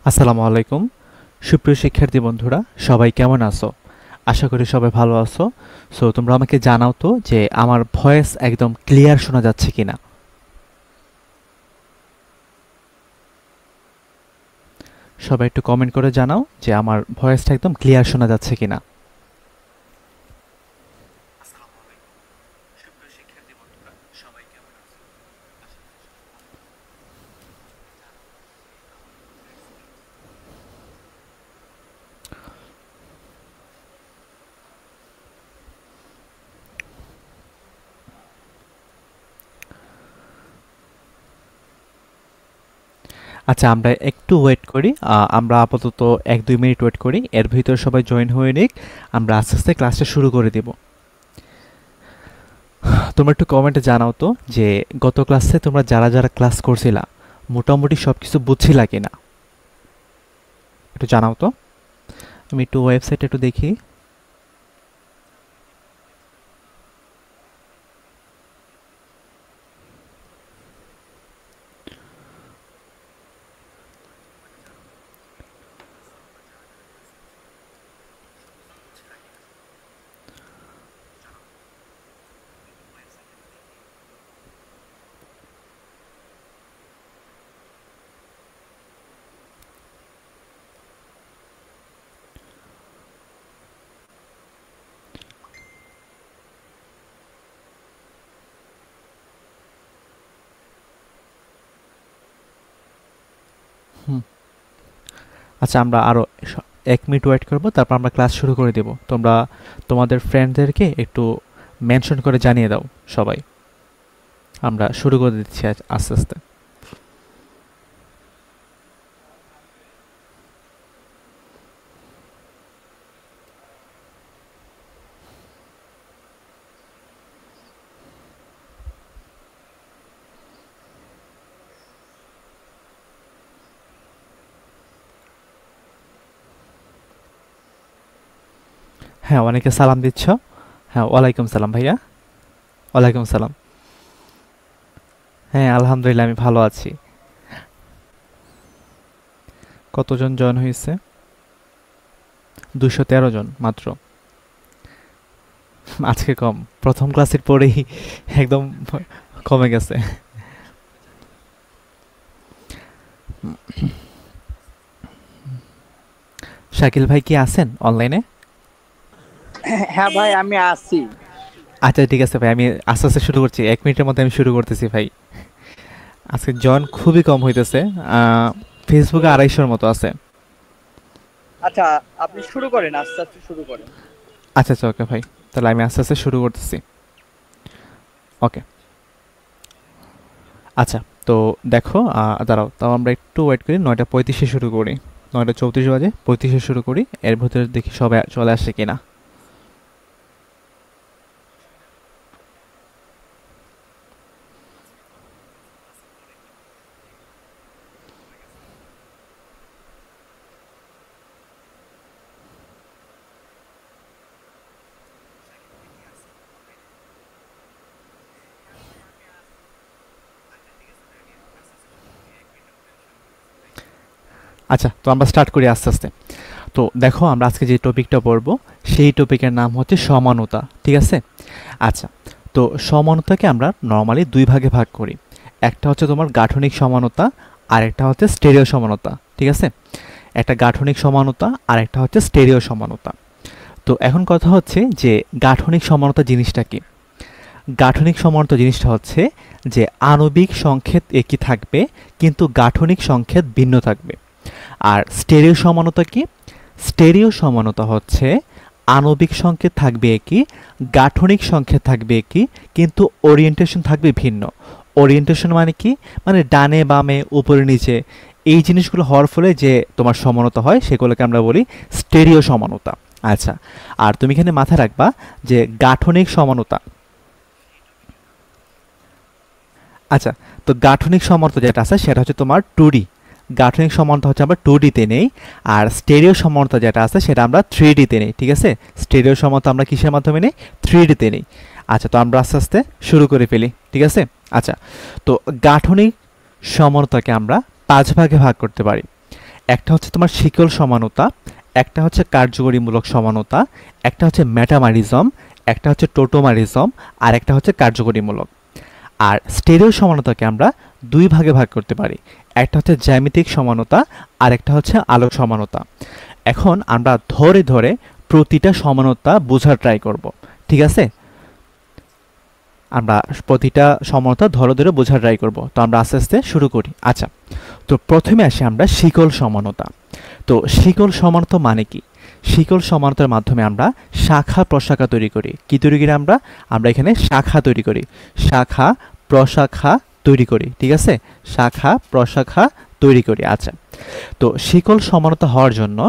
আসসালামু আলাইকুম সুপ্রিয় শিক্ষার্থী বন্ধুরা সবাই কেমন আছো? আশা করি সবাই ভালো আছো। সো তোমরা আমাকে জানাও তো যে আমার ভয়েস একদম ক্লিয়ার শোনা যাচ্ছে কিনা। সবাই একটু কমেন্ট করে জানাও যে আমার ভয়েসটা একদম ক্লিয়ার শোনা যাচ্ছে কিনা। আচ্ছা, আমরা একটু ওয়েট করি। আমরা আপাতত 1-2 মিনিট ওয়েট করি, এর ভিতর সবাই জয়েন হয়ে নিক। আমরা আস্তে আস্তে ক্লাসটা শুরু করে দেব। তোমরা একটু কমেন্টে জানাও তো যে গত ক্লাসে তোমরা যারা যারা ক্লাস করছিলা মোটামুটি সব কিছু বুঝছিলা কিনা, একটু জানাও তো। আমি একটু ওয়েবসাইটে একটু দেখি। হুম, আচ্ছা, আমরা আরও 1 মিনিট ওয়েট করব, তারপর আমরা ক্লাস শুরু করে দেব। তোমরা তোমাদের ফ্রেন্ডদেরকে একটু মেনশন করে জানিয়ে দাও সবাই। আমরা শুরু করে দিচ্ছি আস্তে আস্তে। হ্যাঁ, অনেকে সালাম দিচ্ছ। হ্যাঁ, ওয়ালাইকুম সালাম ভাইয়া। ওয়ালাইকুম সালাম। হ্যাঁ, আলহামদুলিল্লাহ আমি ভালো আছি। কতজন জয়েন হয়েছে? 213 জন মাত্র। আজকে কম, প্রথম ক্লাসের পরেই একদম কমে গেছে। শাকিল ভাই কি আছেন অনলাইনে? হ্যাঁ ভাই, আমি আছি। আচ্ছা, ঠিক আছে ভাই, আমি আস্তে আস্তে শুরু করছি। 1 মিনিটের মধ্যে আমি শুরু করতেছি ভাই। আজকে জন খুবই কম হইতেছে। ফেসবুকে 250-র মতো আছে। আচ্ছা, আপনি শুরু করেন, আস্তে আস্তে শুরু করেন। আচ্ছা আচ্ছা, ওকে ভাই, তাহলে আমি আস্তে আস্তে শুরু করতেছি। ওকে। আচ্ছা, তো দেখো, দাঁড়াও, তাও আমরা একটু ওয়েট করি। 9টা 35-এ শুরু করি। 9টা 34 বাজে, 35-এ শুরু করি। এর ভিতরে দেখি সবাই চলে আসে কিনা। আচ্ছা, তো আমরা স্টার্ট করি আস্তে আস্তে। তো দেখো, আমরা আজকে যে টপিকটা পড়বো সেই টপিকের নাম হচ্ছে সমানতা, ঠিক আছে? আচ্ছা, তো সমানতাকে আমরা নর্মালি 2 ভাগে ভাগ করি। একটা হচ্ছে তোমার গাঠনিক সমানতা, আর একটা হচ্ছে স্টেরিও সমানতা, ঠিক আছে? একটা গাঠনিক সমানতা আর একটা হচ্ছে স্টেরিও সমানতা। তো এখন কথা হচ্ছে যে গাঠনিক সমানতা জিনিসটা কি। গাঠনিক সমানতা জিনিসটা হচ্ছে যে আণবিক সংকেত একই থাকবে কিন্তু গাঠনিক সংকেত ভিন্ন থাকবে। আর স্টেরিও সমানতা কি? স্টেরিও সমানতা হচ্ছে আণবিক সংকেত থাকবে একই, গাঠনিক সংকেত থাকবে একই, কিন্তু ওরিয়েন্টেশন থাকবে ভিন্ন। ওরিয়েন্টেশন মানে কি? মানে ডানে বামে উপরে নিচে এই জিনিসগুলো হওয়ার ফলে যে তোমার সমানতা হয় সেগুলোকে আমরা বলি স্টেরিও সমানতা। আচ্ছা, আর তুমি এখানে মাথায় রাখবা যে গাঠনিক সমানতা। আচ্ছা, তো গাঠনিক সমানতা যেটা আছে সেটা হচ্ছে তোমার 2D। গাঠনিক সমানতা হচ্ছে আমরা 2D-তে নেই। আর স্টেরিও সমানতা যেটা আছে সেটা আমরা 3D-তে নেই, ঠিক আছে? স্টেরিও সমানতা আমরা কিসের মাধ্যমে নেই? 3D-তে নেই। আচ্ছা, তো আমরা আস্তে আস্তে শুরু করে ফেলি, ঠিক আছে? আচ্ছা, তো গাঠনিক সমানতাকে আমরা 5 ভাগে ভাগ করতে পারি। একটা হচ্ছে তোমার শিকল সমানতা, একটা হচ্ছে কার্যকরীমূলক সমানতা, একটা হচ্ছে মেটামারিজম, একটা হচ্ছে টোটোমারিজম, আর একটা হচ্ছে কার্যকরীমূলক। আর স্টেরিও সমানতাকে আমরা দুই ভাগে ভাগ করতে পারি, একটা হচ্ছে জ্যামিতিক সমানতা আর একটা হচ্ছে আলোক সমানতা। এখন আমরা ধরে ধরে প্রতিটা সমানতা বোঝার ট্রাই করব, ঠিক আছে? আমরা প্রতিটা সমানতা ধরে ধরে বোঝার ট্রাই করব। তো আমরা আস্তে আস্তে শুরু করি। আচ্ছা, তো প্রথমে আসি আমরা শিকল সমানতা। তো শিকল সমানতা মানে কি? শিকল সমানতার মাধ্যমে আমরা শাখা প্রশাখা তৈরি করি। কি তৈরি করি আমরা? আমরা এখানে শাখা তৈরি করি, শাখা প্রশাখা তৈরি করি, ঠিক আছে? শাখা প্রশাখা তৈরি করি। আচ্ছা, তো শিকল সমানতা হওয়ার জন্য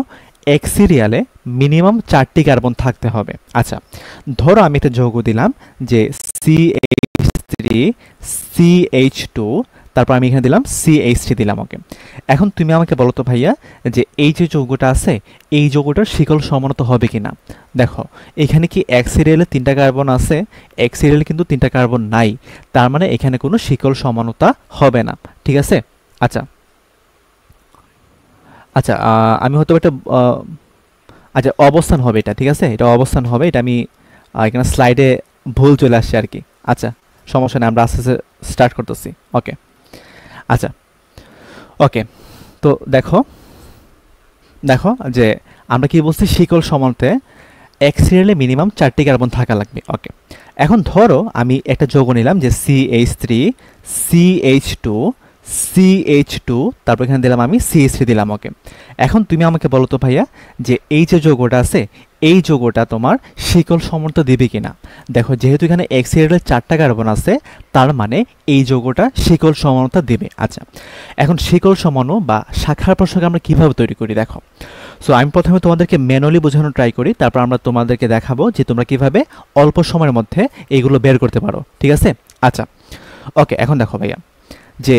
এক সিরিয়ালে মিনিমাম 4টি কার্বন থাকতে হবে। আচ্ছা, ধরো আমি একটা যৌগ দিলাম যে CH3 CH2, তারপর আমি এখানে দিলাম CH3 দিলাম। ওকে, এখন তুমি আমাকে বলো তো ভাইয়া যে এই যে যৌগটা আছে এই যৌগটার শিকল সমানতা হবে কিনা। দেখো এখানে কি এক সিরিয়ালে 3টা কার্বন আছে? এক সিরিয়ালে কিন্তু 3টা কার্বন নাই, তার মানে এখানে কোনো শিকল সমানতা হবে না, ঠিক আছে? আচ্ছা আচ্ছা আমি হয়তো একটা আচ্ছা অবস্থান হবে এটা, ঠিক আছে? এটা অবস্থান হবে, এটা আমি এখানে স্লাইডে ভুল চলে আসছে আর কি। আচ্ছা, সমস্যা নেই, আমরা আস্তে আস্তে স্টার্ট করতেছি। ওকে, আচ্ছা ওকে, তো দেখো দেখো যে আমরা কি বলছি, শিকল সমানতে এক সিরিয়ালে মিনিমাম 4টি কার্বন থাকা লাগবে। ওকে, এখন ধরো আমি একটা যৌগ নিলাম যে CH3 CH2 CH2, তারপর এখানে দিলাম আমি CH3 দিলাম। ওকে, এখন তুমি আমাকে বলো তো ভাইয়া যে এই যে যৌগটা আছে এই যৌগটা তোমার শিকল সমানতা দিবে কিনা। দেখো যেহেতু এখানে এক সিরিয়ালে 4টা কার্বন আছে, তার মানে এই যৌগটা শিকল সমানতা দেবে। আচ্ছা, এখন শিকল সমানু বা শাখার প্রশাখা আমরা কিভাবে তৈরি করি দেখো। সো আমি প্রথমে তোমাদেরকে ম্যানুয়ালি বোঝানোর ট্রাই করি, তারপর আমরা তোমাদেরকে দেখাবো যে তোমরা কিভাবে অল্প সময়ের মধ্যে এইগুলো বের করতে পারো, ঠিক আছে? আচ্ছা ওকে, এখন দেখো ভাইয়া যে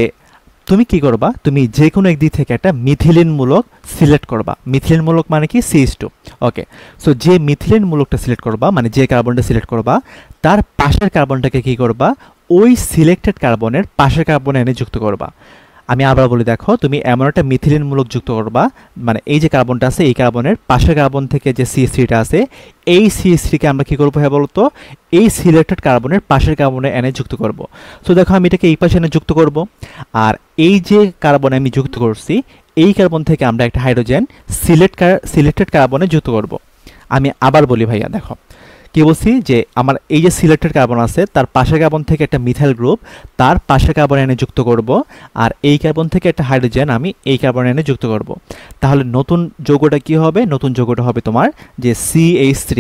তুমি কি করবা, তুমি যে কোনো একদিক থেকে একটা মিথিলিন মূলক সিলেক্ট করবা। মিথিলিন মূলক মানে কি? CH2। ওকে, সো যে মিথিলিন মূলকটা সিলেক্ট করবা মানে যে কার্বনটা সিলেক্ট করবা তার পাশের কার্বনটাকে কি করবা, ওই সিলেক্টেড কার্বনের পাশের কার্বনে এনে যুক্ত করবা। আমি আবার বলি, দেখো তুমি এমন একটা মিথিলিন মূলক যুক্ত করবা, মানে এই যে কার্বনটা আছে এই কার্বনের পাশের কার্বন থেকে যে CH3টা আছে এই CH3কে আমরা কি করবো হ্যাঁ বলতো, এই সিলেক্টেড কার্বনের পাশের কার্বনে এনে যুক্ত করব। সো দেখো আমি এটাকে এই পাশে এনে যুক্ত করব, আর এই যে কার্বনে আমি যুক্ত করছি এই কার্বন থেকে আমরা একটা হাইড্রোজেন সিলেক্টেড কার্বনে যুক্ত করব। আমি আবার বলি ভাইয়া, দেখো কি বলছি যে আমার এই যে সিলেক্টেড কার্বন আছে তার পাশের কার্বন থেকে একটা মিথাইল গ্রুপ তার পাশের কার্বন এনে যুক্ত করব, আর এই কার্বন থেকে একটা হাইড্রোজেন আমি এই কার্বন এনে যুক্ত করব। তাহলে নতুন যৌগটা কি হবে? নতুন যৌগটা হবে তোমার যে CH3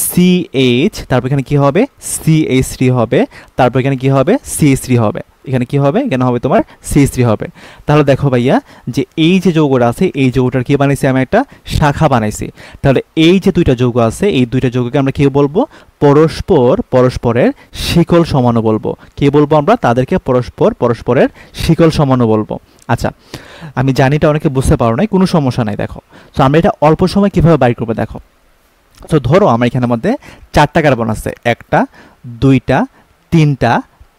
CH, তারপর এখানে কি হবে? CH3 হবে, তারপর এখানে কি হবে? CH3 হবে, এখানে কি হবে? এখানে হবে তোমার CH3 হবে। তাহলে দেখো ভাইয়া যে এই যে যৌগটা আছে এই যৌগটার কি বানাইছি, আমি একটা শাখা বানাইছি। তাহলে এই যে দুইটা যৌগ আছে এই দুইটা যৌগকে আমরা কি বলবো? পরস্পরের শিকল সমানু বলবো। কি বলবো আমরা? তাদেরকে পরস্পরের শিকল সমানু বলবো। আচ্ছা, আমি জানি এটা অনেকে বুঝতে পারো নাই, কোনো সমস্যা নাই। দেখো তো আমরা এটা অল্প সময় কিভাবে বাইর করবো দেখো। তো ধরো আমার এখানের মধ্যে 4টা কার্বন আছে, 1টা 2টা 3টা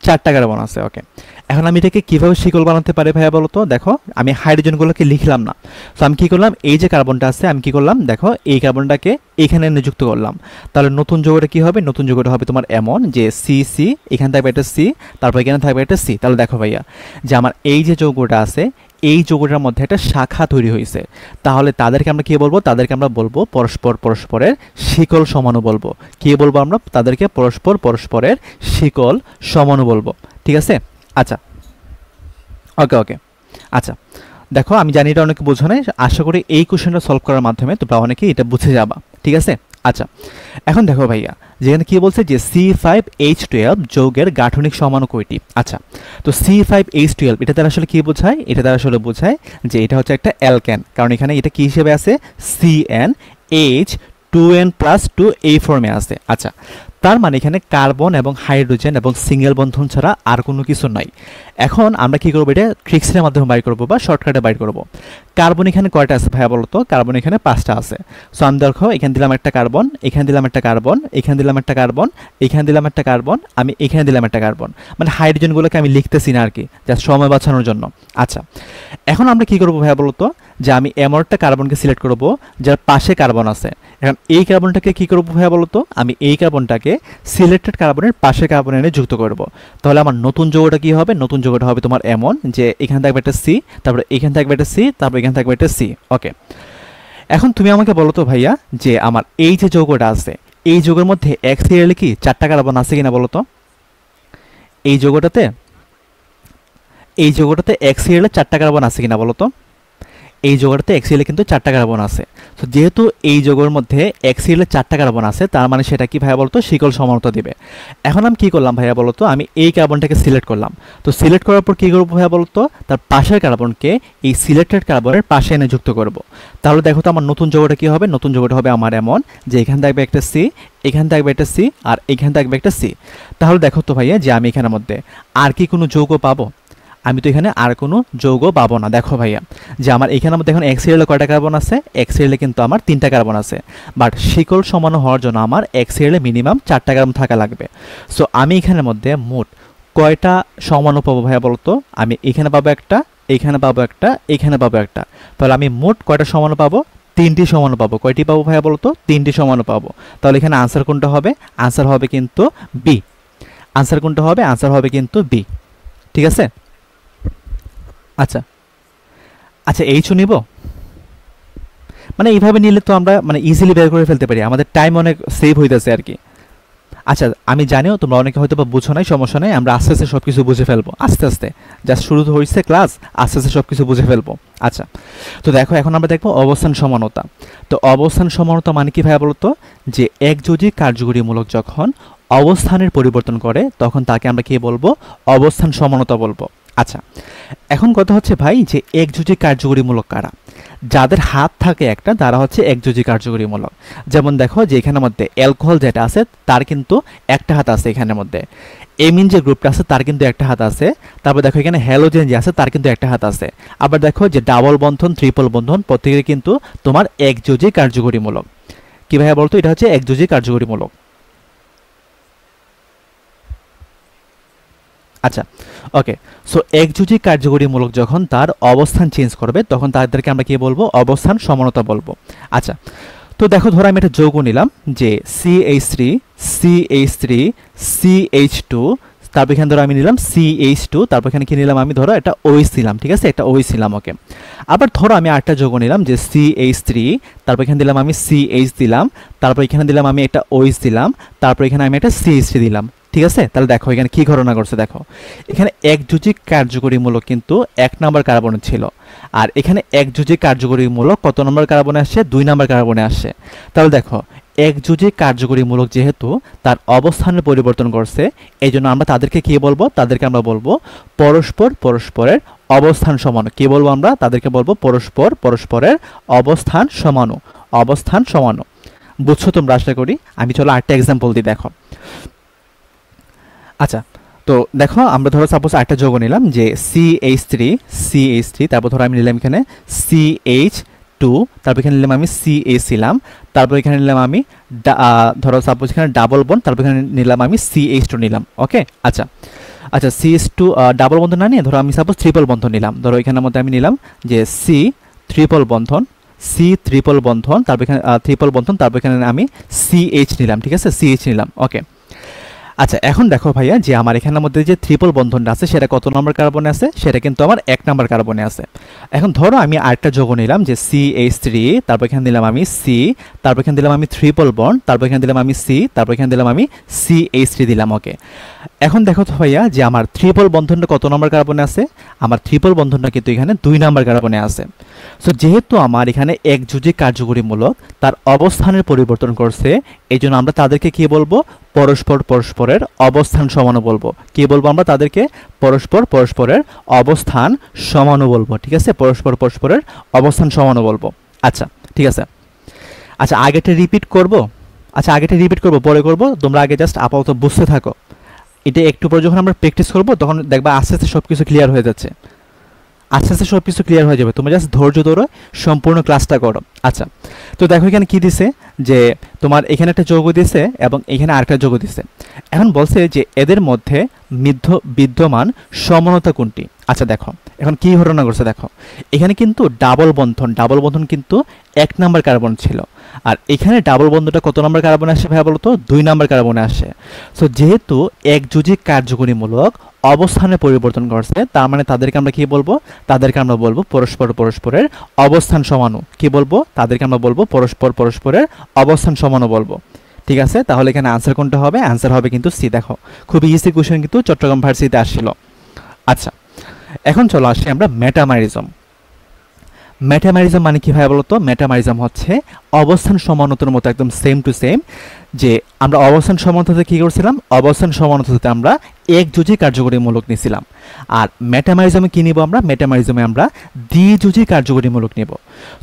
4টা কার্বন আছে। ওকে, এখন আমি এটাকে কিভাবে শিকল বানাতে পারি ভাইয়া বলো তো। দেখো আমি হাইড্রোজেনগুলোকে লিখলাম না, তো আমি কি করলাম, এই যে কার্বনটা আছে আমি কি করলাম দেখো এই কার্বনটাকে এখানে এনে যুক্ত করলাম। তাহলে নতুন যৌগটা কি হবে? নতুন যৌগটা হবে তোমার এমন যে CC, এখানে থাকবে একটা C, তারপর এখানে থাকবে একটা C। তাহলে দেখো ভাইয়া যে আমার এই যে যৌগটা আছে এই যৌগটার মধ্যে একটা শাখা তৈরি হয়েছে। তাহলে তাদেরকে আমরা কি বলবো? তাদেরকে আমরা বলবো পরস্পরের শিকল সমানু বলবো। কি বলবো আমরা? তাদেরকে পরস্পরের শিকল সমানু বলবো, ঠিক আছে? আচ্ছা ওকে ওকে, আচ্ছা দেখো আমি জানি এটা অনেকে বোঝো নাই, আশা করি এই কোশ্চেনটা সলভ করার মাধ্যমে তোমরা অনেকেই এটা বুঝে যাবা, ঠিক আছে? আচ্ছা এখন দেখো ভাইয়া যেখানে কি বলছে যে C5H12 যৌগের গাঠনিক সমাণু কয়টি। আচ্ছা, তো C5H12 এটা দ্বারা আসলে কি বোঝায়? এটা দ্বারা আসলে বোঝায় যে এটা হচ্ছে একটা অ্যালকেন, কারণ এখানে এটা কি হিসেবে আছে? CnH2n+2 এই ফর্মে আছে। আচ্ছা, তার মানে এখানে কার্বন এবং হাইড্রোজেন এবং সিঙ্গেল বন্ধন ছাড়া আর কোনো কিছু নাই। এখন আমরা কি করবো, এটা ট্রিক্সের মাধ্যমে বাইর করবো বা শর্টকাটে বাইর করবো। কার্বন এখানে কয়টা আছে ভাইয়া বলো তো? কার্বন এখানে 5টা আছে। সো আমি দেখো এখানে দিলাম একটা কার্বন, এখানে দিলাম একটা কার্বন, এখানে দিলাম একটা কার্বন, এখানে দিলাম একটা কার্বন, আমি এখানে দিলাম একটা কার্বন। মানে হাইড্রোজেনগুলোকে আমি লিখতেছি না আর কি, জাস্ট সময় বাঁচানোর জন্য। আচ্ছা, এখন আমরা কি করবো ভাইয়া বলো তো? যে আমি এমন একটা কার্বনকে সিলেক্ট করবো যার পাশে কার্বন আছে। এখন এই কার্বনটাকে কি করবো ভাইয়া বলো তো? আমি এই কার্বনটাকে সিলেক্টেড কার্বনের পাশে কার্বন এনে যুক্ত করব। তাহলে আমার নতুন যৌগটা কি হবে? নতুন যৌগটা হবে তোমার এমন যে এখানে থাকবে একটা সি, তারপরে এখানে থাকবে একটা সি, তারপরে এখানে থাকবে একটা সি। ওকে, এখন তুমি আমাকে বলো তো ভাইয়া যে আমার এই যে যৌগটা আছে, এই যৌগের মধ্যে এক সিরিয়ালে কি 4টা কার্বন আছে কিনা বলো তো? এই যৌগটাতে এক সিরিয়ালে 4টা কার্বন আছে কিনা বলো তো? এই যৌগটাতে এক সিরিয়ালে কিন্তু 4টা কার্বন আছে। তো যেহেতু এই যৌগের মধ্যে এক সিরিয়ালে 4টা কার্বন আছে, তার মানে সেটা কি ভাইয়া বলতো? শিকল সমানতা দিবে। এখন আমি কি করলাম ভাইয়া বলতো? আমি এই কার্বনটাকে সিলেক্ট করলাম। তো সিলেক্ট করার পর কি করবো ভাইয়া বলতো? তার পাশের কার্বনকে এই সিলেক্টেড কার্বনের পাশে এনে যুক্ত করব। তাহলে দেখো তো আমার নতুন যৌগটা কি হবে? নতুন যৌগটা হবে আমার এমন যে এখানে থাকবে একটা সি, এখানে থাকবে একটা সি, আর এখানে থাকবে একটা সি। তাহলে দেখো তো ভাইয়া যে আমি এখানের মধ্যে আর কি কোনো যৌগ পাবো? আমি তো এখানে আর কোনো যৌগ পাবো না। দেখো ভাইয়া যে আমার এখানের মধ্যে এখন এক সিরিয়ালে কয়টা কার্বন আছে? এক সিরিয়ালে কিন্তু আমার 3টা কার্বন আছে, বাট শিকল সমান হওয়ার জন্য আমার এক সিরিয়ালে মিনিমাম 4টা কার্বন থাকা লাগবে। সো আমি এখানের মধ্যে মোট কয়টা সমাণু পাবো ভাইয়া বলতো? আমি এখানে পাবো একটা, এখানে পাবো একটা, এখানে পাবো একটা। তাহলে আমি মোট কয়টা সমাণু পাবো? 3টি সমাণু পাবো। কয়টি পাবো ভাইয়া বলতো? 3টি সমাণু পাবো। তাহলে এখানে আনসার কোনটা হবে? আনসার হবে কিন্তু বি। আনসার কোনটা হবে? আনসার হবে কিন্তু বি। ঠিক আছে? আচ্ছা আচ্ছা, এইচও নিব। মানে এইভাবে নিলে তো আমরা মানে ইজিলি বের করে ফেলতে পারি, আমাদের টাইম অনেক সেভ হইতেছে আর কি। আচ্ছা, আমি জানিও তোমরা অনেকে হয়তো বা বুঝো নাই, সমস্যা নেই, আমরা আস্তে আস্তে সব কিছু বুঝে ফেলবো। আস্তে আস্তে, জাস্ট শুরু হয়েছে ক্লাস, আস্তে আস্তে সব কিছু বুঝে ফেলবো। আচ্ছা, তো দেখো এখন আমরা দেখবো অবস্থান সমানতা। তো অবস্থান সমানতা মানে কি ভাইয়া বলতো? যে একযোজী কার্যকরীমূলক যখন অবস্থানের পরিবর্তন করে তখন তাকে আমরা কি বলবো? অবস্থান সমানতা বলবো। আচ্ছা, এখন কথা হচ্ছে ভাই যে একযোজী কার্যকরীমূলক কারা? যাদের হাত থাকে একটা, তারা হচ্ছে একযোজী কার্যকরীমূলক। যেমন দেখো যে এখানের মধ্যে অ্যালকোহল যেটা আছে তার কিন্তু একটা হাত আছে এখানের মধ্যে, এমিন যে গ্রুপটা আছে তার কিন্তু একটা হাত আছে, তারপর দেখো এখানে হ্যালোজেন যে আছে তার কিন্তু একটা হাত আছে। আবার দেখো যে ডাবল বন্ধন, ট্রিপল বন্ধন প্রত্যেকের কিন্তু তোমার একযোজী কার্যকরীমূলক। কি ভাইয়া বলতো? এটা হচ্ছে একযোজী কার্যকরীমূলক। আচ্ছা, ওকে। সো একযোজী কার্যকরীমূলক যখন তার অবস্থান চেঞ্জ করবে তখন তাদেরকে আমরা কি বলবো? অবস্থান সমানতা বলবো। আচ্ছা, তো দেখো ধরো আমি একটা যৌগ নিলাম যে CH3 CH3 CH2, তারপর এখানে ধরো আমি নিলাম CH2, তারপর এখানে কি নিলাম আমি? ধরো একটা OH দিলাম, ঠিক আছে? একটা OH দিলাম, ওকে। আবার ধরো আমি আরেকটা যৌগ নিলাম যে CH3, তারপর এখানে দিলাম আমি CH দিলাম, তারপর এখানে দিলাম আমি একটা OH দিলাম, তারপর এখানে আমি একটা CH3 দিলাম, ঠিক আছে? তাহলে দেখো এখানে কি ঘটনা করছে, দেখো এখানে একযোজী কার্যকরীমূলক কিন্তু 1 নম্বর কার্বনে ছিল, আর এখানে একযোজী কার্যকরীমূলক কত নম্বর কার্বনে আসছে? 2 নম্বর কার্বনে আসছে। তাহলে দেখো একযোজী কার্যকরীমূলক যেহেতু তার অবস্থানের পরিবর্তন করছে, এই জন্য আমরা তাদেরকে কি বলবো? তাদেরকে আমরা বলবো পরস্পর পরস্পরের অবস্থান সমাণু। কি বলবো আমরা? তাদেরকে বলবো পরস্পর পরস্পরের অবস্থান সমাণু। অবস্থান সমাণু বুঝছো তোমরা আশা করি। আমি চলো আরেকটা এক্সাম্পল দিই, দেখো। আচ্ছা, তো দেখো আমরা ধরো সাপোজ একটা যৌগ নিলাম যে CH3, তারপর ধরো আমি নিলাম এখানে CH2, তারপর এখানে নিলাম আমি CH নিলাম, তারপর এখানে নিলাম আমি ধরো সাপোজ এখানে ডাবল বন্ড, তারপর এখানে নিলাম আমি CH2 নিলাম, ওকে। আচ্ছা আচ্ছা, CH2 ডাবল বন্ধন না নিয়ে ধরো আমি সাপোজ ট্রিপল বন্ধন নিলাম। ধরো এখানের মধ্যে আমি নিলাম যে C ট্রিপল বন্ধন, তারপর এখানে ট্রিপল বন্ধন, তারপর এখানে আমি CH নিলাম, ঠিক আছে? CH নিলাম, ওকে। আচ্ছা, এখন দেখো ভাইয়া যে আমার এখানের মধ্যে যে ট্রিপল বন্ধনটা আছে সেটা কত নম্বর কার্বনে আছে? সেটা কিন্তু আমার 1 নম্বর কার্বনে আছে। এখন ধরো আমি আরেকটা যৌগ নিলাম যে CH3, তারপর এখানে দিলাম আমি C, তারপর এখানে দিলাম আমি ট্রিপল বন্ড, তারপর এখানে দিলাম আমি C, তারপর এখানে দিলাম আমি CH3 দিলাম, ওকে। এখন দেখো তো ভাইয়া যে আমার ট্রিপল বন্ধনটা কত নম্বর কার্বনে আছে? আমার ট্রিপল বন্ধনটা কিন্তু এখানে 2 নম্বর কার্বনে আছে। সো যেহেতু আমার এখানে একযোজী কার্যকরীমূলক তার অবস্থানের পরিবর্তন করছে, এই জন্য আমরা তাদেরকে কি বলবো? পরস্পর পরস্পরের অবস্থান সমাণু বলবো। কি বলবো আমরা তাদেরকে? পরস্পর পরস্পরের অবস্থান সমাণু বলবো, ঠিক আছে? পরস্পর পরস্পরের অবস্থান সমাণু বলবো। আচ্ছা, ঠিক আছে। আচ্ছা, আগেটা রিপিট করব? আচ্ছা, আগেটা রিপিট করব, পরে করব, তোমরা আগে জাস্ট আপাতত বুঝতে থাকো। এটা একটু পর যখন আমরা প্র্যাকটিস করব তখন দেখবা আস্তে আস্তে সব কিছু ক্লিয়ার হয়ে যাচ্ছে, আস্তে আস্তে সব কিছু ক্লিয়ার হয়ে যাবে। তুমি জাস্ট ধৈর্য ধরে সম্পূর্ণ ক্লাসটা করো। আচ্ছা, তো দেখো এখানে কি দিছে, যে তোমার এখানে একটা যৌগ দিছে এবং এখানে আরেকটা যৌগ দিছে। এখন বলছে যে এদের মধ্যে বিদ্যমান সমানতা কোনটি। আচ্ছা দেখো এখন কি ঘটনা করছে, দেখো এখানে কিন্তু ডাবল বন্ধন কিন্তু 1 নাম্বার কার্বন ছিল, আর এখানে ডাবল বন্ধনটা কত নাম্বার কার্বনে আসে ভাই বলো তো? 2 নাম্বার কার্বনে আসে। সো যেহেতু একযোজিক কার্যকরীমূলক অবস্থানে পরিবর্তন করছে, তার মানে তাদেরকে আমরা কি বলবো? তাদেরকে আমরা বলবো পরস্পরের অবস্থান সমাণু। কি বলবো? তাদেরকে আমরা বলবো পরস্পরের অবস্থান সমাণু বলবো। ঠিক আছে, তাহলে এখানে আনসার কোনটা হবে? আনসার হবে কিন্তু সি। দেখো খুবই ইজি কোশ্চেন কিন্তু চট্টগ্রাম ভার্সিটিতে আসছিল। আচ্ছা, এখন চলো আসি আমরা মেটামারিজম। মেটামারিজম মানে কি ভাই বলতো? মেটামারিজম হচ্ছে অবস্থান সমানতার মতো একদম সেম টু সেম। যে আমরা অবস্থান সমানতাতে কি করছিলাম? অবস্থান সমানতাতে আমরা একযোজি কার্যকরীমূলক নিয়েছিলাম। আর মেটামারিজমে কি নিব আমরা? মেটামারিজমে আমরা দ্বিযোজি কার্যকরীমূলক নেব।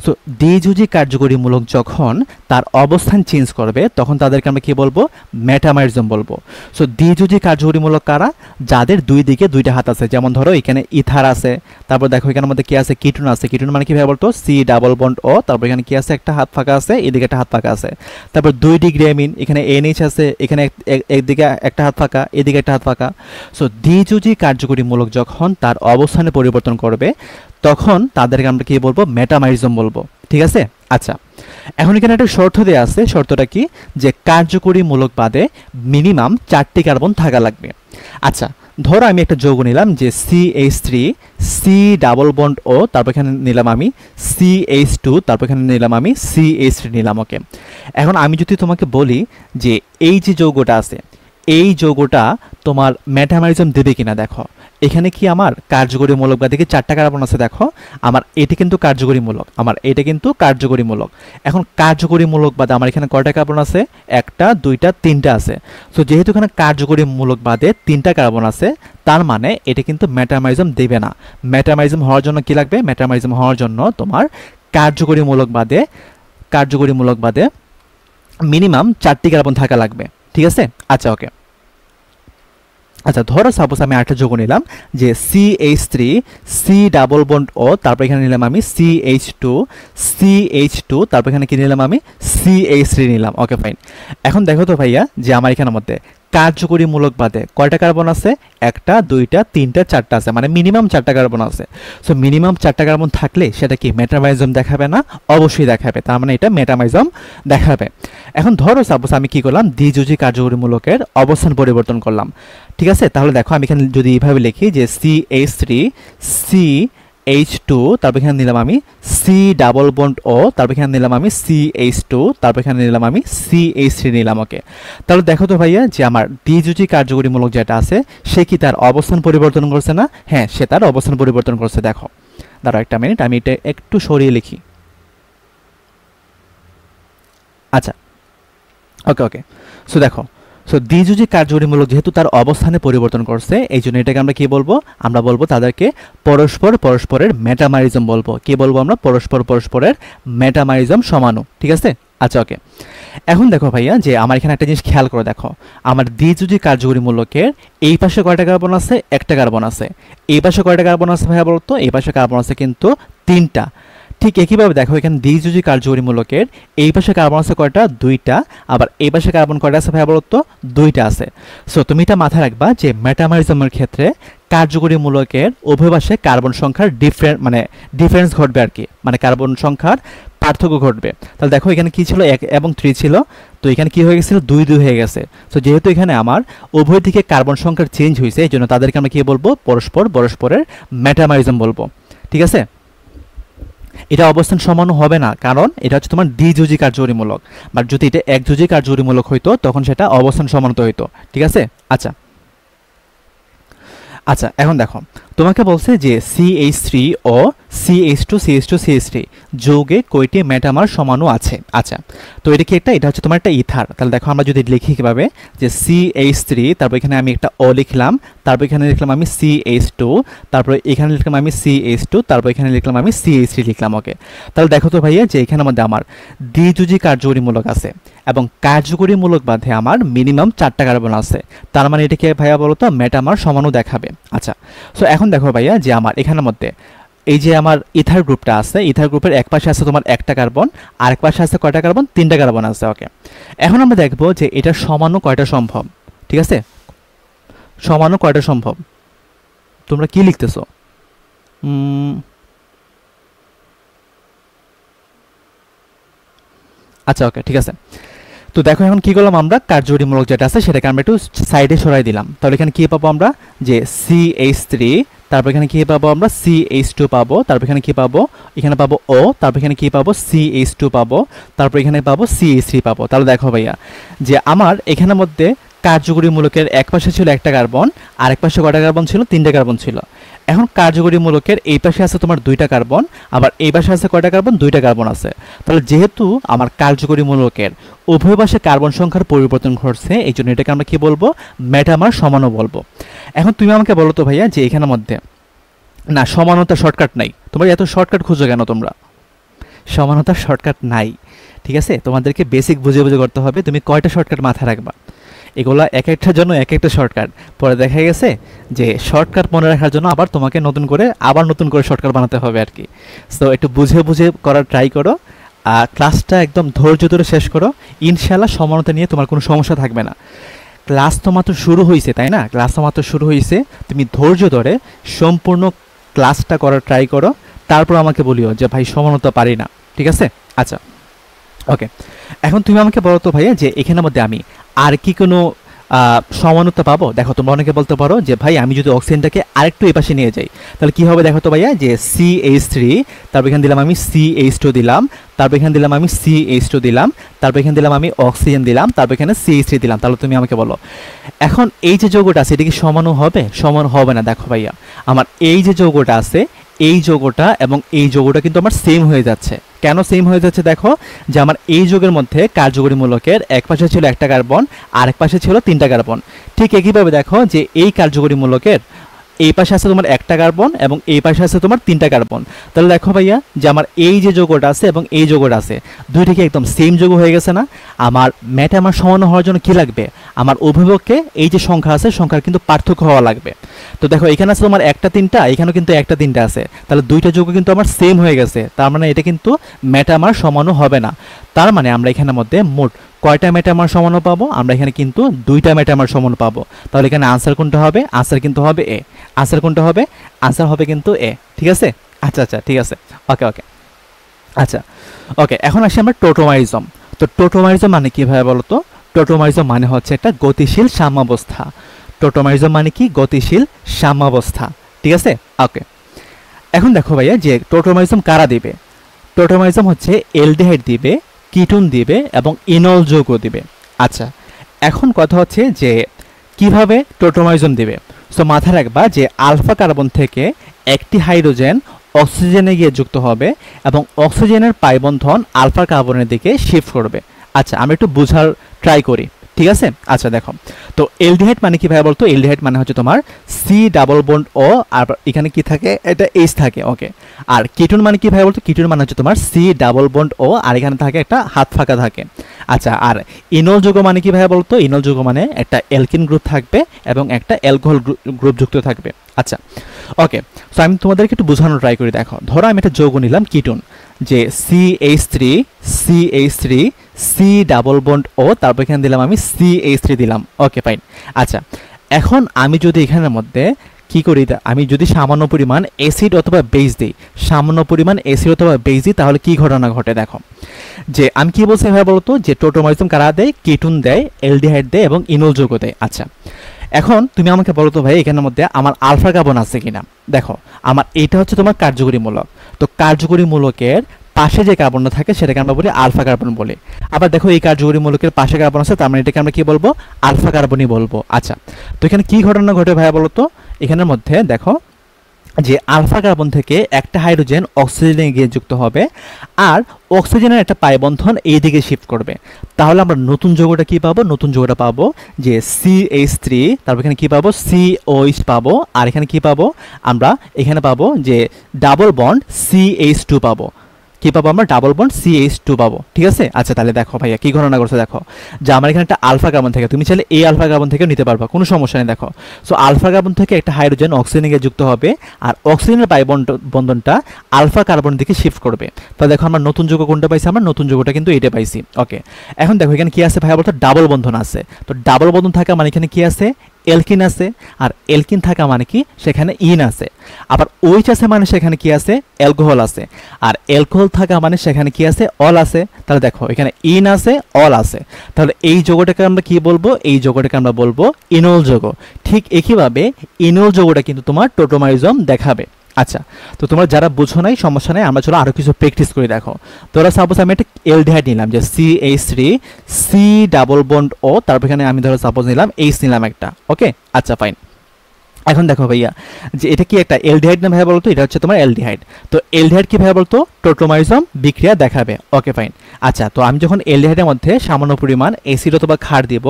সো দ্বিযোজি কার্যকরীমূলক যখন তার অবস্থান চেঞ্জ করবে তখন তাদেরকে আমরা কি বলবো? মেটামারিজম বলবো। সো দ্বিযোজি কার্যকরীমূলক কারা? যাদের দুই দিকে দুইটা হাত আছে। যেমন ধরো এখানে ইথার আছে, তারপর দেখো এখানে মধ্যে কি আছে? কিটোন আছে। কিটোন মানে কি ভাই বলতো? সি ডাবল বন্ড ও, তারপর এখানে কি আছে? একটা হাত ফাঁকা আছে, এদিকে একটা হাত ফাঁকা আছে। তারপর 2 ডিগ্রি অ্যামিন, এখানে এনএইচ আছে, এখানে একদিকে একটা হাত ফাঁকা, এদিকে একটা হাত ফাঁকা। সো দ্বিযোজি কার্যকরীমূলক যখন তার অবস্থানে পরিবর্তন করবে তখন তাদেরকে আমরা কি বলবো? মেটামারিজম বলবো। ঠিক আছে। আচ্ছা, এখন এখানে একটা শর্ত দেওয়া আছে। শর্তটা কি? যে কার্যকরীমূলক বাদে মিনিমাম 4টি কার্বন থাকা লাগবে। আচ্ছা, ধরো আমি একটা যৌগ নিলাম যে CH3 সি ডাবল বন্ড ও, তারপর এখানে নিলাম আমি CH2, তারপর এখানে নিলাম আমি CH3 নিলাম। ওকে, এখন আমি যদি তোমাকে বলি যে এই যে যৌগটা আছে এই যৌগটা তোমার মেটামারিজম দেবে কিনা, দেখো এখানে কি আমার কার্যকরীমূলক বা দিকে 4টা কার্বন আছে। দেখো আমার এটি কিন্তু কার্যকরীমূলক, আমার এটা কিন্তু কার্যকরীমূলক। এখন কার্যকরীমূলক বাদে আমার এখানে কয়টা কার্বন আছে? 1টা 2টা 3টা আছে। সো যেহেতু এখানে কার্যকরীমূলক বাদে 3টা কার্বন আছে, তার মানে এটা কিন্তু মেটামারিজম দেবে না। মেটামারিজম হওয়ার জন্য কি লাগবে? মেটামারিজম হওয়ার জন্য তোমার কার্যকরীমূলক বাদে মিনিমাম 4টি কার্বন থাকা লাগবে। ঠিক আছে। আচ্ছা ওকে, আচ্ছা ধরো সাপোজ আমি আরেকটা যৌগ নিলাম যে CH3 সি ডাবল বন্ড ও, তারপর এখানে নিলাম আমি CH2, তারপর এখানে কি নিলাম আমি? CH3 নিলাম। Okay fine. এখন দেখো তো ভাইয়া যে আমার এখানের মধ্যে কার্যকরীমূলক বাদে কয়টা কার্বন আছে? 1টা 2টা 3টা 4টা আছে, মানে মিনিমাম 4টা কার্বন আছে। সো মিনিমাম 4টা কার্বন থাকলে সেটা কি মেটামারিজম দেখাবে না? অবশ্যই দেখাবে, তার মানে এটা মেটামারিজম দেখাবে। এখন ধরো সাপোজ আমি কি করলাম? দ্বিযোজি কার্যকরীমূলকের অবস্থান পরিবর্তন করলাম। ঠিক আছে, তাহলে দেখো আমি এখানে যদি এইভাবে লিখি যে CH3 CH2, তারপর এখানে নিলাম আমি সি ডাবল বন্ড ও, তারপর এখানে নিলাম আমি CH2, তারপর এখানে নিলাম আমি CH3 নিলাম। ওকে, তাহলে দেখো তো ভাইয়া যে আমার দ্বিযোজি কার্যকরীমূলক যেটা আছে সে কি তার অবস্থান পরিবর্তন করছে না? হ্যাঁ, সে তার অবস্থান পরিবর্তন করছে। দেখো দাঁড়াও একটা মিনিট, আমি এটা একটু সরিয়ে লিখি। আচ্ছা ওকে, সো দেখো, সো দ্বিযোজি কার্যকরীমূলক যেহেতু তার অবস্থানে পরিবর্তন করছে, এই জন্য এটাকে আমরা কি বলবো? আমরা বলবো তাদেরকে পরস্পরের মেটামারিজম বলবো। কি বলবো আমরা? পরস্পরের মেটামারিজম সমাণু। ঠিক আছে। আচ্ছা ওকে, এখন দেখো ভাইয়া যে আমার এখানে একটা জিনিস খেয়াল করে দেখো, আমার দ্বিযোজি কার্যকরীমূলকের এই পাশে কয়টা কার্বন আছে? 1টা কার্বন আছে। এই পাশে কয়টা কার্বন আছে ভাইয়া বলতো? এই পাশে কার্বন আছে কিন্তু 3টা। ঠিক একইভাবে দেখো এখানে দ্বিযোজি কার্যকরীমূলকের এই পাশে কার্বন আছে কয়টা? 2টা। আবার এই পাশে কার্বন কয়টা আছে ভাইয়া বলতো? 2টা আছে। সো তুমি এটা মাথায় রাখবা যে মেটামারিজমের ক্ষেত্রে কার্যকরীমূলকের উভয় পাশে কার্বন সংখ্যার ডিফারেন্স ঘটবে আর কি, মানে কার্বন সংখ্যার পার্থক্য ঘটবে। তাহলে দেখো এখানে কি ছিল? 1 এবং 3 ছিল, তো এখানে কি হয়ে গেছিল? 2 2 হয়ে গেছে। সো যেহেতু এখানে আমার উভয় দিকে কার্বন সংখ্যার চেঞ্জ হয়েছে, এই জন্য তাদেরকে আমরা কি বলবো? পরস্পরের মেটামারিজম বলবো। ঠিক আছে। এটা অবস্থান সমানু হবে না, কারণ এটা হচ্ছে তোমার দ্বিযোজি কার্যকরীমূলক। বাট যদি এটা একযোজি কার্যকরীমূলক হইতো তখন সেটা অবস্থান সমানত হইতো। ঠিক আছে। আচ্ছা এখন দেখো তোমাকে বলছে যে CH3 ও CH2 যৌগে কয়টি মেটামার সমাণু আছে। আচ্ছা, তো এটা কি এটা হচ্ছে তোমার একটা ইথার। তাহলে দেখো আমরা যদি লিখি কিভাবে যে CH3, তারপর এখানে আমি একটা O লিখলাম, তারপর এখানে লিখলাম আমি CH2, তারপর এখানে লিখলাম আমি CH2, তারপর এখানে লিখলাম আমি CH3 লিখলাম। ওকে, তাহলে দেখো তো ভাইয়া যে এখানের মধ্যে আমার দ্বিযোজি কার্যকরীমূলক আছে। এবং কার্যকরীমূলক বাদে আমার মিনিমাম 4টা কার্বন আছে। তার মানে এটা কি ভাইয়া বলো তো, মেটামার সমাণু দেখাবে। আচ্ছা, সো এখন দেখো ভাইয়া যে আমার এখানের মধ্যে এই যে আমার ইথার গ্রুপটা আছে, ইথার গ্রুপের এক পাশে আছে তোমার একটা কার্বন, আর এক পাশে আছে কয়টা কার্বন, 3টা কার্বন আছে। ওকে, এখন আমরা দেখবো যে এটা সমাণু কয়টা সম্ভব। ঠিক আছে, সমাণু কয়টা সম্ভব, তোমরা কি লিখতেছো? আচ্ছা, ওকে, ঠিক আছে। তো দেখো এখন কি করলাম আমরা, কার্যকরীমূলক যেটা আছে সেটাকে আমরা একটু সাইডে সরাই দিলাম। তাহলে এখানে কি পাবো আমরা, যে CH3, তারপর এখানে কি পাবো আমরা, CH2 পাবো, তারপর এখানে কি পাবো, এখানে পাবো O, তারপর এখানে কি পাবো, CH2 পাবো, তারপর এখানে পাবো CH3 পাবো। তাহলে দেখো ভাইয়া যে আমার এখানের মধ্যে কার্যকরীমূলকের এক পাশে ছিল একটা কার্বন, আর এক পাশে কয়টা কার্বন ছিল, 3টা কার্বন ছিল। এখন কার্যকরীমূলকের এই পাশে আছে তোমার 2টা কার্বন, আবার এই পাশে আছে কয়টা কার্বন, 2টা কার্বন আছে। তাহলে যেহেতু আমার কার্যকরীমূলকের উভয় পাশে কার্বন সংখ্যার পরিবর্তন ঘটছে, এই জন্য এটাকে আমরা কি বলবো, মেটামার সমাণু বলবো। এখন তুমি আমাকে বলো তো ভাইয়া যে এখানের মধ্যে না সমানতা শর্টকাট নাই, তোমরা এত শর্টকাট খুঁজো কেন? তোমরা সমানতার শর্টকাট নাই, ঠিক আছে? তোমাদেরকে বেসিক বুঝে বুঝে করতে হবে। তুমি কয়টা শর্টকাট মাথায় রাখবা, এগুলা এক একটার জন্য এক একটা শর্টকাট। পরে দেখা গেছে যে শর্টকাট মনে রাখার জন্য আবার তোমাকে নতুন করে শর্টকাট বানাতে হবে আর কি। সো একটু বুঝে বুঝে করার ট্রাই করো, আর ক্লাসটা একদম ধৈর্য ধরে শেষ করো। ইনশাল্লাহ সমানতা নিয়ে তোমার কোনো সমস্যা থাকবে না। ক্লাস তো মাত্র শুরু হয়েছে, তাই না? ক্লাস তো মাত্র শুরু হয়েছে, তুমি ধৈর্য ধরে সম্পূর্ণ ক্লাসটা করার ট্রাই করো, তারপর আমাকে বলিও যে ভাই সমানতা পারি না। ঠিক আছে? আচ্ছা, ওকে। এখন তুমি আমাকে বলো তো ভাইয়া যে এখানের মধ্যে আমি আর কি কোনো সমানতা পাবো? দেখো তোমরা অনেকে বলতে পারো যে ভাই আমি যদি অক্সিজেনটাকে আরেকটু এপাশে নিয়ে যাই তাহলে কি হবে? দেখো তো ভাইয়া যে CH3, তারপর এখানে দিলাম আমি CH2 দিলাম, তারপর এখানে দিলাম আমি CH2 দিলাম, তারপর এখানে দিলাম আমি অক্সিজেন দিলাম, তারপর এখানে CH3 দিলাম। তাহলে তুমি আমাকে বলো এখন এই যে যৌগটা আছে এটা কি সমানু হবে? সমান হবে না। দেখো ভাইয়া আমার এই যে যৌগটা আছে, এই যৌগটা এবং এই যৌগটা কিন্তু আমার সেম হয়ে যাচ্ছে। কেন সেম হয়ে যাচ্ছে? দেখো যে আমার এই যৌগের মধ্যে কার্যকরীমূলকের এক পাশে ছিল একটা কার্বন, আর এক পাশে ছিল 3টা কার্বন। ঠিক একইভাবে দেখো যে এই কার্যকরীমূলকের এই পাশে আছে তোমার একটা কার্বন এবং এই পাশে আছে তোমার 3টা কার্বন। তাহলে দেখো ভাইয়া যে আমার এই যে যৌগটা আছে এবং এই যৌগটা আছে, দুইটা কি একদম সেম যৌগ হয়ে গেছে না? আমার মেটামার সমান হওয়ার জন্য কি লাগবে? আমার উভয়পক্ষে এই যে সংখ্যা আছে সংখ্যার কিন্তু পার্থক্য হওয়া লাগবে। তো দেখো এখানে আছে তোমার একটা 3টা, এখানেও কিন্তু একটা 3টা আছে, তাহলে দুইটা যৌগ কিন্তু আমার সেম হয়ে গেছে। তার মানে এটা কিন্তু মেটামার সমানও হবে না। তার মানে আমরা এখানের মধ্যে মোট কয়টা মেটামার সমানু পাবো? আমরা এখানে কিন্তু 2টা মেটামার সমানু পাবো। তাহলে এখানে আনসার কোনটা হবে? আনসার কিন্তু হবে এ। আনসার কোনটা হবে? আনসার হবে কিন্তু এ। ঠিক আছে? আচ্ছা আচ্ছা, ঠিক আছে, ওকে ওকে। আচ্ছা, ওকে, এখন আসি আমরা টোটোমারিজম। তো টোটোমারিজম মানে কি ভাবে বলো তো? টোটোমারিজম মানে হচ্ছে একটা গতিশীল সাম্যাবস্থা। টোটোমারিজম মানে কি? গতিশীল সাম্যাবস্থা। ঠিক আছে? ওকে, এখন দেখো ভাইয়া যে টোটোমারিজম কারা দিবে? টোটোমারিজম হচ্ছে অ্যালডিহাইড দিবে, কিটোন দিবে এবং ইনল যৌগ দিবে। আচ্ছা, এখন কথা হচ্ছে যে কিভাবে টোটোমারিজম দিবে। সো মাথায় রাখবা যে আলফা কার্বন থেকে একটি হাইড্রোজেন অক্সিজেনে গিয়ে যুক্ত হবে এবং অক্সিজেনের পাই বন্ধন আলফা কার্বনের দিকে শিফট করবে। আচ্ছা, আমরা একটু বোঝার ট্রাই করি। ঠিক আছে? আচ্ছা দেখো, তো অ্যালডিহাইড মানে কি ভাবে বলতো? অ্যালডিহাইড মানে হচ্ছে তোমার সি ডাবল বন্ড ও, আর এখানে কি থাকে? এটা এইচ থাকে। ওকে, আর কিটোন মানে কি ভাবে বলতো? কিটোন মানে হচ্ছে তোমার সি ডাবল বন্ড ও, আর এখানে থাকে একটা হাত ফাঁকা থাকে। আচ্ছা, আর ইনল যৌগ মানে কি ভাবে বলতো? ইনল যৌগ মানে একটা অ্যালকিন গ্রুপ থাকবে এবং একটা অ্যালকোহল গ্রুপ যুক্ত থাকবে। আচ্ছা, ওকে, সো আমি তোমাদেরকে একটু বোঝানোর ট্রাই করি। দেখো, ধরো আমি একটা যৌগ নিলাম কিটোন, যে CH3 সি ডাবল বন্ড ও, তারপর এখানে দিলাম আমি CH3 দিলাম। Okay fine. আচ্ছা, এখন আমি যদি এখানের মধ্যে কি করি, আমি যদি সামান্য পরিমাণ অ্যাসিড অথবা বেস দিই, সামান্য পরিমাণ অ্যাসিড অথবা বেস দিই, তাহলে কি ঘটনা ঘটে? দেখো যে আমি কি বলছি এভাবে বলতো যে টোটোমারিজম কারা দেয়? কিটোন দেয়, অ্যালডিহাইড দেয় এবং ইনল যৌগ দেয়। আচ্ছা, এখন তুমি আমাকে বলো তো ভাই এখানের মধ্যে আমার আলফা কার্বন আছে কিনা। দেখো আমার এটা হচ্ছে তোমার কার্যকরীমূলক। তো কার্যকরীমূলকের পাশে যে কার্বনটা থাকে সেটাকে আমরা বলি আলফা কার্বন বলি। আবার দেখো এই কার্যকরীমূলকের পাশে কার্বন আছে, তার মানে এটাকে আমরা কি বলবো? আলফা কার্বনই বলবো। আচ্ছা, তো এখানে কি ঘটনা ঘটে ভাইয়া বলো তো? এখানের মধ্যে দেখো যে আলফা কার্বন থেকে একটা হাইড্রোজেন অক্সিজেনে গিয়ে যুক্ত হবে, আর অক্সিজেনের একটা পাই বন্ধন এই দিকে শিফট করবে। তাহলে আমরা নতুন যৌগটা কি পাবো? নতুন যৌগটা পাবো যে CH3, তারপর এখানে কি পাবো? COH পাবো, আর এখানে কি পাবো? আমরা এখানে পাবো যে ডাবল বন্ড CH2 পাবো। কি পাবো আমরা ডাবল বন্ড CH2 পাবো, ঠিক আছে। আচ্ছা তাহলে দেখো ভাইয়া কি গণনা করছে, দেখো যে আমার এখানে একটা আলফা কার্বন থেকে, তুমি চাইলে এই আলফা কার্বন থেকে নিতে পারবা, কোনো সমস্যা নেই। দেখো সো আলফা কার্বন থেকে একটা হাইড্রোজেন অক্সিজেনে গিয়ে যুক্ত হবে, আর অক্সিজেনের পাই বন্ধনটা আলফা কার্বন দিকে শিফট করবে। তাহলে দেখো আমরা নতুন যৌগ কোনটা পাইছি, আমরা নতুন যৌগটা কিন্তু এটা পাইছি। ওকে, এখন দেখো এখানে কি আছে ভাইয়া বলতো, ডাবল বন্ধন আছে। তো ডাবল বন্ধন থাকা মানে এখানে কি আছে, এলকিন আছে, আর এলকিন থাকা মানে কি সেখানে ইন আছে। আবার ওইচ আছে মানে সেখানে কি আছে, অ্যালকোহল আছে। আর অ্যালকোহল থাকা মানে সেখানে কি আছে, অল আছে। তাহলে দেখো এখানে ইন আছে, অল আছে। তাহলে এই যৌগটাকে আমরা কি বলবো, এই যৌগটাকে আমরা বলবো ইনল যৌগ। ঠিক একইভাবে ইনল যৌগটা কিন্তু তোমার টোটোমারিজম দেখাবে। আচ্ছা, তো তোমরা যারা বুঝো নাই সমস্যা নেই, আমরা চলো আরো কিছু প্র্যাকটিস করে দেখো। তোরা সাপোজ আমি একটা এলডিহাইড নিলাম, যে CH3 C double bond O, তারপর এখানে আমি ধরো সাপোজ নিলাম H নিলাম একটা। ওকে, আচ্ছা ফাইন। এখন দেখো ভাইয়া যে এটা কি একটা এলডিহাইড না ভাইয়া বলতো, এটা হচ্ছে তোমার এলডিহাইড। তো এলডিহাইড কি ভাইয়া বলতো, টোটোমারিজম বিক্রিয়া দেখাবে। Okay fine. আচ্ছা, তো আমি যখন এলডিহাইডের মধ্যে সামান্য পরিমাণ অ্যাসিড অথবা ক্ষার দিব,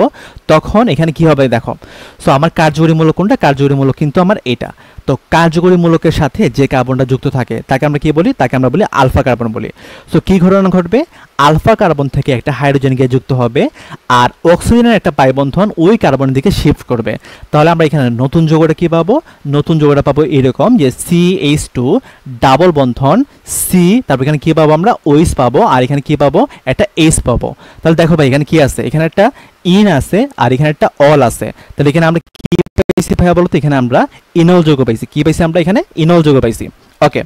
তখন এখানে কি হবে দেখো। সো আমার কার্যকরী মূলক কোনটা, কার্যকরী মূলক কিন্তু আমার এটা। তো কার্যকরী মূলকের সাথে যে কার্বনটা যুক্ত থাকে তাকে আমরা কি বলি, তাকে আমরা বলি আলফা কার্বন বলি। সো কি ঘটনা ঘটবে, আলফা কার্বন থেকে একটা হাইড্রোজেন গিয়ে যুক্ত হবে, আর অক্সিজেনের একটা পাই বন্ধন ওই কার্বনের দিকে শিফট করবে। তাহলে আমরা এখানে নতুন যৌগটা কি পাবো, নতুন যৌগটা পাবো এরকম যে CH2 ডাবল বন্ধন C, তারপর এখানে কি পাবো আমরা, OH পাবো, আর এখানে কি পাবো, একটা H পাবো। তাহলে দেখো ভাই এখানে কি আছে, এখানে একটা ইন আছে, আর এখানে একটা অল আছে। তাহলে এখানে আমরা কি পাইছি ভাইয়া বলতো, এখানে আমরা ইনল যৌগ পাইছি। কি পাইছি আমরা, এখানে ইনল যৌগ পাইছি। ওকে,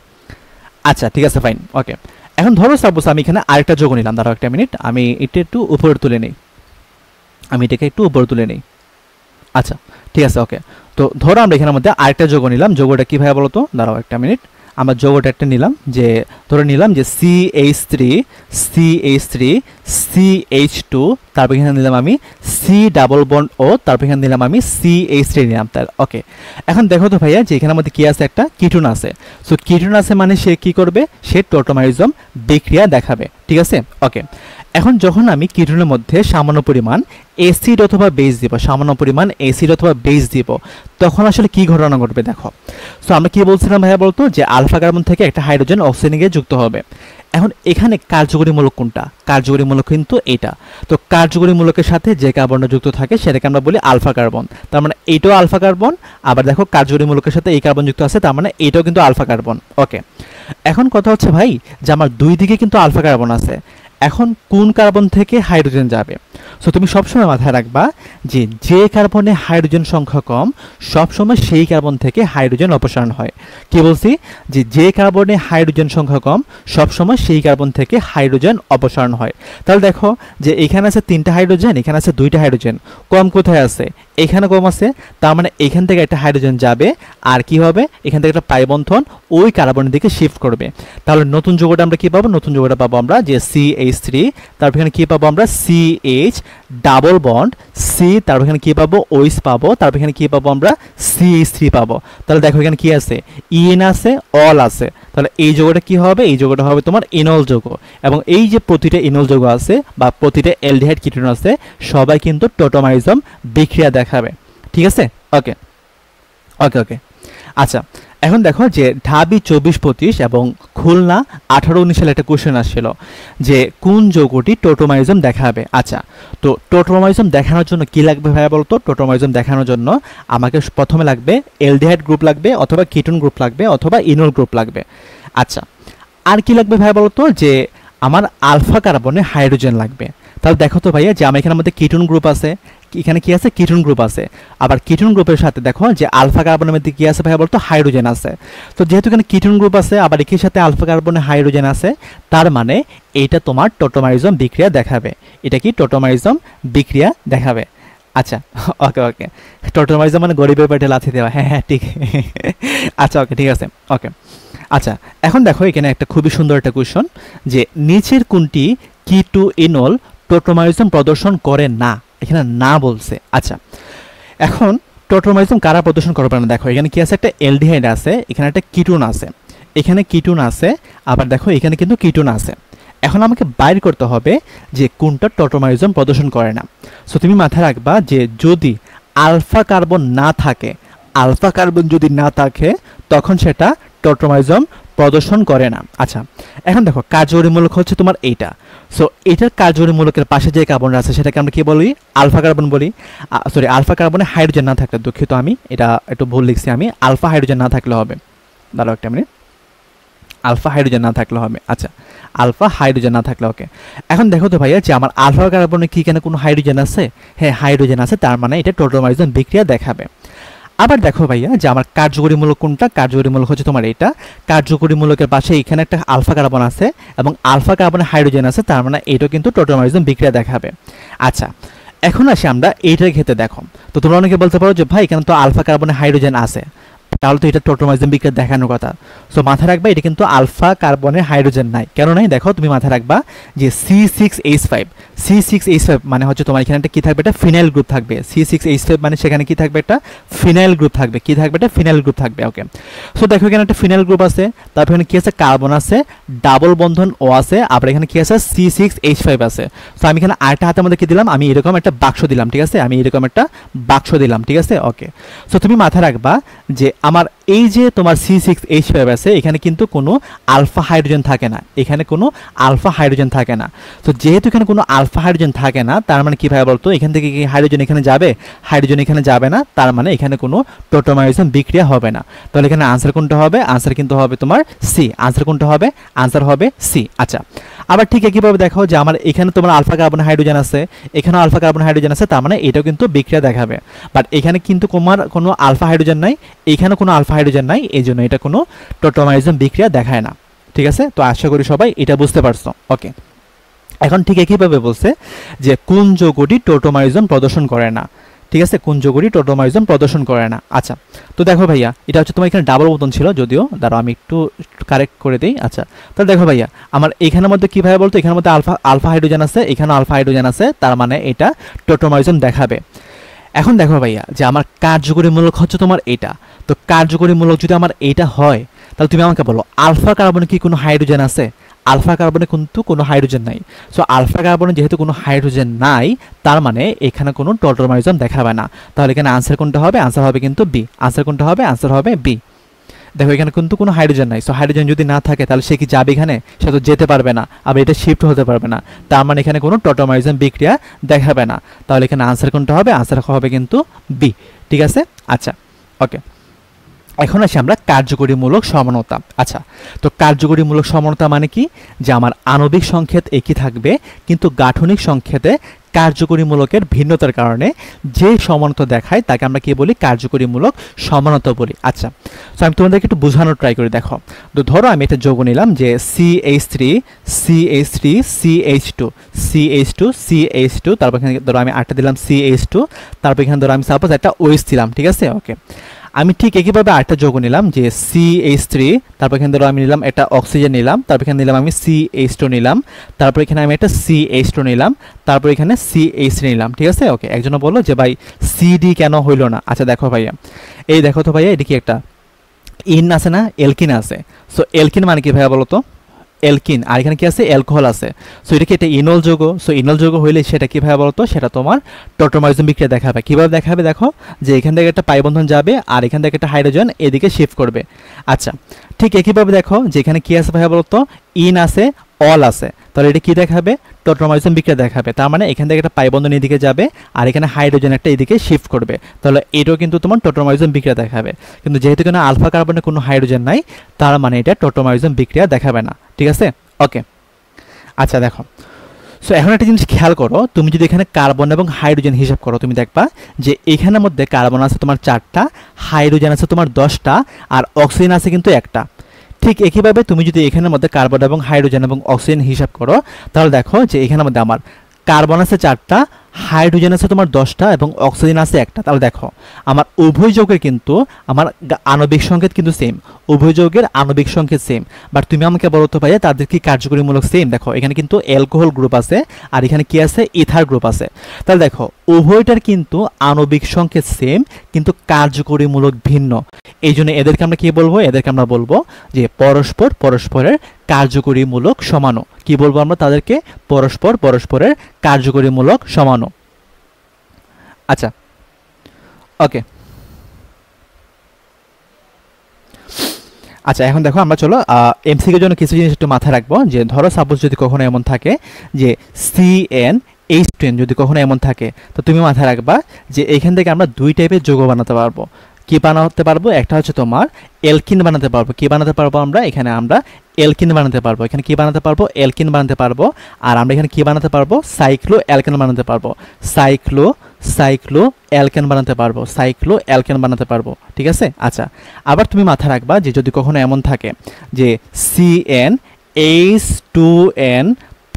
আচ্ছা ঠিক আছে ফাইন। ওকে, এখন ধরো সাপোজ আমি এখানে আরেকটা যৌগ নিলাম, দাঁড়াও একটা মিনিট, আমি এটা একটু উপরে তুলে নেই, আমি এটাকে একটু উপরে তুলে নেই। আচ্ছা ঠিক আছে। ওকে, তো ধরো আমরা এখানের মধ্যে আরেকটা যৌগ নিলাম, যৌগটা কি ভাইয়া বলতো, দাঁড়াও একটা মিনিট, আমরা যৌগটা একটা নিলাম, যে ধরে নিলাম যে CH3 CH2, তারপর এখানে নিলাম আমি C ডাবল বন্ড O, তারপর এখানে নিলাম আমি CH3 নিলাম। তাহলে ওকে, এখন দেখো তো ভাইয়া যে এখানের মধ্যে কি আছে, একটা কিটোন আছে। সো কিটোন আছে মানে সে কি করবে, সে টোটোমারিজম বিক্রিয়া দেখাবে, ঠিক আছে। ওকে, এখন যখন আমি কিটোনের মধ্যে সামান্য পরিমাণ অ্যাসিড অথবা বেস দিব, সামান্য পরিমাণ অ্যাসিড অথবা বেস দিব, তখন আসলে কি ঘটনা ঘটবে দেখো। সো আমরা কি বলছিলাম ভাইয়া বলতো, যে আলফা কার্বন থেকে একটা হাইড্রোজেন অক্সিজেনে গিয়ে যুক্ত হবে। এখন এখানে কার্যকরী মূলক কোনটা, কার্যকরী মূলক কিন্তু এটা। তো কার্যকরী মূলকের সাথে যে কার্বনটা যুক্ত থাকে সেটাকে আমরা বলি আলফা কার্বন। তার মানে এইটাও আলফা কার্বন, আবার দেখো কার্যকরী মূলকের সাথে এই কার্বন যুক্ত আছে, তার মানে এটাও কিন্তু আলফা কার্বন। ওকে, এখন কথা হচ্ছে ভাই যে আমার দুই দিকে কিন্তু আলফা কার্বন আছে, এখন কোন কার্বন থেকে হাইড্রোজেন যাবে। সো তুমি সবসময় মাথায় রাখবা যে যে কার্বনে হাইড্রোজেন সংখ্যা কম, সবসময় সেই কার্বন থেকে হাইড্রোজেন অপসারণ হয়। কি বলছি, যে যে কার্বনে হাইড্রোজেন সংখ্যা কম, সবসময় সেই কার্বন থেকে হাইড্রোজেন অপসারণ হয়। তাহলে দেখো যে এখানে আছে 3টা হাইড্রোজেন, এখানে আছে 2টা হাইড্রোজেন, কম কোথায় আছে, এখানে কম আছে। তার মানে এখান থেকে একটা হাইড্রোজেন যাবে, আর কি হবে, এখান থেকে একটা পাই বন্ধন ওই কার্বনের দিকে শিফট করবে। তাহলে নতুন যৌগটা আমরা কি পাবো, নতুন যৌগটা পাবো আমরা যে CH3, তারপর এখানে কি পাবো আমরা CH ডাবল বন্ড C, তারপর এখানে কি পাবো, OH পাবো, তারপর এখানে কি পাবো আমরা CH3 পাবো। তাহলে দেখো এখানে কি আছে, ইন আছে, অল আছে। তাহলে এই যৌগটা কি হবে, এই যৌগটা হবে তোমার ইনল যৌগ। এবং এই যে প্রতিটা ইনল যৌগ আছে বা প্রতিটা অ্যালডিহাইড কিটোন আছে, সবাই কিন্তু টোটোমারিজম বিক্রিয়া দেখাবে, ঠিক আছে। ওকে ওকে ওকে, আচ্ছা এখন দেখো যে ঢাবি 24-25 এবং খুলনা 18-19 সালে একটা কোশ্চেন আসছিল যে কোন যৌগটি টোটোমারিজম দেখাবে। আচ্ছা, তো টোটোমারিজম দেখানোর জন্য কি লাগবে ভাইয়া বলতো, টোটোমারিজম দেখানোর জন্য আমাকে প্রথমে লাগবে অ্যালডিহাইড গ্রুপ লাগবে, অথবা কিটোন গ্রুপ লাগবে, অথবা ইনল গ্রুপ লাগবে। আচ্ছা, আর কি লাগবে ভাইয়া বলতো, যে আমার আলফা কার্বনে হাইড্রোজেন লাগবে। তাহলে দেখো তো ভাইয়া যে আমার এখানে মধ্যে কিটোন গ্রুপ আছে, এখানে কি আছে, কিটোন গ্রুপ আছে। আবার কিটোন গ্রুপের সাথে দেখো যে আলফা কার্বনের মধ্যে কি আছে ভাইয়া বলতো, হাইড্রোজেন আছে। তো যেহেতু এখানে কিটোন গ্রুপ আছে, আবার একই সাথে আলফা কার্বনে হাইড্রোজেন আছে, তার মানে এইটা তোমার টোটোমারিজম বিক্রিয়া দেখাবে। এটা কি টোটোমারিজম বিক্রিয়া দেখাবে। আচ্ছা ওকে ওকে, টোটোমারিজম মানে গরিবের পেটে লাথি দেওয়া, হ্যাঁ হ্যাঁ ঠিক। আচ্ছা ওকে ঠিক আছে। ওকে, আচ্ছা এখন দেখো এখানে একটা খুবই সুন্দর একটা কোয়েশ্চন, যে নিচের কোনটি কিটো ইনল টোটোমারিজম প্রদর্শন করে না, এখানে না বলছে। আচ্ছা, এখন টোটোমারিজম কারা প্রদর্শন করবে না, দেখো এখানে কি আছে, একটা অ্যালডিহাইড আছে, এখানে একটা কিটোন আছে, এখানে কিটোন আছে, আবার দেখো এখানে কিন্তু কিটোন আছে। এখন আমাকে বাইর করতে হবে যে কোনটা টোটোমারিজম প্রদর্শন করে না। সো তুমি মাথায় রাখবা যে যদি আলফা কার্বন না থাকে, আলফা কার্বন যদি না থাকে, তখন সেটা টোটোমারিজম প্রদর্শন করে না। আচ্ছা, এখন দেখো কার্যকরীমূলক হচ্ছে তোমার এইটা। সো এটার কার্যকরীমূলকের পাশে যে কার্বনটা আছে সেটাকে আমরা কি বলি? আলফা কার্বন বলি। সরি, আলফা কার্বনে হাইড্রোজেন না থাকলে, দুঃখিত আমি এটা একটু ভুল লিখছি, আমি আলফা হাইড্রোজেন না থাকলে হবে। দাঁড়াও একটা মিনিট, আলফা হাইড্রোজেন না থাকলে হবে। আচ্ছা, আলফা হাইড্রোজেন না থাকলে ওকে। এখন দেখো তো ভাইয়া যে আমার আলফা কার্বনে কি এখানে কোনো হাইড্রোজেন আছে? হ্যাঁ, হাইড্রোজেন আছে, তার মানে এটা টোটামাইজন বিক্রিয়া দেখাবে। আবার দেখো ভাইয়া যে আমার কার্যকরীমূলক কোনটা? কার্যকরীমূলক হচ্ছে তোমার এটা। কার্যকরীমূলকের পাশে এখানে একটা আলফা কার্বন আছে এবং আলফা কার্বনে হাইড্রোজেন আছে, তার মানে এটাও কিন্তু টোটামাইজন বিক্রিয়া দেখাবে। আচ্ছা, এখন আসি আমরা এইটার ক্ষেত্রে। দেখো তো তোমরা অনেকে বলতে পারো যে ভাই এখানে তো আলফা কার্বনে হাইড্রোজেন আছে, তাহলে তো এটা টোটামাইজন বিক্রিয়া দেখানোর কথা। সো মাথায় রাখবা এটা কিন্তু আলফা কার্বনের হাইড্রোজেন নাই। কেন নাই? দেখো তুমি মাথায় রাখবা যে C6H5, C6H5 মানে হচ্ছে তোমার এখানে একটা কি থাকবে? এটা ফিনাইল গ্রুপ থাকবে। C6H5 মানে সেখানে কি থাকবে? একটা ফিনাইল গ্রুপ থাকবে। কি থাকবে? এটা ফিনাইল গ্রুপ থাকবে। ওকে, সো দেখো এখানে একটা ফিনাইল গ্রুপ আছে, তারপর এখানে কি আছে? কার্বন আছে, ডাবল বন্ধন ও আছে, আবার এখানে কি আছে? C6H5 আছে। সো আমি এখানে আরেকটা হাতের মধ্যে কি দিলাম? আমি এরকম একটা বাক্স দিলাম, ঠিক আছে? আমি এরকম একটা বাক্স দিলাম, ঠিক আছে? ওকে, সো তুমি মাথায় রাখবা যে আমার এই যে তোমার C6H5 আছে, এখানে কিন্তু কোনো আলফা হাইড্রোজেন থাকে না, এখানে কোনো আলফা হাইড্রোজেন থাকে না। তো যেহেতু এখানে কোনো আলফা হাইড্রোজেন থাকে না, তার মানে কীভাবে বলতো? এখান থেকে কি হাইড্রোজেন এখানে যাবে? হাইড্রোজেন এখানে যাবে না, তার মানে এখানে কোনো টোটামাইজেশন বিক্রিয়া হবে না। তাহলে এখানে আনসার কোনটা হবে? আনসার কিন্তু হবে তোমার সি। আনসার কোনটা হবে? আনসার হবে সি। আচ্ছা, আবার ঠিক একইভাবে দেখো যে আমার এখানে তোমার আলফা কার্বন হাইড্রোজেন আছে, এখানেও আলফা কার্বন হাইড্রোজেন আছে, তার মানে এটাও কিন্তু বিক্রিয়া দেখাবে। বাট এখানে কিন্তু তোমার কোনো আলফা হাইড্রোজেন নাই, এখানে কোনো আলফা হাইড্রোজেন নাই, এই জন্য এটা কোনো টোটামাইজেশন বিক্রিয়া দেখায় না। ঠিক আছে, তো আশা করি সবাই এটা বুঝতে পারছো। ওকে, এখন ঠিক একইভাবে বলছে যে কোন যৌগটি টোটামাইজেশন প্রদর্শন করে না। ঠিক আছে, কোন যৌগটি টোটামাইজেশন প্রদর্শন করে না। আচ্ছা, তো দেখো ভাইয়া এটা হচ্ছে তোমার এখানে ডাবল বোতন ছিল, যদিও দাঁড়াও আমি একটু কারেক্ট করে দিই। আচ্ছা, তাহলে দেখো ভাইয়া আমার এখানের মধ্যে কীভাবে বলতো? এখানের মধ্যে আলফা হাইড্রোজেন আছে, এখানে আলফা হাইড্রোজেন আছে, তার মানে এটা টোটামাইজেশন দেখাবে। এখন দেখো ভাইয়া যে আমার কার্যকরীমূলক হচ্ছে তোমার এটা। তো কার্যকরীমূলক যদি আমার এটা হয়, তাহলে তুমি আমাকে বলো আলফা কার্বনে কি কোনো হাইড্রোজেন আছে? আলফা কার্বনে কিন্তু কোনো হাইড্রোজেন নাই। সো আলফা কার্বনে যেহেতু কোনো হাইড্রোজেন নাই, তার মানে এখানে কোনো টোটামাইজেশন দেখাবে না। তাহলে এখানে আনসার কোনটা হবে? আনসার হবে কিন্তু বি। আনসার কোনটা হবে? আনসার হবে বি। দেখো এখানে কিন্তু কোনো হাইড্রোজেন নাই, সো হাইড্রোজেন যদি না থাকে তাহলে সে কি যাবে এখানে? সে তো যেতে পারবে না, আবার এটা শিফট হতে পারবে না, তার মানে এখানে কোনো টোটামাইজেশন বিক্রিয়া দেখাবে না। তাহলে এখানে আনসার কোনটা হবে? আনসার হবে কিন্তু বি। ঠিক আছে, আচ্ছা ওকে। এখন আসি আমরা কার্যকরীমূলক সমানতা। আচ্ছা, তো কার্যকরীমূলক সমানতা মানে কি? যে আমার আণবিক সংকেত একই থাকবে, কিন্তু গাঠনিক সংকেতে কার্যকরীমূলকের ভিন্নতার কারণে যে সমানতা দেখায় তাকে আমরা কি বলি? কার্যকরীমূলক সমানতা বলি। আচ্ছা, তো আমি তোমাদেরকে একটু বোঝানোর ট্রাই করি। দেখো তো ধরো আমি একটা যৌগ নিলাম যে CH3 CH3 CH2 CH2 CH2, তারপর এখানে ধরো আমি আটটা দিলাম CH2, তারপর এখানে ধরো আমি সাপোজ একটা OH দিলাম। ঠিক আছে, ওকে। আমি ঠিক একইভাবে আরেকটা যৌগ নিলাম যে CH3, তারপর এখানে ধরো আমি নিলাম একটা অক্সিজেন নিলাম, তারপর এখানে নিলাম আমি CH2 নিলাম, তারপর এখানে আমি একটা CH2 নিলাম, তারপর এখানে CH3 নিলাম। ঠিক আছে, ওকে। একজন বললো যে ভাই CD কেন হইলো না? আচ্ছা দেখো ভাইয়া, এই দেখো তো ভাইয়া, এটা কি একটা ইন আছে না? এলকিন আছে। সো এলকিন মানে কি ভাইয়া বলো তো? এলকিন। আর এখানে কি আছে? অ্যালকোহল আছে। সো এটা কি একটা ইনল যৌগ? সো ইনল যৌগ হইলে সেটা কিভাবে বলতো? সেটা তোমার টোটামাইজেশন বিক্রিয়া দেখাবে। কিভাবে দেখাবে? দেখো যে এখান থেকে একটা পাই বন্ধন যাবে আর এখান থেকে একটা হাইড্রোজেন এদিকে শিফট করবে। আচ্ছা, ঠিক একইভাবে দেখো যে এখানে কি আছে ভাইয়া বলতো? ইন আছে, অল আছে, তাহলে এটা কি দেখাবে? টোটামাইজেশন বিক্রিয়া দেখাবে। তার মানে এখান থেকে একটা পাই বন্ধন এদিকে যাবে আর এখানে হাইড্রোজেন একটা এদিকে শিফট করবে, তাহলে এটাও কিন্তু তোমার টোটামাইজেশন বিক্রিয়া দেখাবে। কিন্তু যেহেতু কোনো আলফা কার্বনে কোনো হাইড্রোজেন নাই, তার মানে এটা টোটামাইজেশন বিক্রিয়া দেখাবে না। ঠিক আছে, ওকে। আচ্ছা দেখো, সো এখন একটা জিনিস খেয়াল করো, তুমি যদি এখানে কার্বন এবং হাইড্রোজেন হিসাব করো, তুমি দেখবা যে এখানের মধ্যে কার্বন আছে তোমার 4টা, হাইড্রোজেন আছে তোমার 10টা, আর অক্সিজেন আছে কিন্তু একটা। ঠিক একইভাবে তুমি যদি এখানের মধ্যে কার্বন এবং হাইড্রোজেন এবং অক্সিজেন হিসাব করো, তাহলে দেখো যে এখানের মধ্যে আমার কার্বন আছে 4টা, হাইড্রোজেন আছে তোমার 10টা এবং অক্সিজেন আছে একটা। তাহলে দেখো আমার উভয় যৌগের কিন্তু আমার আণবিক সংকেত কিন্তু সেম, উভয় যৌগের আণবিক সংকেত সেম। বাট তুমি আমাকে বলো তো ভাইয়া তাদের কি কার্যকরীমূলক সেম? দেখো এখানে কিন্তু অ্যালকোহল গ্রুপ আছে আর এখানে কি আছে? ইথার গ্রুপ আছে। তাহলে দেখো উভয়টার কিন্তু আণবিক সংকেত সেম, কিন্তু কার্যকরীমূলক ভিন্ন। এই জন্য এদেরকে আমরা কি বলবো? এদেরকে আমরা বলবো যে পরস্পর পরস্পরের কার্যকরীমূলক সমাণু। কি বলবো আমরা তাদেরকে? পরস্পর পরস্পরের কার্যকরীমূলক সমাণু। আচ্ছা ওকে, আচ্ছা এখন দেখো আমরা চলো এমসিকিউর জন্য কিছু জিনিস একটু মাথায় রাখবো, যে ধরো সাপোজ যদি কখনো এমন থাকে যে CN H10 যদি কখনো এমন থাকে, তো তুমি মাথায় রাখবা যে এইখান থেকে আমরা দুই টাইপের যৌগ বানাতে পারবো। কি বানাতে পারবো? একটা হচ্ছে তোমার এলকিন বানাতে পারবো। কি বানাতে পারবো আমরা? এখানে আমরা এলকিন বানাতে পারবো। এখানে কি বানাতে পারবো? এলকিন বানাতে পারবো। আর আমরা এখানে কি বানাতে পারবো? সাইক্লো অ্যালকেন বানাতে পারবো। সাইক্লো অ্যালকেন বানাতে পারবো। সাইক্লো অ্যালকেন বানাতে পারবো। ঠিক আছে? আচ্ছা, আবার তুমি মাথায় রাখবা যে যদি কখনো এমন থাকে যে CnH2n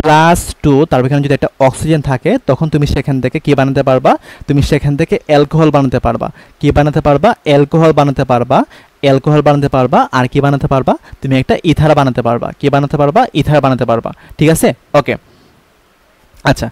+2, তারপর এখানে যদি একটা অক্সিজেন থাকে, তখন তুমি সেখান থেকে কি বানাতে পারবা? তুমি সেখান থেকে অ্যালকোহল বানাতে পারবা। কি বানাতে পারবা? অ্যালকোহল বানাতে পারবা। অ্যালকোহল বানাতে পারবা। আর কি বানাতে পারবা? তুমি একটা ইথার বানাতে পারবা। কি বানাতে পারবা? ইথার বানাতে পারবা। ঠিক আছে? ওকে। আচ্ছা,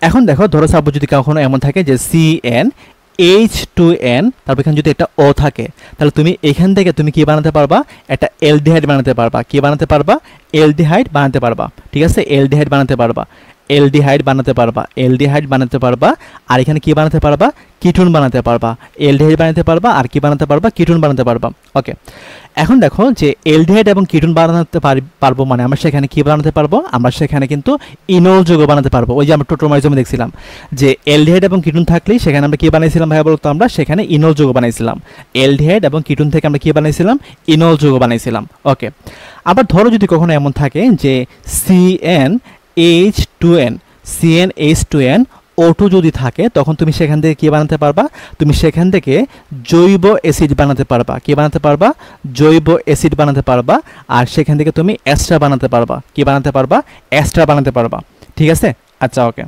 এখন দেখো ধরো সাপোজ যদি কখনো এমন থাকে যে CnH2n, তারপর এখানে যদি একটা O থাকে, তাহলে তুমি এখান থেকে তুমি কি বানাতে পারবা? একটা অ্যালডিহাইড বানাতে পারবা। কি বানাতে পারবা? অ্যালডিহাইড বানাতে পারবা। ঠিক আছে? অ্যালডিহাইড বানাতে পারবা। অ্যালডিহাইড বানাতে পারবা। অ্যালডিহাইড বানাতে পারবা। আর এখানে কি বানাতে পারবা? কিটোন বানাতে পারবা। অ্যালডিহাইড বানাতে পারবা। আর কি বানাতে পারবা? কিটোন বানাতে পারবা। ওকে, এখন দেখো যে অ্যালডিহাইড এবং কিটোন বানাতে পারবো, মানে আমরা সেখানে কি বানাতে পারবো? আমরা সেখানে কিন্তু ইনল যৌগ বানাতে পারবো। ওই যে আমরা টোটোমারিজমে দেখছিলাম যে অ্যালডিহাইড এবং কিটোন থাকলেই সেখানে আমরা কি বানাইছিলাম ভাইয়া বলতো? আমরা সেখানে ইনল যৌগ বানাইছিলাম। অ্যালডিহাইড এবং কিটোন থেকে আমরা কি বানাইছিলাম? ইনল যৌগ বানাইছিলাম। ওকে, আবার ধরো যদি কখনো এমন থাকে যে CnH2n O2 যদি থাকে, তখন তুমি সেখান থেকে কি বানাতে পারবা? তুমি সেখান থেকে জৈব অ্যাসিড বানাতে পারবা। কি বানাতে পারবা? জৈব অ্যাসিড বানাতে পারবা। আর সেখান থেকে তুমি এস্টার বানাতে পারবা। কি বানাতে পারবা? এস্টার বানাতে পারবা। ঠিক আছে? আচ্ছা, ওকে।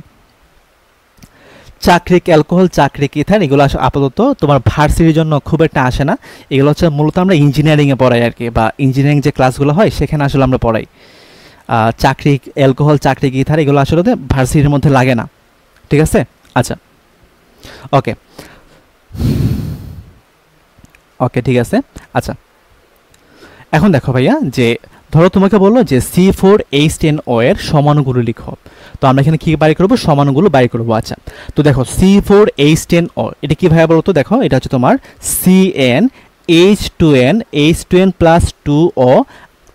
চাকরিক অ্যালকোহল, চাকরিক ইথার, এগুলো আপাতত তোমার ভার্সিটির জন্য খুব একটা আসে না। এগুলো হচ্ছে মূলত আমরা ইঞ্জিনিয়ারিংয়ে পড়াই আর কি, বা ইঞ্জিনিয়ারিং যে ক্লাসগুলো হয় সেখানে আসলে আমরা পড়াই। চাকরিক অ্যালকোহল, চাকরিক ইথার, এগুলো আসলে ভার্সিটির মধ্যে লাগে না। ঠিক আছে? আচ্ছা, ওকে ওকে, ঠিক আছে। আচ্ছা, এখন দেখো ভাইয়া যে ধরো তোমাকে বললো যে C4H10O এর সমাণুগুলো লিখো। তো আমরা এখানে কি বাড়ি করবো? সমাণুগুলো বাড়ি করবো। আচ্ছা, তো দেখো C4H10O এটা কি ভাইয়া বলো তো? দেখো এটা হচ্ছে তোমার CnH2n +2O।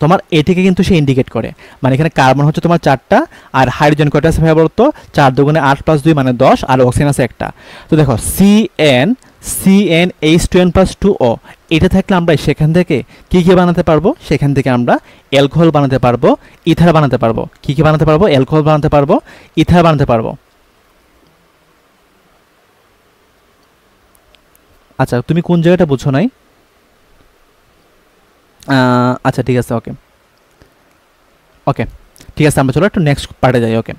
তোমার এটিকে কিন্তু সে ইন্ডিকেট করে, মানে এখানে কার্বন হচ্ছে তোমার 4টা, আর হাইড্রোজেন কয়টা আছে ভাইয়া বলতো? 4 দুগুণে 8 + 2 মানে 10, আর অক্সিজেন আছে একটা। তো দেখো CnH2n +2O, এটা থাকলে আমরা সেখান থেকে কি কি বানাতে পারবো? সেখান থেকে আমরা অ্যালকোহল বানাতে পারবো, ইথার বানাতে পারবো। কি কি বানাতে পারবো? অ্যালকোহল বানাতে পারবো, ইথার বানাতে পারবো। আচ্ছা, তুমি কোন জায়গাটা বুঝছো নাই? আচ্ছা, ঠিক আছে, ওকে ওকে, ঠিক আছে, আমরা চলো একটু নেক্সট পার্টে যাই। ওকে,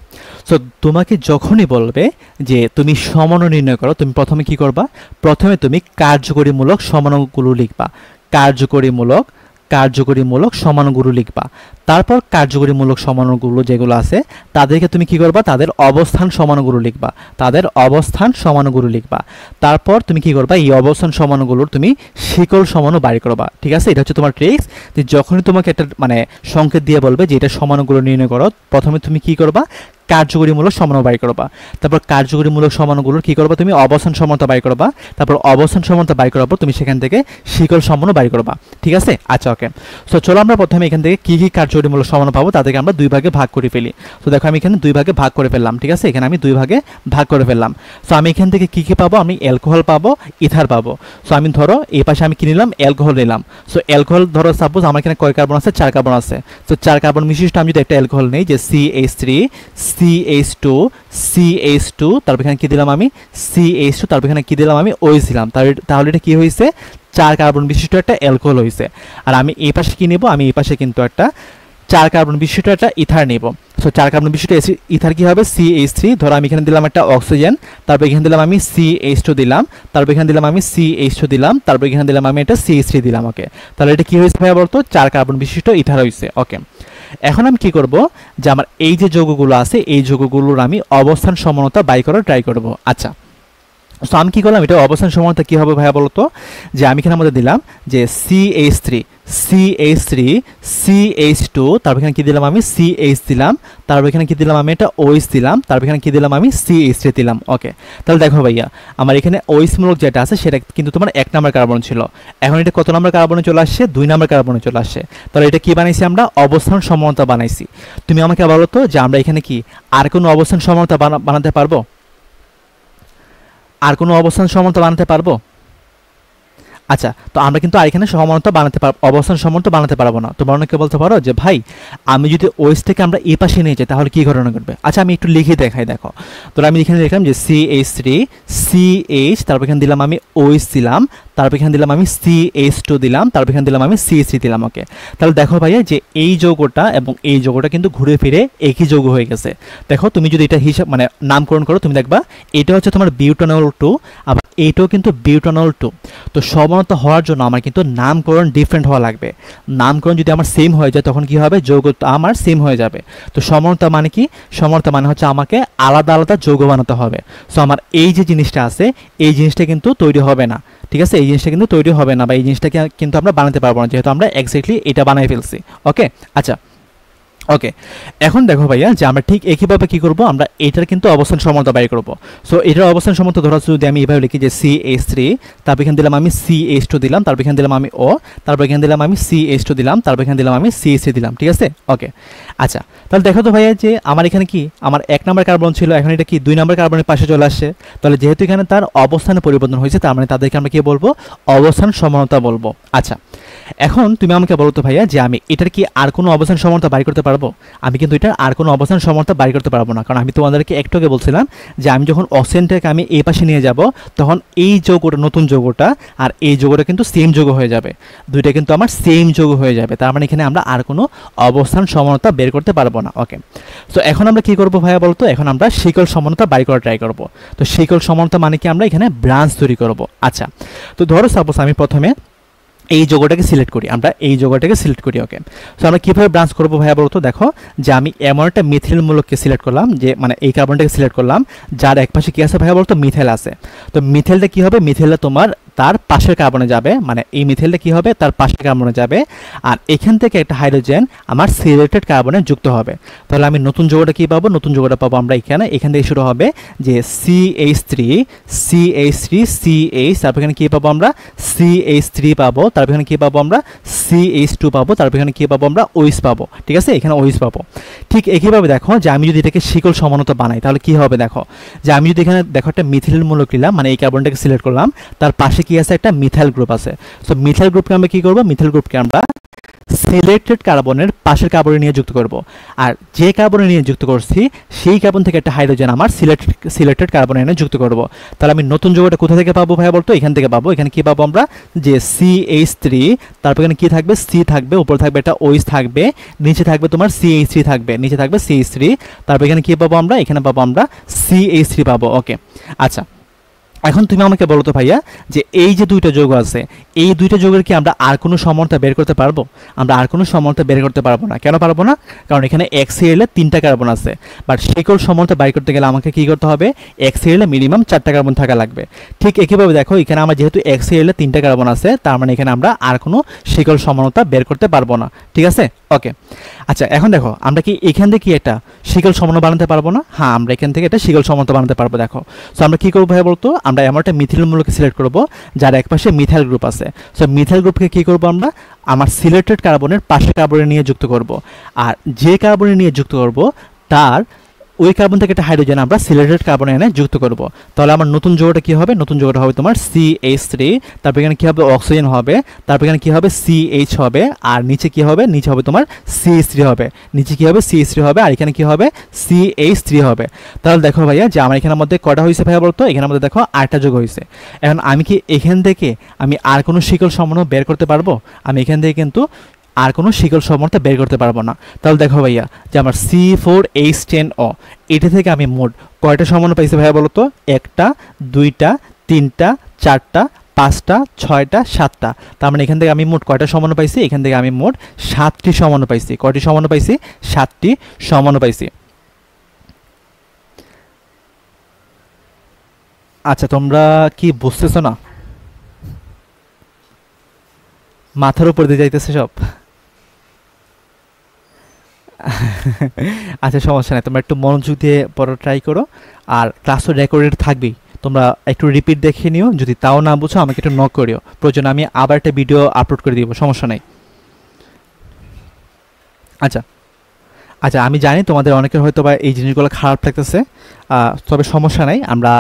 সো তোমাকে যখনই বলবে যে তুমি সমাণু নির্ণয় করো, তুমি প্রথমে কি করবা? প্রথমে তুমি কার্যকরীমূলক সমাণুগুলো লিখবা। কার্যকরীমূলক সমাণুগুলো লিখবা। তারপর কার্যকরীমূলক সমাণুগুলো যেগুলো আছে তাদেরকে তুমি কি করবা? তাদের অবস্থান সমাণুগুলো লিখবা। তারপর তুমি কি করবা? এই অবস্থান সমাণুগুলোর তুমি শিকল সমাণু বাড়ি করবা। ঠিক আছে? এটা হচ্ছে তোমার ট্রিক্স, যে যখনই তোমাকে একটা মানে সংকেত দিয়ে বলবে যে এটা সমাণুগুলো নির্ণয় করো, প্রথমে তুমি কি করবা? কার্যকরীমূলক সমাণু বাড়ি করবা। তারপর কার্যকরীমূলক সমাণুগুলোর কি করবা? তুমি অবস্থান সমানতা বাড়ি করবা। তারপর অবস্থান সমানতা বাড়ি করার পর তুমি সেখান থেকে শিকল সমাণু বাড়ি করবা। ঠিক আছে? আচ্ছা, ওকে। সো চলো আমরা প্রথমে এখান থেকে কি কি কার্যকরীমূলক সমাণু পাবো তাদেরকে আমরা দুই ভাগে ভাগ করে ফেলি। তো দেখো আমি এখানে দুই ভাগে ভাগ করে ফেললাম। ঠিক আছে? এখানে আমি দুই ভাগে ভাগ করে ফেললাম। সো আমি এখান থেকে কি কি পাবো? আমি অ্যালকোহল পাবো, ইথার পাবো। সো আমি ধরো এই পাশে আমি কি নিলাম? অ্যালকোহল নিলাম। সো অ্যালকোহল ধরো সাপোজ আমার এখানে কয় কার্বন আছে? 4 কার্বন আছে। সো 4 কার্বন বিশিষ্ট আমি যদি একটা অ্যালকোহল নেই, যে CH3 CH2 তারপর এখানে কি দিলাম? আমি CH2, তারপর এখানে কি দিলাম? আমি OH দিলাম। তাহলে এটা কি হয়েছে? 4 কার্বন বিশিষ্ট একটা অ্যালকোহল হয়েছে। আর আমি এই পাশে কি নেব? আমি এই পাশে কিন্তু একটা 4 কার্বন বিশিষ্ট একটা ইথার নেব। সো 4 কার্বন বিশিষ্ট ইথার কি হবে? CH3। ধরো আমি এখানে দিলাম একটা অক্সিজেন, তারপর এখানে দিলাম আমি CH2 দিলাম, তারপর এখানে দিলাম আমি CH2 দিলাম, তারপর এখানে দিলাম আমি একটা CH3 দিলাম। ওকে, তাহলে এটা কি হয়েছে ভাইয়া বলতো? 4 কার্বন বিশিষ্ট ইথার হয়েছে। ওকে, এখন আমি কি করব? যে আমার এই যে যৌগগুলো আছে এই যৌগগুলোর আমি অবস্থান সমানতা বাই করার ট্রাই করব। আচ্ছা, সো আমি কি করলাম? এটা অবস্থান সমানতা কি হবে ভাইয়া বলতো? যে আমি এখানে মধ্যে দিলাম যে CH3 CH3 CH2, তারপর এখানে কি দিলাম আমি CH দিলাম, তারপর এখানে কি দিলাম আমি এটা OH দিলাম, তারপর এখানে কি দিলাম আমি CH3 দিলাম। ওকে, তাহলে দেখো ভাইয়া আমার এখানে OH মূলক যেটা আছে সেটা কিন্তু তোমার 1 নম্বর কার্বন ছিল, এখন এটা কত নম্বর কার্বনে চলে আসছে? 2 নম্বর কার্বনে চলে আসছে। তাহলে এটা কি বানাইছি আমরা? অবস্থান সমানতা বানাইছি। তুমি আমাকে বলো তো যে আমরা এখানে কি আর কোনো অবস্থান সমানতা বানাতে পারবো? আর কোনো অবস্থান সমানতা বানাতে পারবো? আচ্ছা, তো আমরা কিন্তু আর এখানে সমানতা বানাতে অবস্থান সমানতা বানাতে পারবো না। তোমরা অনেকে বলতে পারো যে ভাই আমি যদি ওএস থেকে আমরা এ পাশে নিয়ে যাই তাহলে কি ঘটনা ঘটবে? আচ্ছা আমি একটু লিখে দেখাই, দেখো। তো আমি এখানে লিখলাম যে CH3 CH, তারপর এখানে দিলাম আমি OH দিলাম, তারপর এখানে দিলাম আমি CH2 দিলাম, তারপর এখানে দিলাম আমি CH3 দিলাম। ওকে, তাহলে দেখো ভাইয়া যে এই যৌগটা এবং এই যৌগটা কিন্তু ঘুরে ফিরে একই যৌগ হয়ে গেছে। দেখো তুমি যদি এটা হিসাব মানে নামকরণ করো, তুমি দেখবা এটা হচ্ছে তোমার বিউটানল 2, আবার এইটাও কিন্তু বিউটানল 2। তো সমানতা হওয়ার জন্য আমার কিন্তু নামকরণ ডিফারেন্ট হওয়া লাগবে। নামকরণ যদি আমার সেম হয়ে যায় তখন কি হবে? যৌগটা আমার সেম হয়ে যাবে। তো সমানতা মানে কি? সমানতা মানে হচ্ছে আমাকে আলাদা আলাদা যৌগ বানাতে হবে। সো আমার এই যে জিনিসটা আছে এই জিনিসটা কিন্তু তৈরি হবে না, ঠিক আছে? এই জিনিসটা কিন্তু তৈরি হবে না, বা এই জিনিসটাকে কিন্তু আমরা বানাতে পারবো না, যেহেতু আমরা এক্স্যাক্টলি এটা বানাই ফেলছি। ওকে, আচ্ছা ওকে, এখন দেখো ভাইয়া যে আমরা ঠিক একইভাবে কি করব, আমরা এটার কিন্তু অবস্থান সমানতা বাইর করব। সো এটার অবস্থান সমানতা ধরা যদি আমি এইভাবে লিখি যে CH3, তারপর এখানে দিলাম আমি CH2 দিলাম, তারপর এখানে দিলাম আমি O, তারপর এখানে দিলাম আমি CH2 দিলাম, তারপর এখানে দিলাম আমি CH3 দিলাম, ঠিক আছে? ওকে, আচ্ছা তাহলে দেখো তো ভাইয়া যে আমার এখানে কি আমার 1 নম্বর কার্বন ছিল, এখন এটা কি 2 নম্বর কার্বনের পাশে চলে আসছে। তাহলে যেহেতু এখানে তার অবস্থানে পরিবর্তন হয়েছে তার মানে তাদেরকে আমরা কি বলবো? অবস্থান সমানতা বলবো। আচ্ছা, এখন তুমি আমাকে বলো তো ভাইয়া যে আমি এটার কি আর কোনো অবস্থান সমানতা বাইর করতে পারবো? আমি কিন্তু এটার আর কোনো অবস্থান সমানতা বাইর করতে পারবো না, কারণ আমি তোমাদেরকে একটু আগে বলছিলাম যে আমি যখন অক্সিজেনটাকে আমি এই পাশে নিয়ে যাব তখন এই যৌগটা নতুন যৌগটা আর এই যৌগটা কিন্তু সেম যৌগ হয়ে যাবে, দুইটা কিন্তু আমার সেম যৌগ হয়ে যাবে। তার মানে এখানে আমরা আর কোনো অবস্থান সমানতা বের করতে পারবো না। ওকে, তো এখন আমরা কি করবো ভাইয়া বলতো? এখন আমরা শিকল সমানতা বাইর করা ট্রাই করবো। তো শিকল সমানতা মানে কি? আমরা এখানে ব্রাঞ্চ তৈরি করবো। আচ্ছা, তো ধরো সাপোজ আমি প্রথমে এই যৌগটাকে সিলেক্ট করি, আমরা এই যৌগটাকে সিলেক্ট করি। ওকে, সো আমরা কীভাবে ব্রাঞ্চ করবো ভাইয়া বলতো? দেখো যে আমি এমন একটা মিথিল মূলককে সিলেক্ট করলাম, যে মানে এই কার্বনটাকে সিলেক্ট করলাম যার এক পাশে কী আছে ভাইয়া বলতো? মিথেল আছে। তো মিথেলটা কী হবে? মিথেলটা তোমার তার পাশের কার্বনে যাবে, মানে এই মিথেলটা কী হবে? তার পাশের কার্বনে যাবে, আর এখান থেকে একটা হাইড্রোজেন আমার সিলেক্টেড কার্বনে যুক্ত হবে। তাহলে আমি নতুন যৌগটা কী পাবো? নতুন যৌগটা পাবো আমরা এখান থেকে শুরু হবে যে CH3 CH3 CH, তারপর এখানে কী পাবো আমরা? CH3 পাবো, তারপর এখানে কী পাবো আমরা? CH2 পাবো, তারপর এখানে কী পাবো আমরা? OH পাবো, ঠিক আছে? এখানে OH পাবো। ঠিক একইভাবে দেখো যে আমি যদি এটাকে শিকল সমানতা বানাই তাহলে কী হবে? দেখো যে আমি যদি এখানে দেখো একটা মিথিল মূলক নিলাম, মানে এই কার্বনটাকে সিলেক্ট করলাম, তার পাশে কি আছে? একটা মিথাইল গ্রুপ আছে। সো মিথাইল গ্রুপকে আমরা কি করব? মিথাইল গ্রুপকে আমরা সিলেক্টেড কার্বনের পাশের কার্বনে নিয়ে যুক্ত করব, আর যে কার্বনে নিয়ে যুক্ত করছি সেই কার্বন থেকে একটা হাইড্রোজেন আমার সিলেক্টেড কার্বনে এনে যুক্ত করব। তাহলে আমি নতুন যৌগটা কোথা থেকে পাবো ভাইয়া বলতো? এখান থেকে পাবো। এখানে কি পাবো আমরা? যে CH3, তারপর এখানে কি থাকবে? C থাকবে, উপরে থাকবে একটা OH থাকবে, নিচে থাকবে তোমার CH3 থাকবে, নিচে থাকবে CH3, তারপর এখানে কি পাবো আমরা? এখানে পাবো আমরা CH3 পাবো। ওকে, আচ্ছা এখন তুমি আমাকে বলো তো ভাইয়া যে এই যে দুইটা যৌগ আছে এই দুইটা যৌগের কি আমরা আর কোনো সমানতা বের করতে পারবো? আমরা আর কোনো সমানতা বের করতে পারবো না। কেন পারবো না? কারণ এখানে HCl এ 3টা কার্বন আছে, বাট শিকল সমানতা বাইর করতে গেলে আমাকে কি করতে হবে? HCl এ মিনিমাম 4টা কার্বন থাকা লাগবে। ঠিক একইভাবে দেখো এখানে আমার যেহেতু HCl এ 3টা কার্বন আছে তার মানে এখানে আমরা আর কোনো শিকল সমানতা বের করতে পারবো না, ঠিক আছে? ওকে, আচ্ছা এখন দেখো আমরা কি এখান থেকে একটা শিকল সমানতা বানাতে পারবো না? হ্যাঁ, আমরা এখান থেকে একটা শিকল সমানতা বানাতে পারবো। দেখো, সো আমরা কি করবো ভাই বলতো? আমরা এমন একটা মিথিল মূলককে সিলেক্ট করবো যার একপাশে মিথাইল গ্রুপ আছে। সো মিথাইল গ্রুপকে কি করবো? আমরা আমার সিলেক্টেড কার্বনের পাশে কার্বনে নিয়ে যুক্ত করব, আর যে কার্বনে নিয়ে যুক্ত করব তার ওই কার্বন থেকে একটা হাইড্রোজেন আমরা সিলেক্টেড কার্বনে এনে যুক্ত করব। তাহলে আমার নতুন যৌগটা কি হবে? নতুন যৌগটা হবে তোমার CH3, তারপর এখানে কি হবে? অক্সিজেন হবে, তারপর এখানে কি হবে? CH হবে, আর নিচে কি হবে? নিচে হবে তোমার CH3 হবে, নিচে কি হবে? CH3 হবে, আর এখানে কি হবে? CH3 হবে। তাহলে দেখো ভাইয়া যে আমার এখানের মধ্যে কটা হয়েছে ভাইয়া বলতো? এখানের মধ্যে দেখো 8টা যৌগ হয়েছে। এখন আমি কি এখান থেকে আমি আর কোনো শিকল সমন্বয় বের করতে পারবো? আমি এখান থেকে কিন্তু আর কোনো শিকল সমর্থ বের করতে পারবো না। তাহলে দেখো ভাইয়া যে আমার C4H10O এটা থেকে আমি মোট কয়টা সমন্বয় পাইছি ভাইয়া বলো তো? 1টা 2টা 3টা 4টা 5টা 6টা 7টা। তার মানে এখান থেকে আমি মোট কয়টা সমন্বয় পাইছি? এখান থেকে আমি মোট 7টি সমন্বয় পাইছি। কয়টি সমন্বয় পাইছি? 7টি সমন্বয় পাইছি। আচ্ছা তোমরা কি বুঝতেছো না? মাথার উপর দিয়ে যাইতেছে সব। আচ্ছা সমস্যা নেই, তোমরা একটু মনোযোগ দিয়ে পড়া ট্রাই করো, আর ক্লাসও রেকর্ডেড থাকবেই, তোমরা একটু রিপিট দেখে নিও, যদি তাও না বুঝো আমাকে একটু নক করিও, প্রয়োজন আমি আবার একটা ভিডিও আপলোড করে দিব, সমস্যা নেই। আচ্ছা আচ্ছা আমি জানি তোমাদের অনেকের হয়তো বা এই জিনিসগুলো খারাপ লাগতেছে, তবে সমস্যা নাই, আমরা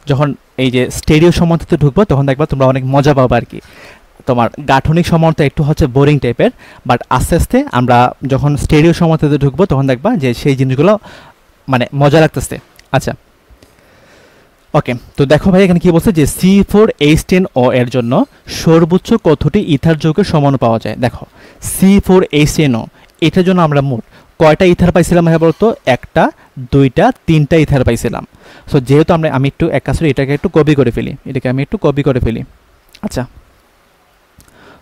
যখন এই যে স্টেডিও সমান্তরালে ঢুকবো তখন দেখবা তোমরা অনেক মজা পাবে আর কি। তোমার গাঠনিক সমান্তরাল একটু হচ্ছে বোরিং টাইপের, বাট আস্তে আস্তে আমরা যখন স্টেডিও সমান্তরালে ঢুকবো তখন দেখবা যে সেই জিনিসগুলো মানে মজা লাগতেছে। আচ্ছা ওকে, তো দেখো ভাই এখানে কি বলছে যে C4H10O এর জন্য সর্বোচ্চ কতটি ইথার যৌগের সমান পাওয়া যায়। দেখো C4H10O এটার জন্য আমরা মোট কয়টা ইথার পাইছিলাম ভাই বলতো? একটা, দুইটা, তিনটা ইথার পাইছিলাম। সো যেহেতু আমি একটু এক কাজ করি, এটাকে একটু কপি করে ফেলি, এটাকে আমি একটু কপি করে ফেলি। আচ্ছা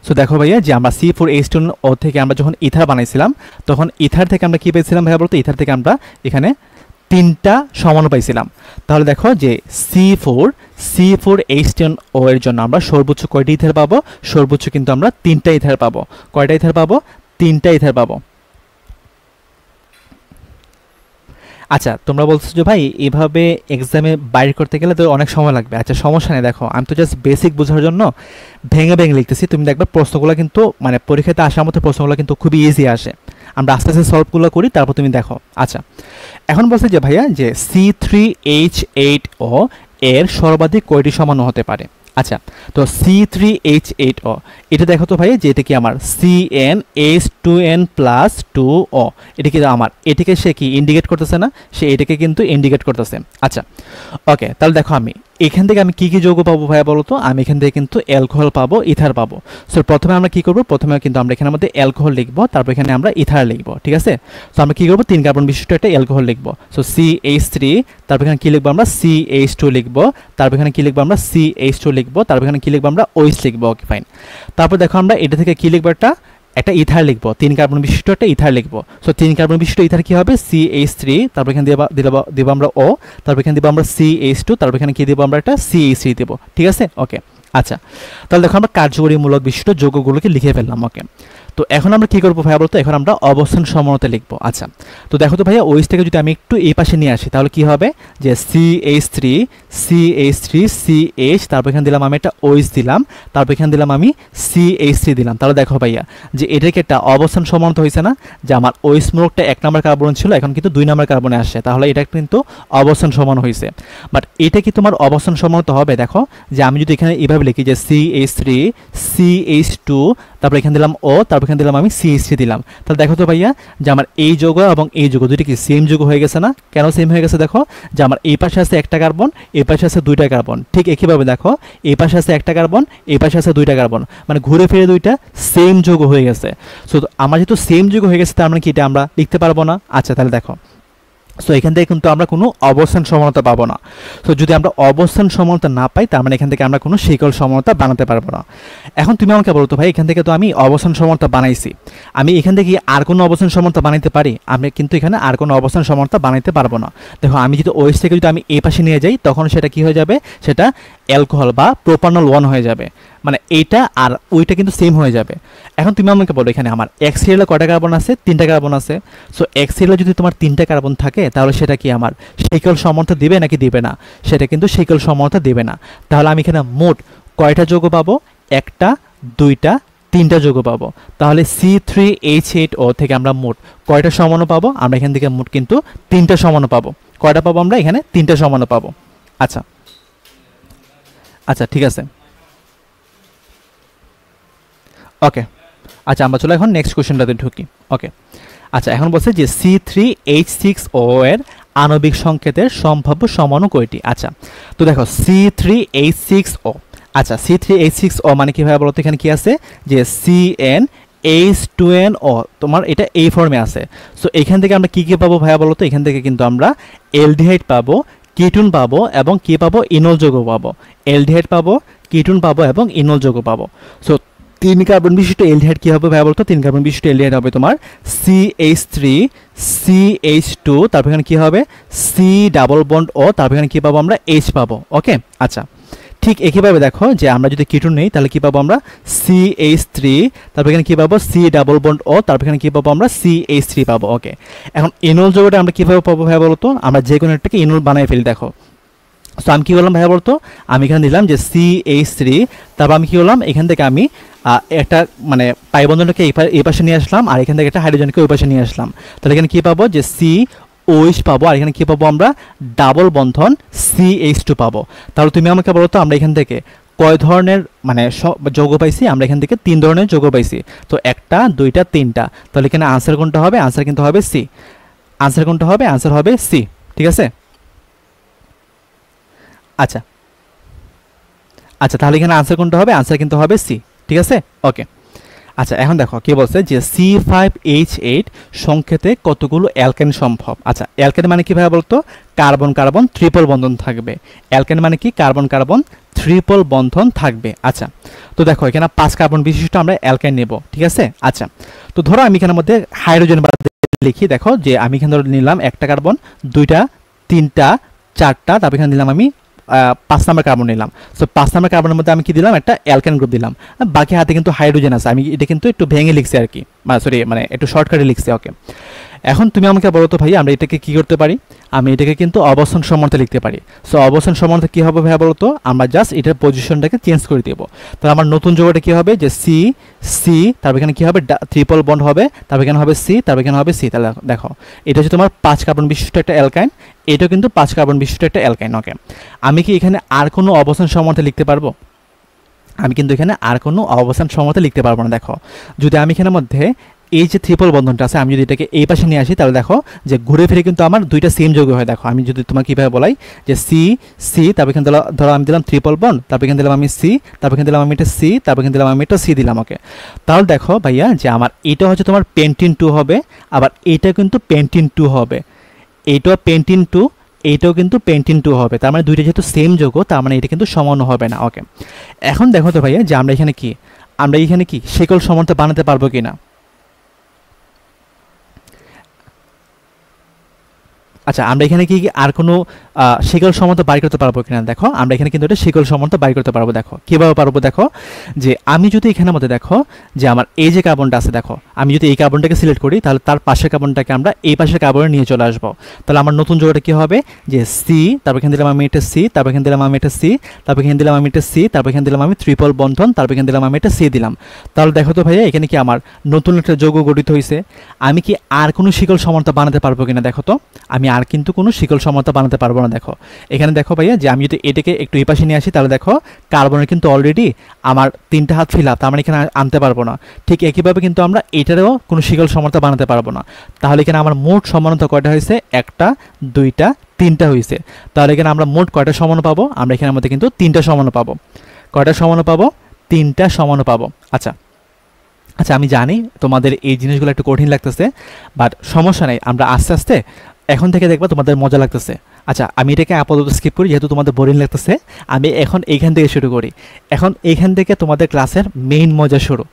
সো দেখো ভাইয়া যে আমরা C4H10O থেকে আমরা যখন ইথার বানাইছিলাম তখন ইথার থেকে আমরা কি পেয়েছিলাম ভাইয়া বলতো? ইথার থেকে আমরা এখানে তিনটা সমান পাইছিলাম। তাহলে দেখো যে C4H10O এর জন্য আমরা সর্বোচ্চ কয়টি ইথার পাবো? সর্বোচ্চ কিন্তু আমরা তিনটা ইথার পাবো। কয়টা ইথার পাবো? তিনটা ইথার পাবো। আচ্ছা তোমরা বলছো যে ভাই এভাবে এক্সামে বাইর করতে গেলে তো অনেক সময় লাগবে। আচ্ছা সমস্যা নেই, দেখো আমি তো জাস্ট বেসিক বোঝার জন্য ভেঙে ভেঙে লিখতেছি, তুমি দেখবে প্রশ্নগুলো কিন্তু মানে পরীক্ষাতে আসার মতো প্রশ্নগুলো কিন্তু খুবই ইজি আসে, আমরা আস্তে আস্তে সলভগুলো করি, তারপর তুমি দেখো। আচ্ছা এখন বলছে যে ভাইয়া যে C3H8O এর সর্বাধিক কয়টি সমান হতে পারে। আচ্ছা তো C3H8O এটা দেখো তো ভাই যে এটা কি আমার CnH2n+2O, এটা কি আমার, এটাকে সে কি ইন্ডিকেট করতেছে না? সে এটাকে কিন্তু ইন্ডিকেট করতেছে। আচ্ছা ওকে, তাহলে দেখো আমি এখান থেকে আমি কি কি যৌগ পাবো ভাইয়া বলো তো? আমি এখান থেকে কিন্তু অ্যালকোহল পাবো, ইথার পাবো। সো প্রথমে আমরা কি করব? প্রথমে কিন্তু আমরা এখানের মধ্যে অ্যালকোহল লিখবো, তারপর এখানে আমরা ইথার লিখবো, ঠিক আছে? সো আমরা কি করবো? 3 কার্বন বিশিষ্ট একটা অ্যালকোহল লিখবো। সো CH3, তারপর এখানে কি লিখবো? আমরা CH2 লিখবো, তারপর এখানে কি লিখবো? আমরা CH2 লিখবো, তারপর এখানে কি লিখবো? আমরা OH লিখবো। Okay fine. তারপর দেখো আমরা এটা থেকে কি লিখবো? একটা ইথার লিখবো, 3 কার্বন বিশিষ্ট একটা ইথার লিখবো। সো 3 কার্বন বিশিষ্ট ইথার কি হবে? CH3, তারপর এখানে দিব আমরা O, তারপর এখানে দিব আমরা CH2, তারপর এখানে কি দিব? আমরা একটা CH3 দেব, ঠিক আছে? ওকে আচ্ছা তাহলে দেখো আমরা কার্যকরীমূলক বিশিষ্ট যৌগগুলোকে লিখে ফেললাম। ওকে তো এখন আমরা কি করবো ভাইয়া বলতো? এখন আমরা অবস্থান সমানতা লিখবো। আচ্ছা তো দেখো তো ভাইয়া OH থেকে যদি আমি একটু এই পাশে নিয়ে আসি তাহলে কি হবে? যে CH3 CH, তারপর এখানে দিলাম আমি একটা OH দিলাম, তারপর এখানে দিলাম আমি CH3 দিলাম। তাহলে দেখো ভাইয়া যে এটাকে একটা অবস্থান সমানতা হয়েছে না? যে আমার OH মূলকটা 1 নম্বর কার্বন ছিল, এখন কিন্তু 2 নম্বর কার্বনে আসছে, তাহলে এটা কিন্তু অবস্থান সমান হয়েছে। বাট এটা কি তোমার অবস্থান সমানতা হবে? দেখো যে আমি যদি এখানে এইভাবে লিখি যে CH3 CH2, তারপর এখানে দিলাম O, তারপর এখানে দিলাম আমি CH3 দিলাম, তাহলে দেখো তো ভাইয়া যে আমার এই যৌগ এবং এই যৌগ দুইটা কি সেম যৌগ হয়ে গেছে না? কেন সেম হয়ে গেছে? দেখো যে আমার এই পাশে আছে একটা কার্বন, এই পাশে আছে দুইটা কার্বন, ঠিক একইভাবে দেখো এই পাশে আছে একটা কার্বন, এই পাশে আছে দুইটা কার্বন, মানে ঘুরে ফিরে দুইটা সেম যৌগ হয়ে গেছে। সো আমার যেহেতু সেম যৌগ হয়ে গেছে তার মানে কি এটা আমরা লিখতে পারবো না? আচ্ছা তাহলে দেখো সো এখান থেকে কিন্তু আমরা কোনো অবস্থান সমানতা পাবো না। সো যদি আমরা অবস্থান সমানতা না পাই তার মানে এখান থেকে আমরা কোনো শিকল সমানতা বানাতে পারবো না। এখন তুমি আমাকে বলো তো ভাই এখান থেকে তো আমি অবস্থান সমানতা বানাইছি, আমি এখান থেকে আর কোনো অবস্থান সমানতা বানাইতে পারি? আমি কিন্তু এখানে আর কোনো অবস্থান সমানতা বানাইতে পারবো না। দেখো আমি যদি OH থেকে যদি আমি এই পাশে নিয়ে যাই তখন সেটা কি হয়ে যাবে? সেটা অ্যালকোহল বা প্রোপানল 1 হয়ে যাবে, মানে এইটা আর ওইটা কিন্তু সেম হয়ে যাবে। এখন তুমি আমাকে বলো এখানে আমার এক সিরিয়ালে কয়টা কার্বন আছে? 3টা কার্বন আছে। সো এক সিরিয়ালে যদি তোমার 3টা কার্বন থাকে তাহলে সেটা কি আমার শিকল সমানতা দিবে নাকি দিবে না? সেটা কিন্তু শিকল সমানতা দিবে না। তাহলে আমি এখানে মোট কয়টা যৌগ পাবো? একটা, দুইটা, 3টা যৌগ পাবো। তাহলে C3H8O থেকে আমরা মোট কয়টা সমানও পাবো? আমরা এখান থেকে মোট কিন্তু 3টা সমানও পাবো। কয়টা পাবো আমরা? এখানে 3টা সমানও পাবো। আচ্ছা আচ্ছা ঠিক আছে ওকে আচ্ছা আমরা চলো এখন নেক্সট কোশ্চেনটাতে ঢুকি। ওকে আচ্ছা এখন বলছে যে C3H6O এর আণবিক সংকেতের সম্ভাব্য সমাণু কয়টি? আচ্ছা তো দেখো C3H6O, আচ্ছা C3H6O মানে কীভাবে বলো তো? এখানে কি আছে যে CnH2nO, তোমার এটা এই ফর্মে আছে। সো এখান থেকে আমরা কী কী পাবো ভাইয়া বলো তো? এখান থেকে কিন্তু আমরা অ্যালডিহাইড পাবো, কিটোন পাবো এবং কি পাবো? ইনল যৌগ পাবো। অ্যালডিহাইড পাবো, কিটোন পাবো এবং ইনল যৌগ পাবো। সো 3 কার্বন বিশিষ্ট অ্যালডিহাইড কি হবে ভাইয়া বলতো? 3 কার্বন বিশিষ্ট অ্যালডিহাইড হবে তোমার CH3 CH2, তারপর এখানে কি হবে? C ডাবল বন্ড O, তারপর এখানে কি পাবো? আমরা H পাবো। ওকে আচ্ছা ঠিক একইভাবে দেখো যে আমরা যদি কিটোন নেই তাহলে কি পাবো আমরা CH3, তারপর এখানে কি পাবো C ডাবল বন্ড O, তারপর এখানে কি পাবো আমরা CH3 পাবো। ওকে, এখন ইনল যৌগটা আমরা কিভাবে পাবো ভাইয়া বলতো? আমরা যে কোনো একটাকে ইনল বানিয়ে ফেলি। দেখো সো আমি কি করলাম ভাইয়া বলতো, আমি এখানে দিলাম যে CH3, তারপর আমি কি করলাম এখান থেকে আমি একটা মানে পাই বন্ধনটাকে এই পাশে নিয়ে আসলাম, আর এখান থেকে একটা হাইড্রোজেনকে ওই পাশে নিয়ে আসলাম। তাহলে এখানে কি পাবো যে COH পাবো, আর এখানে কি পাবো আমরা ডাবল বন্ধন CH2 পাবো। তাহলে তুমি আমাকে বলো তো আমরা এখান থেকে কয় ধরনের মানে যৌগ পাইছি? আমরা এখান থেকে 3 ধরনের যৌগ পাইছি। তো 1টা 2টা 3টা, তাহলে এখানে আনসার কোনটা হবে? আনসার কিন্তু হবে C। আনসার কোনটা হবে? আনসার হবে C। ঠিক আছে, আচ্ছা আচ্ছা, তাহলে এখানে আনসার কোনটা হবে? আনসার কিন্তু হবে C। ঠিক আছে, ওকে। আচ্ছা, এখন দেখো কি বলছে যে C5H8 সংকেতে কতগুলো অ্যালকেন সম্ভব। আচ্ছা, অ্যালকেন মানে কি ভাবে বলতো? কার্বন কার্বন ট্রিপল বন্ধন থাকবে। অ্যালকেন মানে কি? কার্বন কার্বন ট্রিপল বন্ধন থাকবে। আচ্ছা, তো দেখো এখানে 5 কার্বন বিশিষ্ট আমরা অ্যালকেন নেব। ঠিক আছে, আচ্ছা, তো ধরো আমি এখানের মধ্যে হাইড্রোজেন বাদ লিখি। দেখো যে আমি এখানে ধরে নিলাম 1টা কার্বন, 2টা 3টা 4টা, তারপর এখানে দিলাম আমি 5 নাম্বার কার্বন নিলাম। সো 5 নাম্বার কার্বনের মধ্যে আমি কি দিলাম? একটা অ্যালকেন গ্রুপ দিলাম। বাকি হাতে কিন্তু হাইড্রোজেন আছে, আমি এটা কিন্তু একটু ভেঙে লিখছি আর কি, সরি মানে একটু শর্টকাটে লিখছি। ওকে, এখন তুমি আমাকে বলো তো ভাই আমরা এটাকে কি করতে পারি? আমি এটাকে কিন্তু অবস্থান সম্বন্ধে লিখতে পারি। সো অবস্থান সম্বন্ধে কি হবে ভাইয়া বলো তো? আমরা জাস্ট এটার পজিশনটাকে চেঞ্জ করে দেবো। তাহলে আমার নতুন যৌগটা কি হবে? যে C, তারপর এখানে কি হবে? ট্রিপল বন্ড হবে, তারপর এখানে হবে C, তারপর এখানে হবে C। তাহলে দেখো এটা হচ্ছে তোমার 5 কার্বন বিশিষ্ট একটা অ্যালকাইন, এটাও কিন্তু 5 কার্বন বিশিষ্ট একটা অ্যালকাইন। ওকে, আমি কি এখানে আর কোনো অবস্থান সম্বন্ধে লিখতে পারবো? আমি কিন্তু এখানে আর কোনো অবস্থান সম্বন্ধে লিখতে পারবো না। দেখো যদি আমি এখানের মধ্যে এই যে ট্রিপল বন্ধনটা আছে, আমি যদি এটাকে এই পাশে নিয়ে আসি, তাহলে দেখো যে ঘুরে ফিরে কিন্তু আমার দুইটা সেম যৌগ হয়। দেখো আমি যদি তোমাকে কীভাবে বলাই যে C, তারপর এখানে ধরো আমি দিলাম ট্রিপল বন্ড, তারপর এখানে দিলাম আমি C, তারপর এখানে দিলাম আমি এটা C, তারপর এখানে দিলাম আমি এটা C দিলাম। ওকে, তাহলে দেখো ভাইয়া যে আমার এটা হচ্ছে তোমার পেন্টিন 2 হবে, আবার এটা কিন্তু পেন্টিন 2 হবে, এইটাও পেন্টিন 2, এইটাও কিন্তু পেন্টিন 2 হবে। তার মানে দুইটা যেহেতু সেম যৌগ, তার মানে এটা কিন্তু সমান হবে না। ওকে, এখন দেখো তো ভাইয়া যে আমরা এখানে কি শিকল সমানতা বানাতে পারবো কিনা। আচ্ছা, আমরা এখানে কি আর কোনো শিকল সমানতা বাইর করতে পারবো কিনা? দেখো আমরা এখানে কিন্তু এটা শিকল সমানতা বাইর করতে পারবো। দেখো কীভাবে পারবো? দেখো যে আমি যদি এখানের মধ্যে দেখো যে আমার এই যে কার্বনটা আছে, দেখো আমি যদি এই কার্বনটাকে সিলেক্ট করি, তাহলে তার পাশের কার্বনটাকে আমরা এই পাশের কার্বনে নিয়ে চলে আসবো। তাহলে আমার নতুন যৌগটা কী হবে? যে C, তারপর এখানে দিলাম আমি এটা C, তারপর এখানে দিলাম আমি এটা C, তারপর এখানে দিলাম আমি এটা C, তারপর এখানে দিলাম আমি ট্রিপল বন্ধন, তারপর এখানে দিলাম আমি এটা C দিলাম। তাহলে দেখো তো ভাইয়া এখানে কি আমার নতুন একটা যৌগ গঠিত হয়েছে। আমি কি আর কোনো শিকল সমানতা বানাতে পারবো কিনা? দেখো তো আমি আর কিন্তু কোনো শিকল সমানতা বানাতে পারবো না। দেখো এখানে দেখো ভাইয়া যে আমি যদি এটাকে একটু এই পাশে নিয়ে আসি, তাহলে দেখো কার্বনের কিন্তু অলরেডি আমার 3টা হাত ফিল আপ, তার মানে এখানে আনতে পারবো না। ঠিক একইভাবে কিন্তু আমরা এটারও কোনো শিকল সমানতা বানাতে পারবো না। তাহলে এখানে আমার মোট সমানতা কয়টা হয়েছে? 1টা 2টা 3টা হয়েছে। তাহলে এখানে আমরা মোট কয়টা সমান পাবো? আমরা এখানের মধ্যে কিন্তু 3টা সমান পাবো। কয়টা সমান পাবো? 3টা সমান পাবো। আচ্ছা আচ্ছা, আমি জানি তোমাদের এই জিনিসগুলো একটু কঠিন লাগতেছে, বাট সমস্যা নেই, আমরা আস্তে আস্তে এখন থেকে দেখবা তোমাদের মজা লাগতেছে। আচ্ছা, আমি এটাকে আপাতত স্কিপ করি যেহেতু তোমাদের বোরিং লাগতেছে। আমি এখন এইখান থেকে শুরু করি। এখন এইখান থেকে তোমাদের ক্লাসের মেইন মজা শুরু,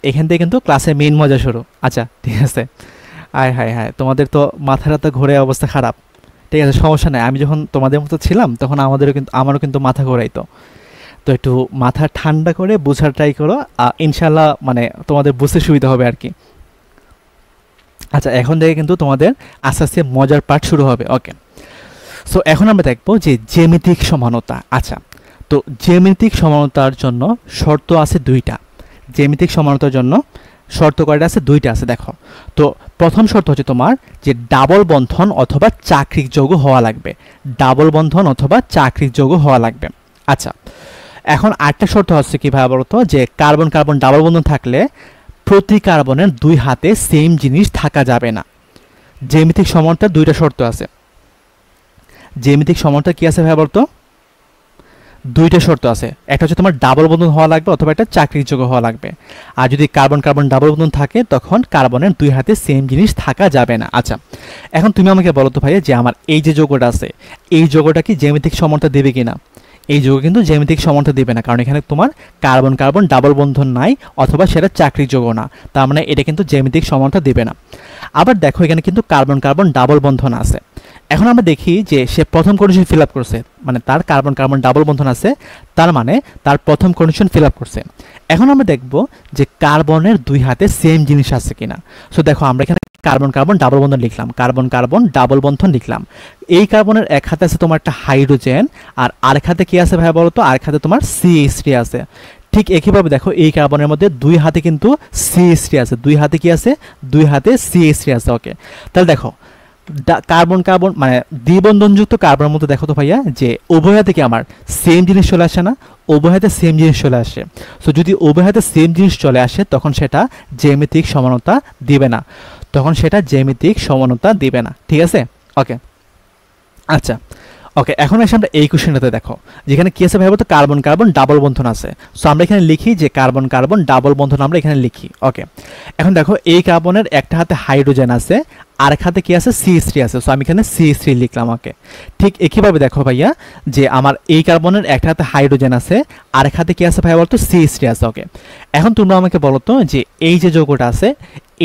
এখান থেকে কিন্তু ক্লাসের মেইন মজা শুরু। আচ্ছা ঠিক আছে, আয় হায় হায়, তোমাদের তো মাথাটা তো ঘুরে অবস্থা খারাপ। ঠিক আছে, সমস্যা নেই, আমি যখন তোমাদের মতো ছিলাম তখন আমারও কিন্তু মাথা ঘোরাইতো। তো একটু মাথা ঠান্ডা করে বোঝার ট্রাই করো, ইনশাল্লাহ মানে তোমাদের বুঝতে সুবিধা হবে আর কি। আচ্ছা, এখন থেকে কিন্তু তোমাদের আস্তে আস্তে মজার পার্ট শুরু হবে। ওকে, সো এখন আমরা দেখবো যে জ্যামিতিক সমানতা। আচ্ছা, তো জ্যামিতিক সমানতার জন্য শর্ত আছে 2টা। জ্যামিতিক সমানতার জন্য শর্ত কয়টা আছে? 2টা আছে। দেখো তো প্রথম শর্ত হচ্ছে তোমার যে ডাবল বন্ধন অথবা চাকরিক যৌগ হওয়া লাগবে। ডাবল বন্ধন অথবা চাকরিক যৌগ হওয়া লাগবে। আচ্ছা, এখন আরেকটা শর্ত হচ্ছে কীভাবে বলতো? যে কার্বন কার্বন ডাবল বন্ধন থাকলে প্রতি কার্বনের 2 হাতে সেম জিনিস থাকা যাবে না। জ্যামিতিক সমানতার 2টা শর্ত আছে। জ্যামিতিক সমানতা কি আছে ভাই বলতো? 2টা শর্ত আছে। একটা হচ্ছে তোমার ডাবল বন্ধন হওয়া লাগবে অথবা একটা চাকরিক যৌগ হওয়া লাগবে। আর যদি কার্বন কার্বন ডাবল বন্ধন থাকে তখন কার্বনের 2 হাতে সেম জিনিস থাকা যাবে না। আচ্ছা, এখন তুমি আমাকে বলো তো ভাইয়া যে আমার এই যে যৌগটা আছে, এই যৌগটা কি জ্যামিতিক সমানতা দেবে কিনা? এই যৌগ কিন্তু জ্যামিতিক সমানতা দেবে না, কারণ এখানে তোমার কার্বন কার্বন ডাবল বন্ধন নাই অথবা সেটা চাকরিক যৌগ না, তার মানে এটা কিন্তু জ্যামিতিক সমানতা দেবে না। আবার দেখো এখানে কিন্তু কার্বন কার্বন ডাবল বন্ধন আছে। এখন আমরা দেখি যে সে প্রথম কন্ডিশন ফিল আপ করছে, মানে তার কার্বন কার্বন ডাবল বন্ধন আছে, তার মানে তার প্রথম কন্ডিশন ফিল আপ করছে। এখন আমরা দেখব যে কার্বনের দুই হাতে সেম জিনিস আছে কিনা। সো দেখো আমরা এখানে কার্বন কার্বন ডাবল বন্ধন লিখলাম, কার্বন কার্বন ডাবল বন্ধন লিখলাম। এই কার্বনের এক হাতে আছে তোমার একটা হাইড্রোজেন, আর আরেক হাতে কি আছে ভাই বলো তো? আরেক হাতে তোমার CH3 আছে। ঠিক একইভাবে দেখো এই কার্বনের মধ্যে দুই হাতে কিন্তু CH3 আছে, দুই হাতে কি আছে? দুই হাতে CH3 আছে। ওকে, তাহলে দেখো কার্বন কার্বন মানে দ্বিবন্ধনযুক্ত কার্বনের মধ্যে দেখো তো ভাইয়া যে উভয় হাতে কি আমার সেম জিনিস চলে আসে না? উভয় হাতে সেম জিনিস চলে আসে। সো যদি উভয় হাতে সেম জিনিস চলে আসে তখন সেটা জ্যামিতিক সমানতা দিবে না, তখন সেটা জ্যামিতিক সমানতা দিবে না। ঠিক আছে? ওকে, আচ্ছা ওকে, এখন এসে আমরা এই কোশ্চেনটাতে দেখো যেখানে কি আছে ভাই বলতো? কার্বন কার্বন ডাবল বন্ধন আছে। সো আমরা এখানে লিখি যে কার্বন কার্বন ডাবল বন্ধন আমরা এখানে লিখি। ওকে, এখন দেখো এই কার্বনের একটা হাতে হাইড্রোজেন আছে, আরেক হাতে কি আছে? CH3 আছে। সো আমি এখানে CH3 লিখলাম। ওকে, ঠিক একইভাবে দেখো ভাইয়া যে আমার এই কার্বনের একটা হাতে হাইড্রোজেন আছে, আরেক হাতে কি আছে ভাইয়া বলতো? CH3 আছে। ওকে, এখন তোমরা আমাকে বলো তো যে এই যে যৌগটা আছে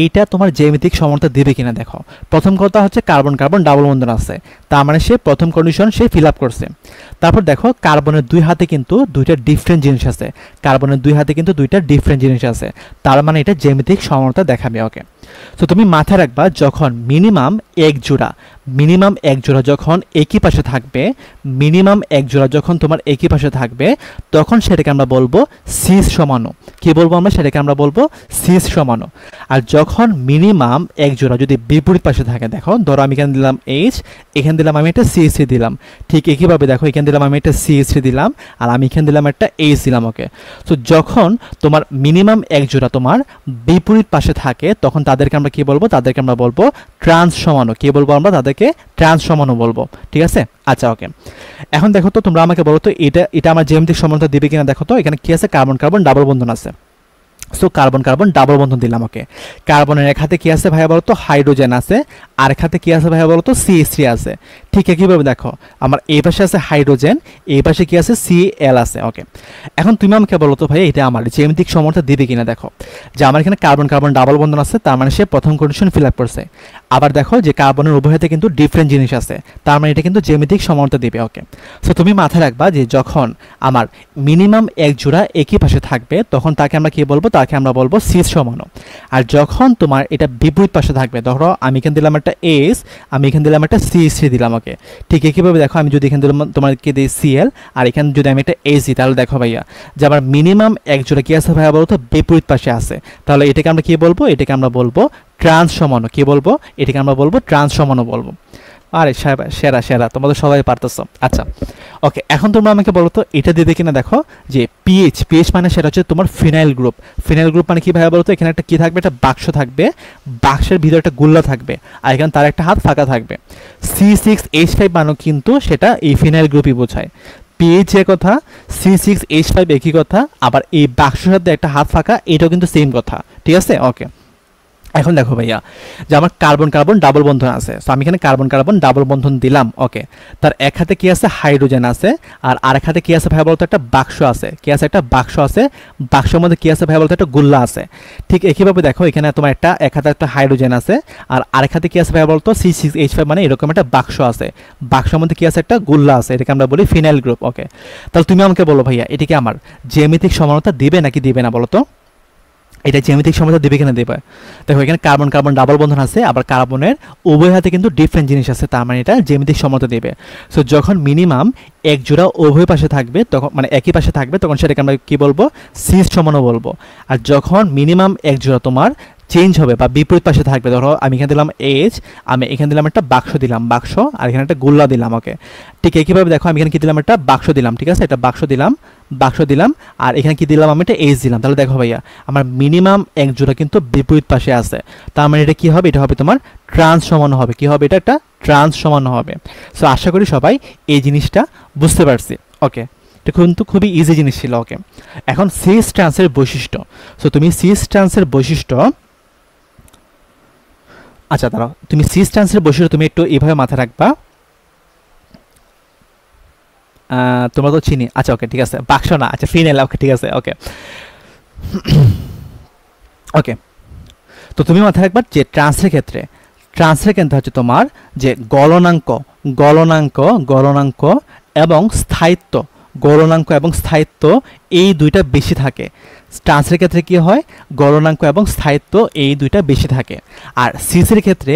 এইটা তোমার জ্যামিতিক সমানতা দেবে কিনা। দেখো প্রথম কথা হচ্ছে কার্বন কার্বন ডাবল বন্ধন আছে, তার মানে সে প্রথম কন্ডিশন সে ফিল আপ করছে। তারপর দেখো কার্বনের দুই হাতে কিন্তু দুইটা ডিফারেন্ট জিনিস আছে, কার্বনের দুই হাতে কিন্তু দুইটা ডিফারেন্ট জিনিস আছে, তার মানে এটা জ্যামিতিক সমানতা দেখাবে। ওকে, তো তুমি মাথায় রাখবা যখন মিনিমাম এক জোড়া যখন একই পাশে থাকবে, মিনিমাম এক জোড়া যখন তোমার একই পাশে থাকবে তখন সেটাকে আমরা বলবো সিস সমানো। কি বলবো আমরা? সেটাকে আমরা বলবো সিস সমানো। আর যখন মিনিমাম এক জোড়া যদি বিপরীত পাশে থাকে, দেখো ধরো আমি এখানে দিলাম H, এখানে দিলাম আমি একটা CH3 দিলাম, ঠিক একইভাবে দেখো এখানে দিলাম আমি একটা CH3 দিলাম, আর আমি এখানে দিলাম একটা H দিলাম। ওকে, তো যখন তোমার মিনিমাম এক জোড়া তোমার বিপরীত পাশে থাকে তখন তাদেরকে আমরা কি বলবো? তাদেরকে আমরা বলবো ট্রান্স সমানো। কি বলবো আমরা? তাদেরকে ট্রান্স সমানো বলবো। ঠিক আছে? আচ্ছা ওকে, এখন দেখো তো তোমরা আমাকে বলো তো এটা আমার জ্যামিতিক সমানতা দিবে কিনা। দেখো তো এখানে কি আছে? কার্বন কার্বন ডাবল বন্ধন আছে। সো কার্বন কার্বন ডাবল বন্ধন দিলাম। ওকে, কার্বনের এক হাতে কি আছে ভাইয়া বলো তো? হাইড্রোজেন আছে, আর এক হাতে কি আছে ভাইয়া বলো তো? CH3 আছে। ঠিক একইভাবে দেখো আমার এই পাশে আছে হাইড্রোজেন, এই পাশে কি আছে? Cl আছে। ওকে, এখন তুমি আমাকে বলো তো ভাই এটা আমার জ্যামিতিক সমানতা দিবে কিনা। দেখো যে আমার এখানে কার্বন কার্বন ডাবল বন্ধন আছে, তার মানে সে প্রথম কন্ডিশন ফিল আপ করছে। আবার দেখো যে কার্বনের উভয় হাতে কিন্তু ডিফারেন্ট জিনিস আছে, তার মানে এটা কিন্তু জ্যামিতিক সমানতা দিবে। ওকে, সো তুমি মাথায় রাখবা যে যখন আমার মিনিমাম এক জোড়া একই পাশে থাকবে তখন তাকে আমরা কি বলবো? তাকে আমরা বলবো সিস সমানো। আর যখন তোমার এটা বিপরীত পাশে থাকবে, ধরো আমি এখানে দিলাম একটা S, আমি এখানে দিলাম একটা CH3 দিলাম। ওকে, ঠিক একইভাবে দেখো আমি যদি এখানে দিলাম তোমাকে দিই Cl, আর এখানে যদি আমি একটা H দিই, তাহলে দেখো ভাইয়া যে আমার মিনিমাম এক জোড়া কি আছে ভাইয়া বলো তো? বিপরীত পাশে আছে, তাহলে এটাকে আমরা কি বলবো? এটাকে আমরা বলবো ট্রান্স সমানো। কি বলবো? এটাকে আমরা বলবো ট্রান্স সমানো বলবো। আরে সেরা সেরা, তোমাদের সবাই পারতেছো। আচ্ছা ওকে, এখন তোমরা আমাকে বলো তো এটা দিবে কিনা। দেখো যে পিএইচ মানে সেটা হচ্ছে তোমার ফিনাইল গ্রুপ। ফিনাইল গ্রুপ মানে কি ভাই বলো তো? এখানে একটা কি থাকবে? একটা বাক্স থাকবে, বাক্সের ভিতরে একটা গোল্লা থাকবে, আর এখানে তার একটা হাত ফাঁকা থাকবে। C6H5 মানেও কিন্তু সেটা এই ফিনাইল গ্রুপই বোঝায়। পিএইচ এর কথা, C6H5 একই কথা, আবার এই বাক্সের সাথে একটা হাত ফাঁকা এটাও কিন্তু সেম কথা। ঠিক আছে? ওকে, এখন দেখো ভাইয়া যে আমার কার্বন কার্বন ডাবল বন্ধন আছে। সো আমি এখানে কার্বন কার্বন ডাবল বন্ধন দিলাম। ওকে, তার এক হাতে কি আছে? হাইড্রোজেন আছে, আর আরেক হাতে কি আছে ভাই বলতো? একটা বাক্স আছে। কি আছে? একটা বাক্স আছে, বাক্সের মধ্যে কি আছে ভাই বলতো? একটা গোল্লা আছে। ঠিক একইভাবে দেখো এখানে তোমার এক হাতে একটা হাইড্রোজেন আছে, আর আরেক হাতে কি আছে ভাই বলতো? C6H5 মানে এরকম একটা বাক্স আছে, বাক্সের মধ্যে কি আছে? একটা গোল্লা আছে, এটাকে আমরা বলি ফিনাইল গ্রুপ। ওকে, তাহলে তুমি আমাকে বলো ভাইয়া এটাকে আমার জ্যামিতিক সমানতা দিবে নাকি দিবে না বলো তো? এটা জ্যামিতিক সমানতা দিবে কিনা দেবে? দেখো এখানে কার্বন কার্বন ডাবল বন্ধন আছে, আবার কার্বনের উভয় হাতে কিন্তু ডিফারেন্ট জিনিস আছে, তার মানে এটা জ্যামিতিক সমানতা দেবে। সো যখন মিনিমাম এক জোড়া উভয় পাশে থাকবে তখন মানে একই পাশে থাকবে তখন সেটাকে আমরা কি বলবো? সিস সমানও বলবো। আর যখন মিনিমাম এক জোড়া তোমার চেঞ্জ হবে বা বিপরীত পাশে থাকবে, ধরো আমি এখানে দিলাম H, আমি এখানে দিলাম একটা বাক্স দিলাম, বাক্স, আর এখানে একটা গোল্লা দিলাম। ওকে, ঠিক একইভাবে দেখো আমি এখানে কি দিলাম? একটা বাক্স দিলাম। ঠিক আছে, একটা বাক্স দিলাম, আর এখানে কি দিলাম? আমি একটা H দিলাম। তাহলে দেখো ভাইয়া আমার মিনিমাম এক জোড়া কিন্তু বিপরীত পাশে আছে, তার মানে এটা কি হবে? এটা হবে তোমার ট্রান্স সমানো হবে। কি হবে? এটা একটা ট্রান্স সমানো হবে। সো আশা করি সবাই এই জিনিসটা বুঝতে পারছি। ওকে, এটা কিন্তু খুবই ইজি জিনিস ছিল। ওকে, এখন সিস ট্রান্সের বৈশিষ্ট্য। সো তুমি সিস ট্রান্সের বৈশিষ্ট্য, আচ্ছা দাঁড়াও, তুমি সিস ট্রান্সের বৈশিষ্ট্য তুমি একটু এইভাবে মাথায় রাখবা। তোমরা তো চিনি। আচ্ছা ওকে, ঠিক আছে, বাক্স না, আচ্ছা ফিনাইল। ওকে, ঠিক আছে। ওকে ওকে, তো তুমি মাথায় রাখবা যে ট্রান্সের ক্ষেত্রে হচ্ছে তোমার যে গলনাঙ্ক গলনাঙ্ক এবং স্থায়িত্ব, গলনাঙ্ক এবং স্থায়িত্ব এই দুইটা বেশি থাকে। ট্রান্সের ক্ষেত্রে কি হয়, গলনাঙ্ক এবং স্থায়িত্ব এই দুইটা বেশি থাকে। আর সিসের ক্ষেত্রে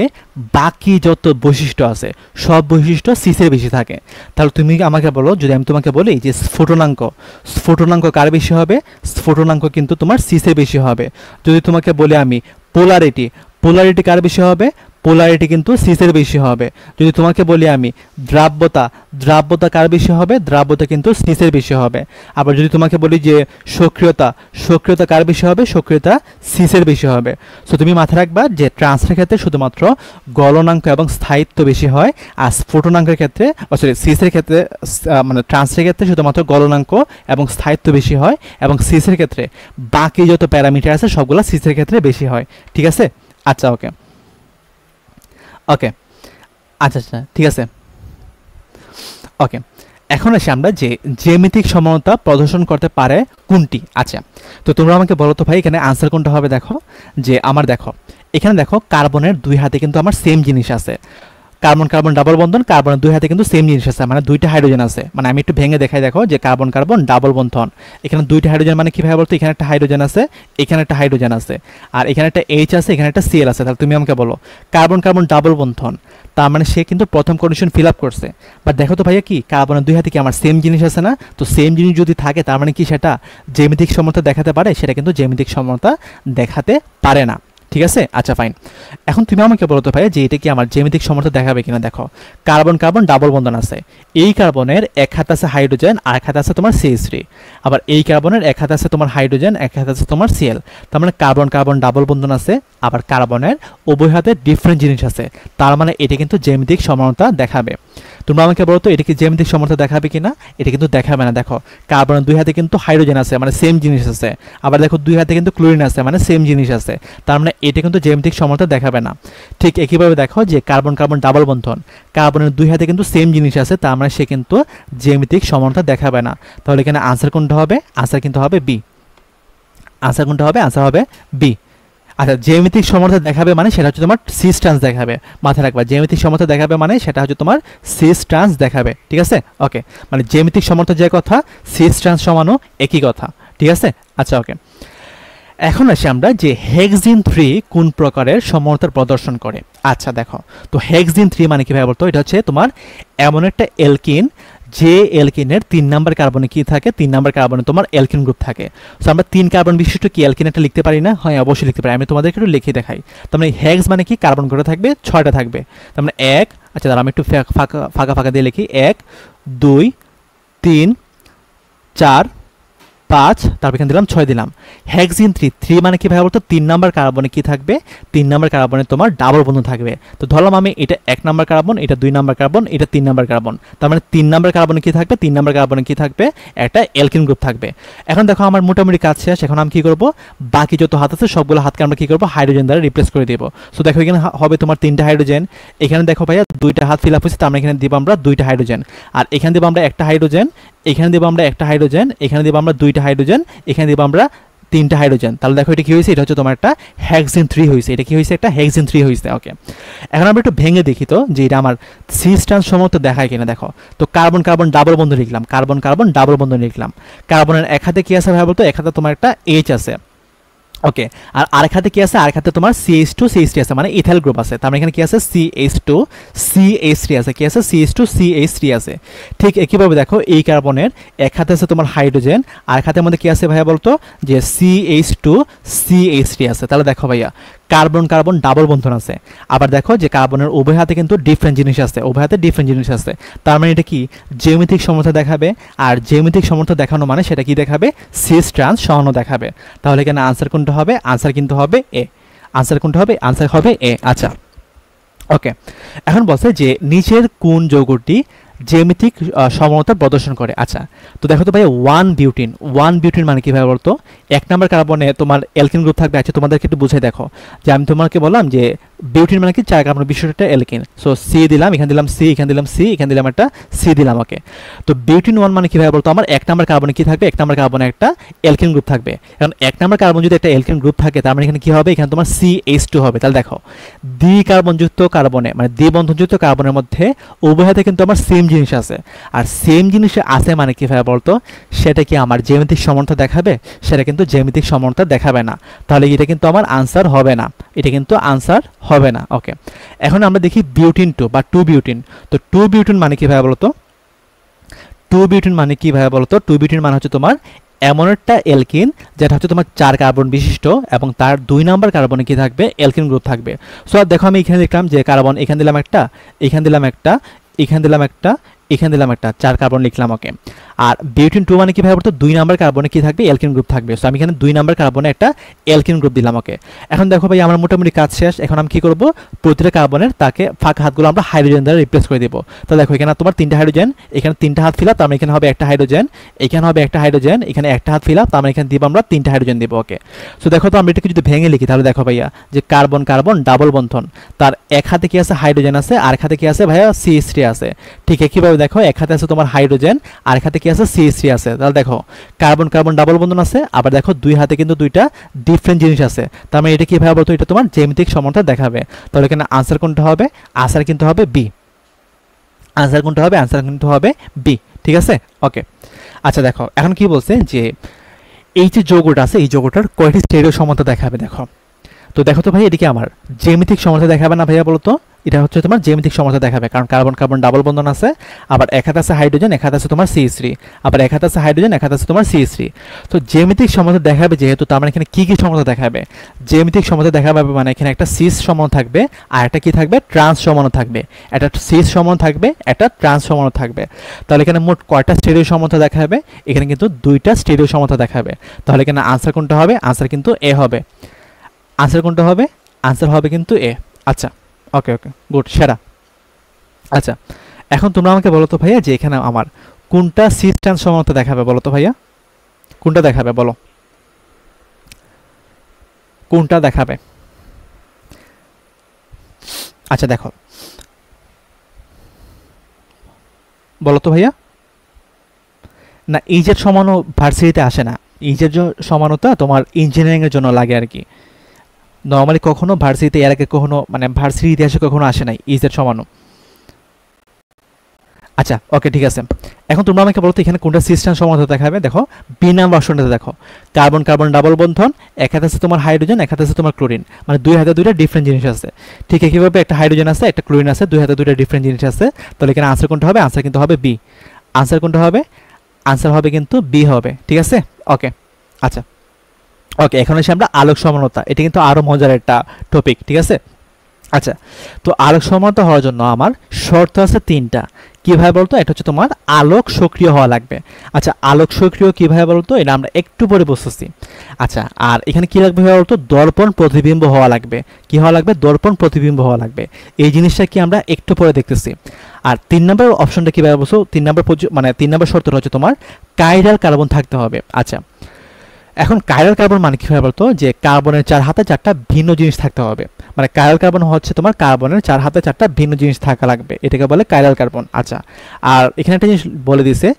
বাকি যত বৈশিষ্ট্য আছে সব বৈশিষ্ট্য সিসের বেশি থাকে। তাহলে তুমি আমাকে বলো, যদি আমি তোমাকে বলি যে স্ফুটনাঙ্ক, স্ফুটনাঙ্ক কার বেশি হবে? স্ফুটনাঙ্ক কিন্তু তোমার সিসের বেশি হবে। যদি তোমাকে বলি আমি পোলারিটি, পোলারিটি কার বেশি হবে? পোলারিটি কিন্তু সিসের বেশি হবে। যদি তোমাকে বলি আমি দ্রাব্যতা, দ্রাব্যতা কার বেশি হবে? দ্রাব্যতা কিন্তু সিসের বেশি হবে। আবার যদি তোমাকে বলি যে সক্রিয়তা, সক্রিয়তা কার বেশি হবে? সক্রিয়তা সিসের বেশি হবে। সো তুমি মাথায় রাখবা যে ট্রান্সের ক্ষেত্রে শুধুমাত্র গলনাঙ্ক এবং স্থায়িত্ব বেশি হয়, আর স্ফুটনাঙ্কের ক্ষেত্রে সরি সিসের ক্ষেত্রে মানে ট্রান্সের ক্ষেত্রে শুধুমাত্র গলনাঙ্ক এবং স্থায়িত্ব বেশি হয়, এবং সিসের ক্ষেত্রে বাকি যত প্যারামিটার আছে সবগুলো সিসের ক্ষেত্রে বেশি হয়। ঠিক আছে? আচ্ছা ওকে ওকে আচ্ছা আচ্ছা ঠিক আছে ওকে। এখন আসি আমরা যে জ্যামিতিক সমানতা প্রদর্শন করতে পারে কোনটি। আচ্ছা, তো তোমরা আমাকে বলো তো ভাই এখানে আনসার কোনটা হবে? দেখো যে আমার দেখো এখানে দেখো কার্বনের দুই হাতে কিন্তু আমার সেম জিনিস আছে। কার্বন কার্বন ডাবল বন্ধন, কার্বনের দুই হাতে কিন্তু সেম জিনিস আছে, মানে দুইটা হাইড্রোজেন আছে। মানে আমি একটু ভেঙে দেখাই, দেখো যে কার্বন কার্বন ডাবল বন্ধন, এখানে দুইটা হাইড্রোজেন, মানে কিভাবে বলতো, এখানে একটা হাইড্রোজেন আছে, এখানে একটা হাইড্রোজেন আছে, আর এখানে একটা এইচ আছে, এখানে একটা সিএল আছে। তাহলে তুমি আমাকে বলো কার্বন কার্বন ডাবল বন্ধন, তার মানে সে কিন্তু প্রথম কন্ডিশন ফিল আপ করছে। বাট দেখো তো ভাইয়া কি কার্বনের দুই হাতে কি আমার সেম জিনিস আছে না? তো সেম জিনিস যদি থাকে তার মানে কি সেটা জ্যামিতিক সমতা দেখাতে পারে? সেটা কিন্তু জ্যামিতিক সমতা দেখাতে পারে না। ঠিক আছে? আচ্ছা ফাইন। এখন তুমি আমাকে বলতে পারে যে এটা কি আমার জ্যামিতিক সমতা দেখাবে কিনা। দেখো কার্বন কার্বন ডাবল বন্ধন আছে, এই কার্বনের এক হাতে আছে হাইড্রোজেন আর এক হাতে আছে তোমার CH3, আবার এই কার্বনের এক হাতে আছে তোমার হাইড্রোজেন, এক হাতে আছে তোমার Cl। তার মানে কার্বন কার্বন ডাবল বন্ধন আছে, আবার কার্বনের উভয় হাতে ডিফারেন্ট জিনিস আছে, তার মানে এটা কিন্তু জ্যামিতিক সমানতা দেখাবে। তোমরা আমাকে বলো তো এটা কি জ্যামিতিক সমানতা দেখাবে কিনা? এটা কিন্তু দেখাবে না। দেখো কার্বনের দুই হাতে কিন্তু হাইড্রোজেন আছে, মানে সেম জিনিস আছে, আবার দেখো দুই হাতে কিন্তু ক্লোরিন আছে, মানে সেম জিনিস আছে, তার মানে এটা কিন্তু জ্যামিতিক সমানতা দেখাবে না। ঠিক একইভাবে দেখো যে কার্বন কার্বন ডাবল বন্ধন, কার্বনের দুই হাতে কিন্তু সেম জিনিস আছে, তার মানে সে কিন্তু জ্যামিতিক সমানতা দেখাবে না। তাহলে এখানে আনসার কোনটা হবে? আনসার কিন্তু হবে বি। আনসার কোনটা হবে? আনসার হবে বি। আচ্ছা, জ্যামিতিক সমতা দেখাবে মানে সেটা হচ্ছে তোমার সিস ট্রান্স দেখাবে। মাথায় রাখবা, জ্যামিতিক সমতা দেখাবে মানে সেটা হচ্ছে তোমার সিস ট্রান্স দেখাবে। ঠিক আছে? ওকে, মানে জ্যামিতিক সমতা যে কথা, সিস ট্রান্স সমানও একই কথা। ঠিক আছে? আচ্ছা ওকে। এখন আসি আমরা যে হেক্সিন 3 কোন প্রকারের সমতার প্রদর্শন করে। আচ্ছা দেখো, তো হেক্সিন 3 মানে কিভাবে বলতো, এটা হচ্ছে তোমার এমন একটা এলকিন যে এলকিনের 3 নাম্বার কার্বনে কি থাকে, 3 নাম্বার কার্বনে তোমার এলকিন গ্রুপ থাকে। সো আমরা 3 কার্বন বিশিষ্ট কি এলকিন একটা লিখতে পারি না? হয় অবশ্যই লিখতে পারি। আমি তোমাদেরকে একটু লিখে দেখাই। তার মানে হেক্স মানে কি, কার্বন করে থাকবে 6টা থাকবে। তার মানে 1, আচ্ছা দাঁড়া আমি একটু ফাঁকা ফাঁকা দিয়ে লিখি, 1 2 3 4 5, তারপর এখানে দিলাম 6 দিলাম। হেক্সিন 3 মানে কি ভাই বলতো, 3 নাম্বার কার্বনে কি থাকবে, 3 নাম্বার কার্বনে তোমার ডাবল বন্ধন থাকবে। তো ধরলাম আমি এটা 1 নাম্বার কার্বন, এটা 2 নাম্বার কার্বন, এটা 3 নাম্বার কার্বন, তার মানে 3 নাম্বার কার্বনে কি থাকবে, 3 নাম্বার কার্বনে কি থাকবে, একটা এলকিন গ্রুপ থাকবে। এখন দেখো আমার মোটামুটি কাজ শেষ। এখন আমি কি করব, বাকি যত হাত আছে সবগুলো হাতকে আমরা কি করব, হাইড্রোজেন দ্বারা রিপ্লেস করে দেব। সো দেখো এখানে হবে তোমার 3টা হাইড্রোজেন, এখানে দেখো ভাইয়া 2টা হাত ফিল আপ হয়েছে, তার মানে এখানে দিব আমরা 2টা হাইড্রোজেন, আর এখানে দেব আমরা একটা হাইড্রোজেন, এখানে দেব আমরা একটা হাইড্রোজেন, এখানে দেব আমরা 2টা হাইড্রোজেন, এখানে দেব আমরা 3টা হাইড্রোজেন। তাহলে দেখো এটা কি হয়েছে, এটা হচ্ছে তোমার একটা হেক্সিন 3 হয়েছে। এটা কি হয়েছে, একটা হেক্সিন 3 হয়েছে। ওকে, এখন আমরা একটু ভেঙে দেখি তো যে এটা আমার সিস ট্রান্স সমতা দেখায় কিনা। দেখো তো কার্বন কার্বন ডাবল বন্ধন লিখলাম, কার্বন কার্বন ডাবল বন্ধন লিখলাম। কার্বনের এক হাতে কি আছে ভাই বলতো, এক হাতে তোমার একটা এইচ আছে। ওকে, আর আরেক হাতে কি আছে, আরেক হাতে তোমার CH2 CH3 আছে, মানে ইথাইল গ্রুপ আছে। তার মানে এখানে কি আছে, CH2 CH3 আছে, কি আছে, CH2 CH3 আছে। ঠিক একইভাবে দেখো এই কার্বনের এক হাতে আছে তোমার হাইড্রোজেন, আরেক হাতের মধ্যে কি আছে ভাইয়া বলতো, যে CH2 CH3 আছে। তাহলে দেখো ভাইয়া কার্বন কার্বন ডাবল বন্ধন আছে, আবার দেখো যে কার্বনের উভয় হাতে কিন্তু ডিফারেন্ট জিনিস আছে, উভয় হাতে ডিফারেন্ট জিনিস আছে। তার মানে এটা কি জ্যামিতিক সমতা দেখাবে, আর জ্যামিতিক সমতা দেখানো মানে সেটা কি দেখাবে, সিস ট্রান্স সমানও দেখাবে। তাহলে এখানে আনসার কোনটা হবে, আনসার কিন্তু হবে এ। আনসার কোনটা হবে, আনসার হবে এ। আচ্ছা ওকে, এখন বলছে যে নিচের কোন যৌগটি জ্যামিতিক সমানতা প্রদর্শন করে। আচ্ছা তো দেখো তো ভাই 1 বিউটিন, 1 বিউটিন মানে কিভাবে বলতো, 1 নাম্বার কার্বনে তোমার এলকিন গ্রুপ থাকবে। আচ্ছা তোমাদেরকে একটু বুঝাই দেখো, যে আমি তোমাকে বললাম যে বিউটিন মানে কি 4 কার্বন বিশিষ্ট একটা অ্যালকিন। সো সি দিলাম, এখানে দিলাম সি, এখানে দিলাম সি, এখানে দিলাম একটা সি দিলাম। ওকে, তো বিউটিন 1 মানে কিভাবে বলতো, আমার 1 নাম্বার কার্বনে কি থাকবে, 1 নাম্বার কার্বনে একটা অ্যালকিন গ্রুপ থাকবে। কারণ 1 নাম্বার কার্বন যদি একটা অ্যালকিন গ্রুপ থাকে তার মানে এখানে কি হবে, এখানে তোমার CH2 হবে। তাহলে দেখো দ্বি কার্বনযুক্ত কার্বনে মানে দ্বি বন্ধনযুক্ত কার্বনের মধ্যে উভয় হাতে কিন্তু আমার সেম জিনিস আছে, আর সেম জিনিস আছে মানে কিভাবে বলতো, সেটা কি আমার জ্যামিতিক সমানতা দেখাবে, সেটা কিন্তু জ্যামিতিক সমানতা দেখাবে না। তাহলে এটা কিন্তু আমার আনসার হবে না, এটা কিন্তু আনসার হবে না। ওকে, এখন আমরা দেখি বিউটিন 2 বা 2 বিউটিন। তো 2 বিউটিন মানে কিভাবে বলতো, 2 বিউটিন মানে কিভাবে বলতো, 2 বিউটিন মানে হচ্ছে তোমার এমন একটা অ্যালকিন যেটা হচ্ছে তোমার 4 কার্বন বিশিষ্ট এবং তার 2 নাম্বার কার্বনে কি থাকবে, অ্যালকিন গ্রুপ থাকবে। সো দেখো আমি এখানে দেখলাম যে কার্বন এখানে দিলাম একটা, এখানে দিলাম একটা, এখানে দিলাম একটা, এখানে দিলাম একটা, 4 কার্বন লিখলাম। ওকে, আর বিউটিন 2 মানে কিভাবে বলতো, 2 নাম্বার কার্বনে কি থাকবে, অ্যালকিন গ্রুপ থাকবে। সো আমি এখানে 2 নাম্বার কার্বনে একটা অ্যালকিন গ্রুপ দিলাম। ওকে, এখন দেখো ভাই আমার মোটামুটি কাজ শেষ। এখন আমি কি করব, প্রতিটা কার্বনের তাকে ফাঁকা হাতগুলো আমরা হাইড্রোজেন দ্বারা রিপ্লেস করে দেব। তো দেখো এখানে তোমার 3টা হাইড্রোজেন, এখানে 3টা হাত ফিল আপ, তার মানে এখানে হবে একটা হাইড্রোজেন, এখানে হবে একটা হাইড্রোজেন, এখানে একটা হাত ফিল আপ, তার মানে এখানে দিব আমরা 3টা হাইড্রোজেন দেব। ওকে, সো দেখো তো আমরা এটাকে যদি ভেঙে লিখি তাহলে দেখো ভাইয়া যে কার্বন কার্বন ডাবল বন্ধন, তার এক হাতে কি আছে, হাইড্রোজেন আছে, আর এক হাতে কি আছে ভাইয়া, CH3 আছে। ঠিক একইভাবে দেখো এক হাতে আছে তোমার হাইড্রোজেন, আর এক হাতে কি আছে, CH3 আছে। তাহলে দেখো কার্বন কার্বন ডাবল বন্ধন আছে, আবার দেখো 2 হাতে কিন্তু 2টা ডিফারেন্ট জিনিস আছে। তার মানে এটা কিভাবে বলতো, এটা তোমার জ্যামিতিক সমানতা দেখাবে। তাহলে এখানে আনসার কোনটা হবে, আনসার কিন্তু হবে বি, আনসার কোনটা হবে, আনসার কিন্তু হবে বি। ঠিক আছে, ওকে। আচ্ছা দেখো এখন কি বলছে যে এই যে যৌগটা আছে এই যৌগটার কয়টি স্টেরিও সমানতা দেখাবে। দেখো তো দেখো তো ভাই এদিকে আমার জ্যামিতিক সমানতা দেখাবে না ভাইয়া, বলো তো এটা হচ্ছে তোমার জ্যামিতিক সমানতা দেখাবে, কারণ কার্বন কার্বন ডাবল বন্ধন আছে, আবার এক হাতে আছে হাইড্রোজেন, এক হাতে আছে তোমার CH3, আবার এক হাতে আছে হাইড্রোজেন, এক হাতে আছে তোমার CH3। তো জ্যামিতিক সমানতা দেখাবে যেহেতু, তার মানে এখানে কি কি সমানতা দেখাবে, জ্যামিতিক সমানতা দেখাবে মানে এখানে একটা সিস সমান থাকবে, আর একটা কি থাকবে, ট্রান্স সমান থাকবে। একটা সিস সমান থাকবে, একটা ট্রান্স সমান থাকবে। তাহলে এখানে মোট কয়টা স্টেরিও সমানতা দেখাবে, এখানে কিন্তু 2টা স্টেরিও সমানতা দেখাবে। তাহলে এখানে আনসার কোনটা হবে, আনসার কিন্তু এ হবে। আনসার কোনটা হবে, আনসার হবে কিন্তু এ। আচ্ছা ওকে ওকে গুড, সেরা। আচ্ছা এখন তোমরা আমাকে বলো তো ভাইয়া যে এখানে আমার কোনটা সিস ট্রান্স সমানতা দেখাবে, বলো তো ভাইয়া কোনটা দেখাবে, বলো কোনটা দেখাবে। আচ্ছা দেখো বলো তো ভাইয়া, না ইজের সমানও ভার্সিটিতে আসে না, ইজের সমানতা তোমার ইঞ্জিনিয়ারিং এর জন্য লাগে আর কি, নর্মালি কখনো ভার্সিটিতে এর আগে কখনো মানে ভার্সিটির ইতিহাসে কখনো আসে নাই ইজের সমানও। আচ্ছা ওকে ঠিক আছে, এখন তোমরা আমাকে বলো তো এখানে কোনটা সিস্টেম সমানতা দেখাবে। দেখো বি নাম্বার অপশনটাতে দেখো কার্বন কার্বন ডাবল বন্ধন, এক হাতে আছে তোমার হাইড্রোজেন, এক হাতে আছে তোমার ক্লোরিন, মানে 2 হাতে 2টা ডিফারেন্ট জিনিস আছে। ঠিক একইভাবে একটা হাইড্রোজেন আছে, একটা ক্লোরিন আছে, 2 হাতে 2টা ডিফারেন্ট জিনিস আছে। তাহলে এখানে আনসার কোনটা হবে, আনসার কিন্তু হবে বি। আনসার কোনটা হবে, আনসার হবে কিন্তু বি হবে। ঠিক আছে ওকে। আচ্ছা ওকে, এখন এসে আমরা আলোক সমানতা, এটা কিন্তু আরো মজার একটা টপিক। ঠিক আছে আচ্ছা, তো আলোক সমানতা হওয়ার জন্য আমার শর্ত আছে 3টা। কিভাবে বলতো, এটা হচ্ছে তোমার আলোক সক্রিয় হওয়া লাগবে। আচ্ছা আলোক সক্রিয় কিভাবে বলতো, এটা আমরা একটু পরে বুঝতেছি। আচ্ছা আর এখানে কি লাগবে বলতো, দর্পণ প্রতিবিম্ব হওয়া লাগবে। কি হওয়া লাগবে, দর্পণ প্রতিবিম্ব হওয়া লাগবে। এই জিনিসটা কি আমরা একটু পরে দেখতেছি। আর 3 নম্বর অপশনটা কিভাবে বলছো, 3 নম্বর মানে 3 নম্বর শর্তটা হচ্ছে তোমার কাইরাল কার্বন থাকতে হবে। আচ্ছা এখন কাইরাল কার্বন মানে কিভাবে বলতো, যে কার্বনের 4 হাতে 4টা ভিন্ন জিনিস থাকতে হবে। মানে কাইরাল কার্বন হচ্ছে তোমার কার্বনের 4 হাতে 4টা ভিন্ন জিনিস থাকা লাগবে, এটাকে বলে কাইরাল কার্বন। আচ্ছা আর এখানে একটা জিনিস বলে দিছে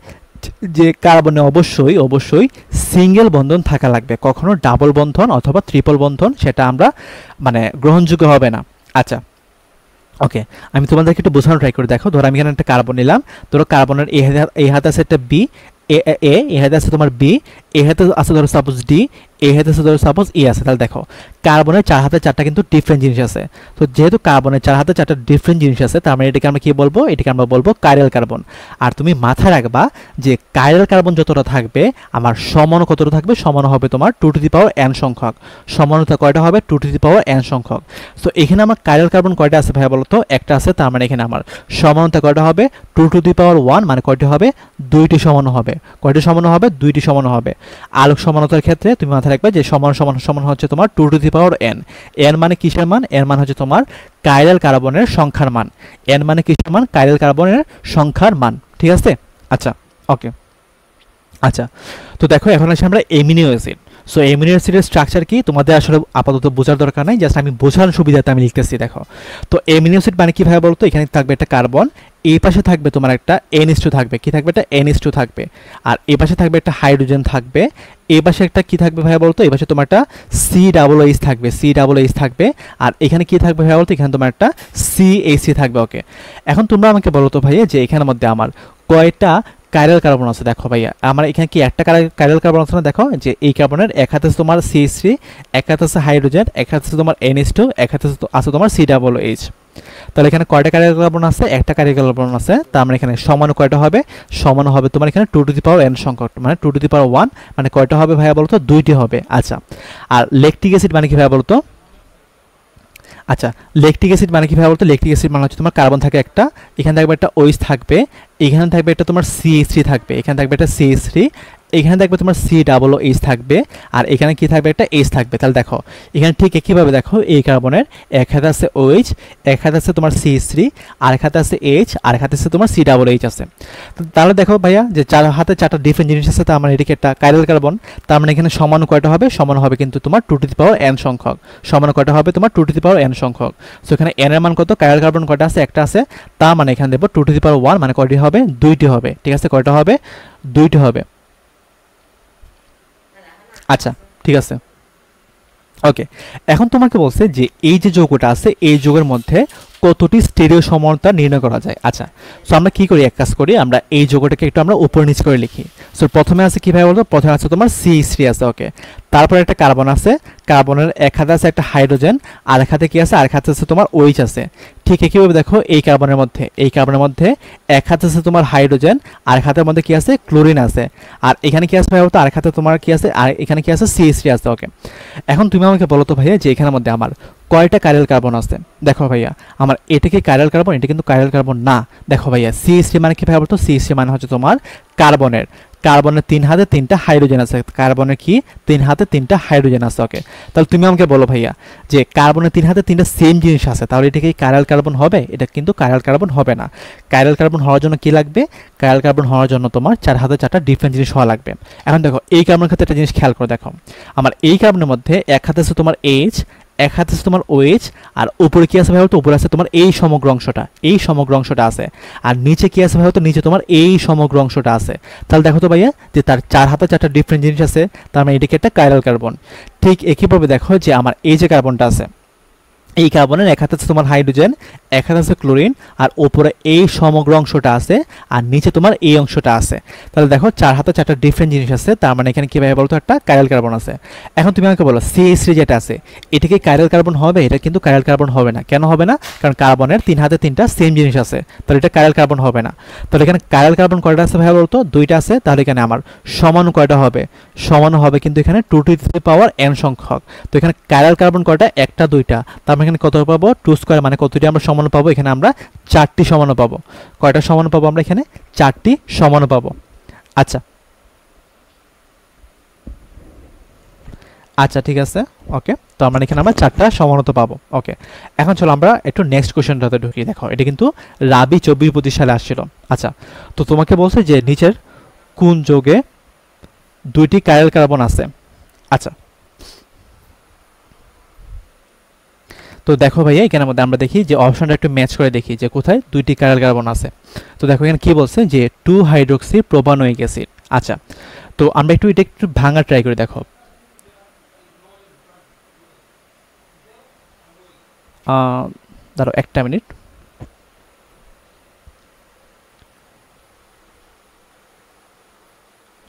যে কার্বনে অবশ্যই অবশ্যই সিঙ্গেল বন্ধন থাকা লাগবে, কখনো ডাবল বন্ধন অথবা ট্রিপল বন্ধন সেটা আমরা মানে গ্রহণযোগ্য হবে না। আচ্ছা ওকে, আমি তোমাদেরকে একটু বোঝানো ট্রাই করে দেখো। ধরো আমি এখানে একটা কার্বন নিলাম, ধরো কার্বনের এই হাতে আছে একটা বি, এ হাতে আছে তোমার বি, এ হাতে আছে ধরো সাপোজ ডি, এ হাতে আছে ধরো সাপোজ ই আছে। তাহলে দেখো কার্বনের 4 হাতে 4টা কিন্তু ডিফারেন্ট জিনিস আছে। তো যেহেতু কার্বনের 4 হাতে 4টা ডিফারেন্ট জিনিস আছে, তার মানে এটাকে আমরা কি বলবো, এটাকে আমরা বলবো কাইরাল কার্বন। আর তুমি মাথায় রাখবা যে কাইরাল কার্বন যতটা থাকবে আমার সমানও কতটা থাকবে, সমান হবে তোমার 2 টু দি পাওয়ার n সংখ্যক। সমানতা কয়টা হবে, 2 টু দি পাওয়ার n সংখ্যক। তো এখানে আমার কাইরাল কার্বন কয়টা আছে ভাইয়া বলো তো, একটা আছে। তার মানে এখানে আমার সমানতা কয়টা হবে, 2 টু দি পাওয়ার 1, মানে কয়টি হবে, 2টি সমান হবে। কয়টি সমান হবে, 2টি সমান হবে। আলোক সমানতার ক্ষেত্রে তুমি মাথায় রাখবে যে সমান সমান সমান হচ্ছে তোমার 2 to the power n। n মানে কিসের মান, n মানে হচ্ছে তোমার কাইরাল কার্বনের সংখ্যার মান। n মানে কিসের মান, কাইরাল কার্বনের সংখ্যার মান। ঠিক আছে আচ্ছা ওকে। আচ্ছা তো দেখো এখন আসলে আমরা অ্যামিনো অ্যাসিড। সো অ্যামিনো অ্যাসিডের স্ট্রাকচার কি তোমাদের আসলে আপাতত বোঝার দরকার নাই, জাস্ট আমি বোঝানোর সুবিধাতে আমি লিখতেছি। দেখো, তো অ্যামিনো অ্যাসিড মানে কীভাবে বলতো, এখানে থাকবে একটা কার্বন, এই পাশে থাকবে তোমার একটা NH2 থাকবে, কি থাকবে, একটা NH2 থাকবে, আর এই পাশে থাকবে একটা হাইড্রোজেন থাকবে, এই পাশে একটা কি থাকবে ভাইয়া বলতো, এই পাশে তোমার একটা COOH থাকবে, COOH থাকবে, আর এখানে কি থাকবে ভাইয়া বলতো, এখানে তোমার একটা CH3 থাকবে। ওকে, এখন তোমরা আমাকে বলো তো ভাইয়া যে এখানের মধ্যে আমার কয়টা কাইরাল কার্বন আছে। দেখো ভাইয়া, আমার এখানে কি একটা কাইরাল কার্বন আছে না, দেখো যে এই কার্বনের এক হাতে আছে তোমার CH3, এক হাতে আছে হাইড্রোজেন, এক হাতে আছে তোমার NH2, এক হাতে আছে তোমার COOH। তাহলে এখানে কয়টা কাইরাল কার্বন আছে, একটা কাইরাল কার্বন আছে, তার মানে এখানে সমান কয়টা হবে, সমান হবে তোমার এখানে 2 টু দি পাওয়ার n সংখ্যক, মানে 2 টু দি পাওয়ার 1, মানে কয়টা হবে ভাইয়া বলতো, দুইটি হবে। আচ্ছা, আর ল্যাকটিক অ্যাসিড মানে কি ভাইয়া বলতো, আচ্ছা ল্যাকটিক অ্যাসিড মানে কি ভাবে বলতো, ল্যাকটিক অ্যাসিড মানে হচ্ছে তোমার কার্বন থাকে একটা, এখানে থাকবে একটা OH থাকবে, এখানে থাকবে একটা তোমার CH3 থাকবে, এখানে থাকবে একটা CH3, এখানে থাকবে তোমার COOH থাকবে, আর এখানে কি থাকবে, একটা H থাকবে। তাহলে দেখো এখানে ঠিক একইভাবে দেখো, এই কার্বনের এক হাতে আছে OH, এক হাতে আছে তোমার CH3, আর এক হাতে আছে H, আর এক হাতে আছে তোমার COOH আছে। তাহলে দেখো ভাইয়া যে চার হাতে চারটা ডিফারেন্ট জিনিস আছে, তার মানে এটিকে একটা কাইরাল কার্বন, তার মানে এখানে সমান কয়টা হবে, সমান হবে কিন্তু তোমার 2 টু দি পাওয়ার n সংখ্যক, সমান কয়টা হবে তোমার 2 টু দি পাওয়ার n সংখ্যক। সো এখানে n এর মান কত, কাইরাল কার্বন কয়টা আছে, একটা আছে, তার মানে এখানে দেবো 2 টু দি পাওয়ার 1, মানে কয়টি হবে, দুইটি হবে। ঠিক আছে, কয়টা হবে, দুইটি হবে। আচ্ছা ঠিক আছে, ওকে। এখন তোমাকে বলছে যে এই যে যৌগটা আছে, এই যৌগের মধ্যে কতটি স্টেরিও সমানতা নির্ণয় করা যায়। আচ্ছা, সো আমরা কি করি, এক কাজ করি, আমরা এই যৌগটাকে একটু আমরা উপর নিচ করে লিখি। সো প্রথমে আছে কিভাবে বলতো, প্রথমে আছে তোমার CH3 আছে, ওকে, তারপরে একটা কার্বন আছে, কার্বনের এক হাতে আছে একটা হাইড্রোজেন, আর এক হাতে কি আছে, আর এক হাতে আছে তোমার OH আছে। ঠিক একইভাবে দেখো এই কার্বনের মধ্যে এক হাতে আছে তোমার হাইড্রোজেন, আর এক হাতের মধ্যে কি আছে, ক্লোরিন আছে, আর এখানে কি আছে ভাই বলতো, আর এক হাতে তোমার কি আছে, আর এখানে কি আছে, CH3 আছে। ওকে, এখন তুমি আমাকে বলো তো ভাইয়া যে এখানের মধ্যে আমার কয়টা কাইরাল কার্বন আছে। দেখো ভাইয়া, আমার এটা কি কাইরাল কার্বন, এটা কিন্তু কাইরাল কার্বন না। দেখো ভাইয়া, CH3 মানে কি ভাই বলতো, CH3 মানে হচ্ছে তোমার কার্বনের 3 হাতে 3টা হাইড্রোজেন আছে, কার্বনের কি 3 হাতে 3টা হাইড্রোজেন আছে। ওকে, তাহলে তুমি আমাকে বলো ভাইয়া যে কার্বনের 3 হাতে 3টা সেম জিনিস আছে, তাহলে এটা কি কাইরাল কার্বন হবে, এটা কিন্তু কাইরাল কার্বন হবে না। কাইরাল কার্বন হওয়ার জন্য কি লাগবে, কাইরাল কার্বন হওয়ার জন্য তোমার 4 হাতে 4টা ডিফারেন্ট জিনিস হওয়া লাগবে। এখন দেখো এই কার্বনের ক্ষেত্রে একটা জিনিস খেয়াল করে দেখো, আমার এই কার্বনের মধ্যে এক হাতে আছে তোমার H, এক হাতে আছে তোমার OH, আর উপরে কি আছে ভাই বলতো, উপরে আছে তোমার এই সমগ্র অংশটা আছে, আর নিচে কি আছে ভাই বলতো, নিচে তোমার এই সমগ্র অংশটা আছে। তাহলে দেখো তো ভাইয়া যে তার 4 হাতে 4টা ডিফারেন্ট জিনিস আছে, তার মানে এটাকে একটা কাইরাল কার্বন। ঠিক একইভাবে দেখো যে আমার এই যে কার্বনটা আছে, এই কার্বনের এক হাতে আছে তোমার হাইড্রোজেন, এক হাতে আছে ক্লোরিন, আর উপরে এই সমগ্র অংশটা আছে, আর নিচে তোমার এই অংশটা আছে। তাহলে দেখো 4 হাতে 4টা ডিফারেন্ট জিনিস আছে, তার মানে এখানে কি ভাই বলতো, একটা কাইরাল কার্বন আছে। এখন তুমি আমাকে বলো CH3 যেটা আছে, এটা কি কাইরাল কার্বন হবে, এটা কিন্তু কাইরাল কার্বন হবে না। কেন হবে না, কারণ কার্বনের 3 হাতে 3টা সেম জিনিস আছে, তাহলে এটা কাইরাল কার্বন হবে না। তাহলে এখানে কাইরাল কার্বন কয়টা আছে ভাই বলতো, দুইটা আছে, তাহলে এখানে আমার সমান কয়টা হবে, সমান হবে কিন্তু এখানে 2 টু দি পাওয়ার n সংখ্যক। তো এখানে কাইরাল কার্বন কয়টা, একটা দুইটা, তার মানে এখানে কত পাবো, 2 স্কয়ার, মানে কতটি আমরা সমান পাবো, এখানে আমরা 4টি সমান পাবো। কয়টা সমান পাবো আমরা এখানে, 4টি সমান পাবো। আচ্ছা আচ্ছা ঠিক আছে, ওকে, তো আমরা এখানে আমরা 4টা সমানতা পাবো। ওকে, এখন চলো আমরা একটু নেক্সট কোশ্চেনটাতে ঢুকি। দেখো এটা কিন্তু রাবি 24-25 সালে আসছিল। আচ্ছা, তো তোমাকে বলছে যে নিচের কোন যৌগে 2টি কাইরাল কার্বন আছে। আচ্ছা, তো দেখো ভাইয়া এখানের মধ্যে আমরা দেখি যে অপশনটা একটু ম্যাচ করে দেখি যে কোথায় 2টি কাইরাল কার্বন আছে। তো দেখো এখানে কি বলছে যে 2 হাইড্রোক্সি প্রোপানোয়িক অ্যাসিড। আচ্ছা, তো আমরা এটা একটু ভাঙা ট্রাই করে দেখো। দাঁড়াও একটা মিনিট।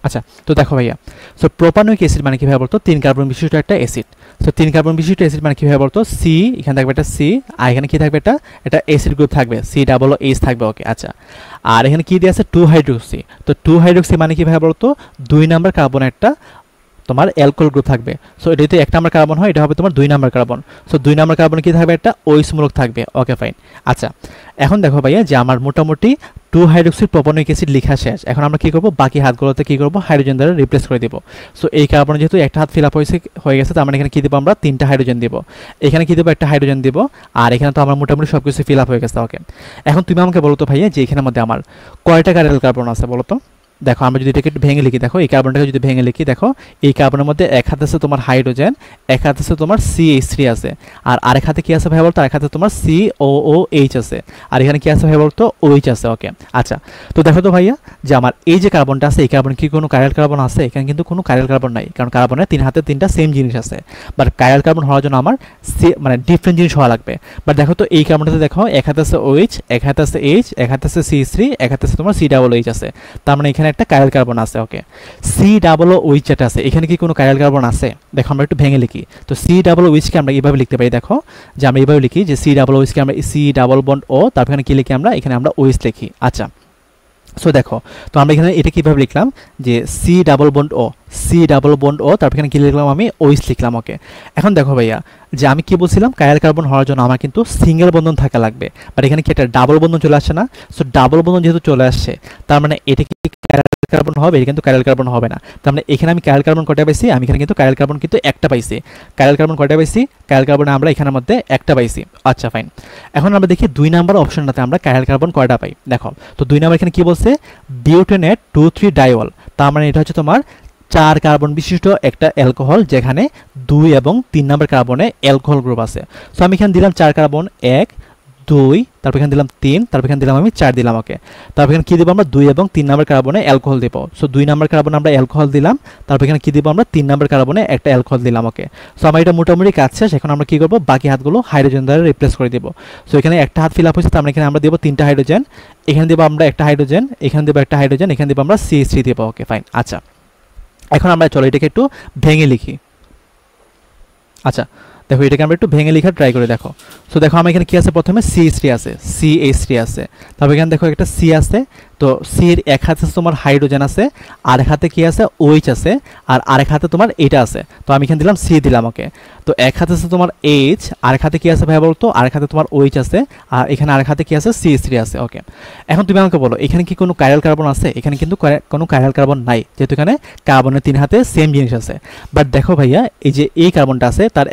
আচ্ছা, তো দেখো ভাইয়া, সো প্রোপানোয়িক অ্যাসিড মানে কি ভাবে বলতো, 3 কার্বন বিশিষ্ট একটা অ্যাসিড। সো 3 কার্বন বিশিষ্ট অ্যাসিড মানে কি ভাবে বলতো, সি, এখানে থাকবে একটা সি, আর এখানে কি থাকবে, এটা অ্যাসিড গ্রুপ থাকবে, COOH থাকবে। ওকে, আচ্ছা, আর এখানে কি দিয়ে আছে, 2 হাইড্রোক্সি। তো 2 হাইড্রোক্সি মানে কি ভাবে বলতো, 2 নাম্বার কার্বন একটা তোমার অ্যালকোহল গ্রুপ থাকবে। সো এটা যদি 1 নাম্বার কার্বন হয়, এটা হবে তোমার 2 number carbon. So 2 number carbon কি থাকবে, একটা OH মূলক থাকবে। Okay fine. আচ্ছা, এখন দেখো ভাইয়া যে আমার মোটামুটি 2 হাইড্রোক্সি প্রোপানোয়িক অ্যাসিড লেখা শেষ। এখন আমরা কি করব, বাকি হাতগুলোতে কি করব, হাইড্রোজেন দ্বারা রিপ্লেস করে দিব। সো এই কার্বনে যেহেতু একটা হাত ফিল আপ হয়ে গেছে, তার মানে এখানে কি দেবো, আমরা 3টা হাইড্রোজেন দিব, এখানে কি দেবো, একটা হাইড্রোজেন দিব, আর এখানে তো আমার মোটামুটি সবকিছু ফিল আপ হয়ে গেছে। ওকে, এখন তুমি আমাকে বলো তো ভাইয়া যে এখানের মধ্যে আমার কয়টা কাইরাল কার্বন আছে বলো তো। দেখো আমরা যদি এটাকে একটু ভেঙে লিখি, দেখো এই কার্বনটাকে যদি ভেঙে লিখি, দেখো এই কার্বনের মধ্যে এক হাতে আছে তোমার হাইড্রোজেন, এক হাতে আছে তোমার CH3 আছে, আর আরেক হাতে কি আছে ভাই বলতো, আরেক হাতে তোমার COOH আছে, আর এখানে কি আছে ভাই বলতো, OH আছে। ওকে আচ্ছা, তো দেখো তো ভাইয়া যে আমার এই যে কার্বনটা আছে, এই কার্বন কি কোনো কাইরাল কার্বন আছে? এখানে কিন্তু কোনো কাইরাল কার্বন নাই, কারণ কার্বনের তিন হাতে তিনটা সেম জিনিস আছে। বাট কাইরাল কার্বন হওয়ার জন্য আমার মানে ডিফারেন্ট জিনিস হওয়া লাগবে। বাট দেখো তো এই কার্বনটাতে দেখো এক হাতে আছে OH, এক হাতে আছে H, এক হাতে আছে CH3, এক হাতে আছে তোমার COOH আছে, তার মানে এখানে একটা কাইরাল কার্বন আছে। ওকে, COOH যেটা আছে এখানে কি কোনো কাইরাল কার্বন আছে? দেখো আমরা একটু ভেঙে লিখি, তো COOH কে আমরা এইভাবে লিখতে পারি, দেখো যে আমরা এইভাবে লিখি যে COOH কে আমরা C ডাবল বন্ড O, তারপর এখানে কি লিখি আমরা, এখানে আমরা OH লিখি। আচ্ছা, সো দেখো তো আমরা এখানে এটা কিভাবে লিখলাম যে C ডাবল বন্ড O, তারপর এখানে কি লিখলাম আমি, OH লিখলাম। ওকে, এখন দেখো ভাইয়া যে আমি কি বলছিলাম, কাইরাল কার্বন হওয়ার জন্য আমার কিন্তু সিঙ্গেল বন্ধন থাকা লাগবে, বাট এখানে কি একটা ডাবল বন্ধন চলে আসছে না? সো ডাবল বন্ধন যেহেতু চলে আসছে, তার মানে এটা কি কাইরাল কার্বন হবে? এটা কিন্তু কাইরাল কার্বন হবে না। তার মানে এখানে আমি কাইরাল কার্বন কয়টা পাইছি? আমি এখানে কিন্তু কাইরাল কার্বন কিন্তু একটা পাইছি। কাইরাল কার্বন কয়টা পাইছি? কাইরাল কার্বন আমরা এখানের মধ্যে একটা পাইছি। আচ্ছা ফাইন, এখন আমরা দেখি 2 নাম্বার অপশনটাতে আমরা কাইরাল কার্বন কয়টা পাই। দেখো তো 2 নাম্বার এখানে কি বলছে, বিউটেনেট 2,3 ডাইওল, তার মানে এটা হচ্ছে তোমার 4 কার্বন বিশিষ্ট একটা অ্যালকোহল, যেখানে 2 এবং 3 নাম্বার কার্বনে অ্যালকোহল গ্রুপ আছে। সো আমি এখানে দিলাম 4 কার্বন, 1 2, তারপর এখানে দিলাম 3, তারপর এখানে দিলাম আমি 4 দিলাম। ওকে, তারপর এখানে কি দেবো আমরা, 2 এবং 3 নাম্বার কার্বনে অ্যালকোহল দেবো। সো 2 নাম্বার কার্বনে আমরা অ্যালকোহল দিলাম, তারপর এখানে কি দেবো আমরা, 3 নাম্বার কার্বনে একটা অ্যালকোহল দিলাম। ওকে, সো আমার এটা মোটামুটি কাজ শেষ। এখন আমরা কি করবো, বাকি হাতগুলো হাইড্রোজেন দ্বারা রিপ্লেস করে দেবো। সো এখানে একটা হাত ফিল আপ হয়েছে, তার মানে এখানে আমরা দেবো 3টা হাইড্রোজেন, এখানে দেবো আমরা একটা হাইড্রোজেন, এখানে দেবো একটা হাইড্রোজেন, এখানে দেবো আমরা CH3 দেবো। ওকে ফাইন, আচ্ছা এখন আমরা চলো এটাকে একটু ভেঙে লিখি। আচ্ছা দেখো এটাকে আমরা একটু ভেঙে লেখার ট্রাই করে দেখো। সো দেখো আমার এখানে কি আছে, প্রথমে CH3 আছে, তারপর এখানে দেখো একটা C আছে, তো C এর এক হাতে তোমার হাইড্রোজেন আছে, আর এক হাতে কি আছে, OH আছে, আর আরেক হাতে তোমার এটা আছে, তো আমি এখানে দিলাম C দিলাম। ওকে, তো এক হাতে আছে তোমার H, আরেক হাতে কি আছে ভাই বলতো, আরেক হাতে তোমার OH আছে, আর এখানে আরেক হাতে কি আছে, CH3 আছে। ওকে, এখন তুমি আমাকে বলো এখানে কি কোনো কাইরাল কার্বন আছে? এখানে কিন্তু কোনো কাইরাল কার্বন নাই, যেহেতু এখানে কার্বনের 3 হাতে সেম জিনিস আছে। বাট দেখো ভাইয়া এই যে এই কার্বনটা আছে, তার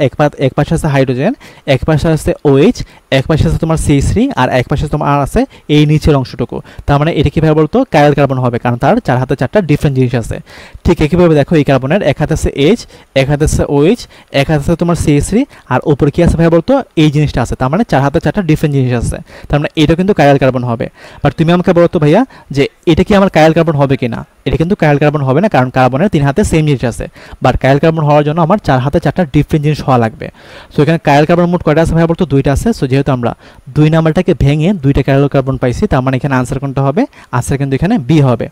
এক পাশে আছে হাইড্রোজেন, এক পাশে আছে OH, এক পাশে আছে তোমার CH3, আর এক পাশে তোমার আছে এই নিচের অংশটুকু, তার মানে এটা কিভাবে বলতো, কাইরাল কার্বন হবে, কারণ তার 4 হাতে 4টা ডিফারেন্ট জিনিস আছে। ঠিক একইভাবে দেখো এই কার্বনের এক হাতে আছে H, এক হাতে আছে OH, এক হাতে আছে তোমার CH3, আর উপরে কি আছে ভাই বলতো, এই জিনিসটা আছে, তার মানে 4 হাতে 4টা ডিফারেন্ট জিনিস আছে, তার মানে এটা কিন্তু কাইরাল কার্বন হবে। বাট তুমি আমাকে বলো তো ভাইয়া যে এটা কি আমার কাইরাল কার্বন হবে কিনা? এটা কিন্তু কাইরাল কার্বন হবে না, কারণ কার্বনের 3 হাতে সেম জিনিস আছে। বাট কাইরাল কার্বন হওয়ার জন্য আমার 4 হাতে 4টা ডিফারেন্ট জিনিস হওয়া লাগবে। সো এখানে কাইরাল কার্বন মোট কয়টা আছে ভাই বলতো, 2টা আছে। সো যেহেতু আমরা 2 নাম্বারটাকে ভেঙে 2টা কাইরাল কার্বন পাইছি, তার মানে এখানে আনসার কোনটা হবে, আনসার কিন্তু এখানে বি হবে।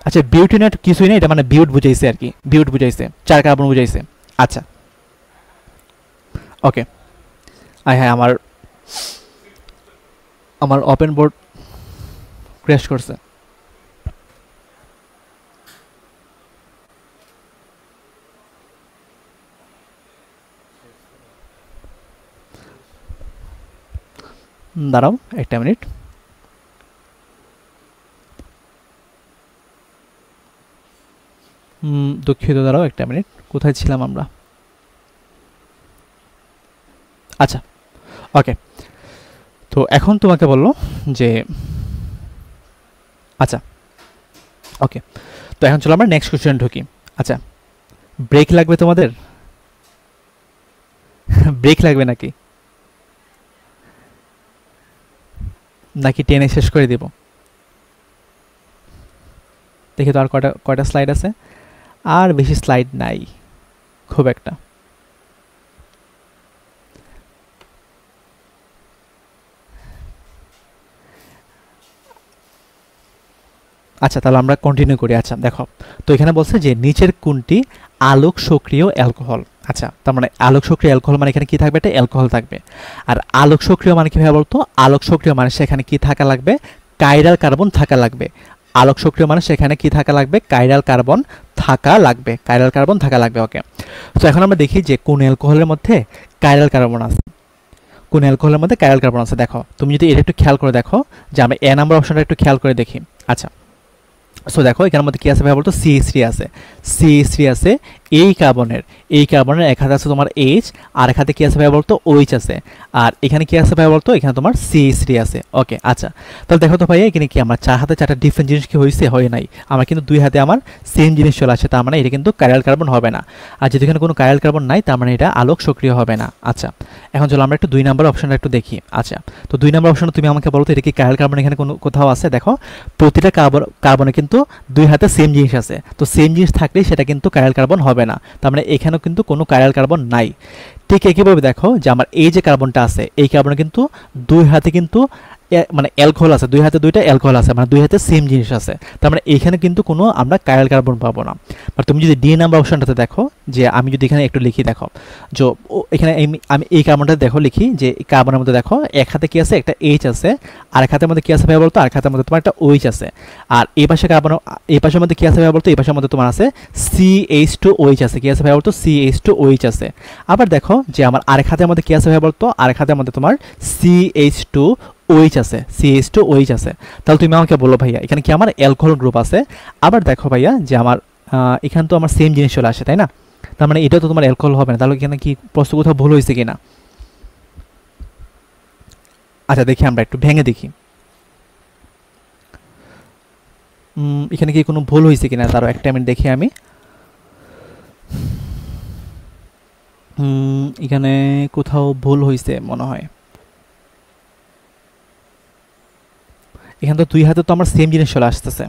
আচ্ছা বিউটিনেট কিছুই না, এটা মানে বিউট বুঝাইছে আর কি, বিউট বুঝাইছে, 4 কার্বন বুঝাইছে। আচ্ছা ওকে, হ্যাঁ আমার ওপেন বোর্ড ক্র্যাশ করছে। দাঁড়াও একটা মিনিট। দুঃখিত, দাঁড়াও একটা মিনিট, কোথায় ছিলাম আমরা? আচ্ছা ওকে, তো এখন তোমাকে বললো যে আচ্ছা ওকে, তো এখন চলো আমরা নেক্সট কোশ্চেন ঢুকি। আচ্ছা ব্রেক লাগবে তোমাদের? ব্রেক লাগবে নাকি টেনে শেষ করে দেব? দেখি তো আর কয়টা স্লাইড আছে, আর বেশি স্লাইড নাই খুব একটা। আচ্ছা তাহলে আমরা কন্টিনিউ করি। আচ্ছা দেখো তো এখানে বলছে যে নিচের কোনটি আলোক সক্রিয় অ্যালকোহল। আচ্ছা তার মানে আলোক সক্রিয় অ্যালকোহল মানে এখানে কি থাকবে, একটা অ্যালকোহল থাকবে। আর আলোক সক্রিয় মানে কি ভাবে বলতো, আলোক সক্রিয় মানে সেখানে কি থাকা লাগবে, কাইরাল কার্বন থাকা লাগবে। আলোক সক্রিয় মানে সেখানে কি থাকা লাগবে, কাইরাল কার্বন থাকা লাগবে, কাইরাল কার্বন থাকা লাগবে। ওকে, তো এখন আমরা দেখি যে কোন অ্যালকোহলের মধ্যে কাইরাল কার্বন আছে, কোন অ্যালকোহলের মধ্যে কাইরাল কার্বন আছে। দেখো তুমি যদি এটা একটু খেয়াল করে দেখো, যে আমরা এ নাম্বার অপশনটা একটু খেয়াল করে দেখি। আচ্ছা সো দেখো এখানের মধ্যে কি আছে ভাই বলতো, CH3 আছে, CH3 আছে, এই কার্বনের এক হাতে আছে তোমার এইচ, আর এক হাতে কি আছে ভাই বলতো ওইচ আছে, আর এখানে কি আছে ভাই বলতো এখানে তোমার CH3 আছে। ওকে আচ্ছা, তাহলে দেখো তো ভাই এখানে কি আমার চার হাতে চারটা ডিফারেন্ট জিনিস কি হয়েছে, হয় নাই, আমার কিন্তু দুই হাতে আমার সেম জিনিস চলে আসে, তার মানে এটা কিন্তু কাইরাল কার্বন হবে না। আর যদি এখানে কোনো কাইরাল কার্বন নাই তার মানে এটা আলোক সক্রিয় হবে না। আচ্ছা, এখন চলো আমরা একটু 2 নম্বর অপশনটা একটু দেখি। আচ্ছা, তো 2 নম্বর অপশনে তুমি আমাকে বলো তো এটা কি কাইরাল কার্বন এখানে কোনো কোথাও আছে? দেখো প্রতিটা কার্বনে কিন্তু দুই হাতে সেম জিনিস আছে, তো সেম জিনিস থাকলেই সেটা কিন্তু কাইরাল কার্বন হবে না, তার মানে এখানেও কিন্তু কোনো কাইরাল কার্বন নাই। ঠিক একইভাবে দেখো যে আমার এই যে কার্বনটা আছে এই কার্বনে কিন্তু দুই হাতে কিন্তু মানে অ্যালকোহল আছে, দুই হাতে দুইটা অ্যালকোহল আছে, মানে দুই হাতে সেম জিনিস আছে, তার মানে এখানে কিন্তু কোনো আমরা কাইরাল কার্বন পাবো না। আর তুমি যদি ডি নাম্বার অপশনটাতে দেখো, যে আমি যদি এখানে একটু লিখি, দেখো যে এখানে আমি এই কার্বনটা দেখো লিখি, যে কার্বনের মধ্যে দেখো এক হাতে কি আছে, একটা এইচ আছে, আর এক হাতের মধ্যে কি আছে ভাই বলতো, আর এক হাতের মধ্যে তোমার একটা ওইচ আছে, আর এই পাশে কার্বন, এই পাশের মধ্যে কি আছে ভাই বলতো, এই পাশের মধ্যে তোমার আছে CH2OH আছে, কি আছে ভাই বলতো CH2OH আছে। আবার দেখো যে আমার আরেক হাতের মধ্যে কি আছে ভাই বলতো, আরেক হাতের মধ্যে তোমার CH2OH আছে, CH2OH আছে। তাহলে তুমি আমাকে বলো ভাইয়া এখানে কি আমার অ্যালকোহল গ্রুপ আছে? আবার দেখো ভাইয়া যে আমার এখানে তো আমার সেম জিনিস চলে আসে, তাই না? তার মানে এটা তো তোমার অ্যালকোহল হবে না, তাহলে এখানে কি প্রশ্ন কোথাও ভুল হয়েছে কিনা? আচ্ছা দেখি আমরা একটু ভেঙে দেখি এখানে কি কোনো ভুল হয়েছে কিনা, তারও একটা মিনিট দেখি আমি। এখানে কোথাও ভুল হয়েছে মনে হয়। এখানে তো দুই হাতে তো আমার সেম জিনিস চলে আসতেছে,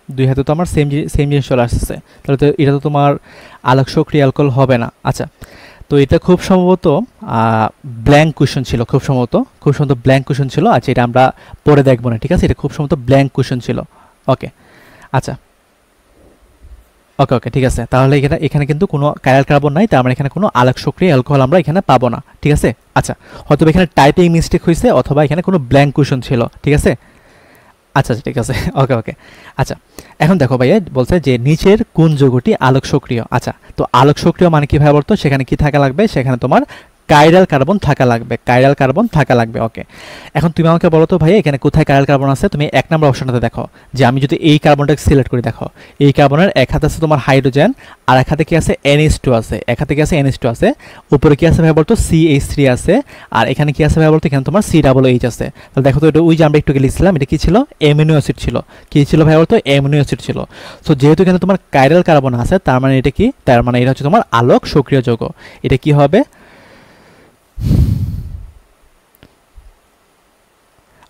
দুই হাতে তো আমার সেম জিনিস চলে আসতেছে, তাহলে তো এটা তো তোমার আলোক সক্রিয় অ্যালকোহল হবে না। আচ্ছা, তো এটা খুব সম্ভবত ব্ল্যাঙ্ক কোয়েশ্চন ছিল, খুব সম্ভবত ব্ল্যাঙ্ক কোয়েশ্চন ছিল। আচ্ছা, এটা আমরা পরে দেখবো না, ঠিক আছে? এটা খুব সম্ভবত ব্ল্যাঙ্ক কোয়েশ্চন ছিল। ওকে আচ্ছা, ওকে ঠিক আছে, তাহলে এখানে কিন্তু কোনো কাইরাল কার্বন নাই, তার মানে এখানে কোনো আলোক সক্রিয় অ্যালকোহল আমরা এখানে পাবো না, ঠিক আছে? আচ্ছা, হয়তো এখানে টাইপিং মিস্টেক হয়েছে, অথবা এখানে কোনো ব্ল্যাঙ্ক কোয়েশ্চন ছিল, ঠিক আছে? আচ্ছা ঠিক আছে, ওকে আচ্ছা, এখন দেখো ভাইয়া বলছে যে নিচের কোন যৌগটি আলোক সক্রিয়। আচ্ছা, তো আলোক সক্রিয় মানে কি ভাই বলতো, সেখানে কি থাকা লাগবে? সেখানে তোমার কাইরাল কার্বন থাকা লাগবে। ওকে, এখন তুমি আমাকে বলো তো ভাই এখানে কোথায় কাইরাল কার্বন আছে? তুমি 1 নম্বর অপশনটাতে দেখো, যে আমি যদি এই কার্বনটাকে সিলেক্ট করি, দেখো এই কার্বনের এক হাতে আছে তোমার হাইড্রোজেন, আর এক হাতে কি আছে NH2 আছে, এক হাতে কি আছে NH2 আছে, উপরে কি আছে ভাই বলতো CH3 আছে, আর এখানে কি আছে ভাই বলতো এখানে তোমার COOH আছে। তাহলে দেখো তো এটা ওই যে আমরা একটু লিখছিলাম, এটা কি ছিল? অ্যামিনো অ্যাসিড ছিল। কি ছিল ভাই বলতো? অ্যামিনো অ্যাসিড ছিল। সো যেহেতু এখানে তোমার কাইরাল কার্বন আছে, তার মানে এটা কি? তার মানে এটা হচ্ছে তোমার আলোক সক্রিয় যৌগ। এটা কি হবে?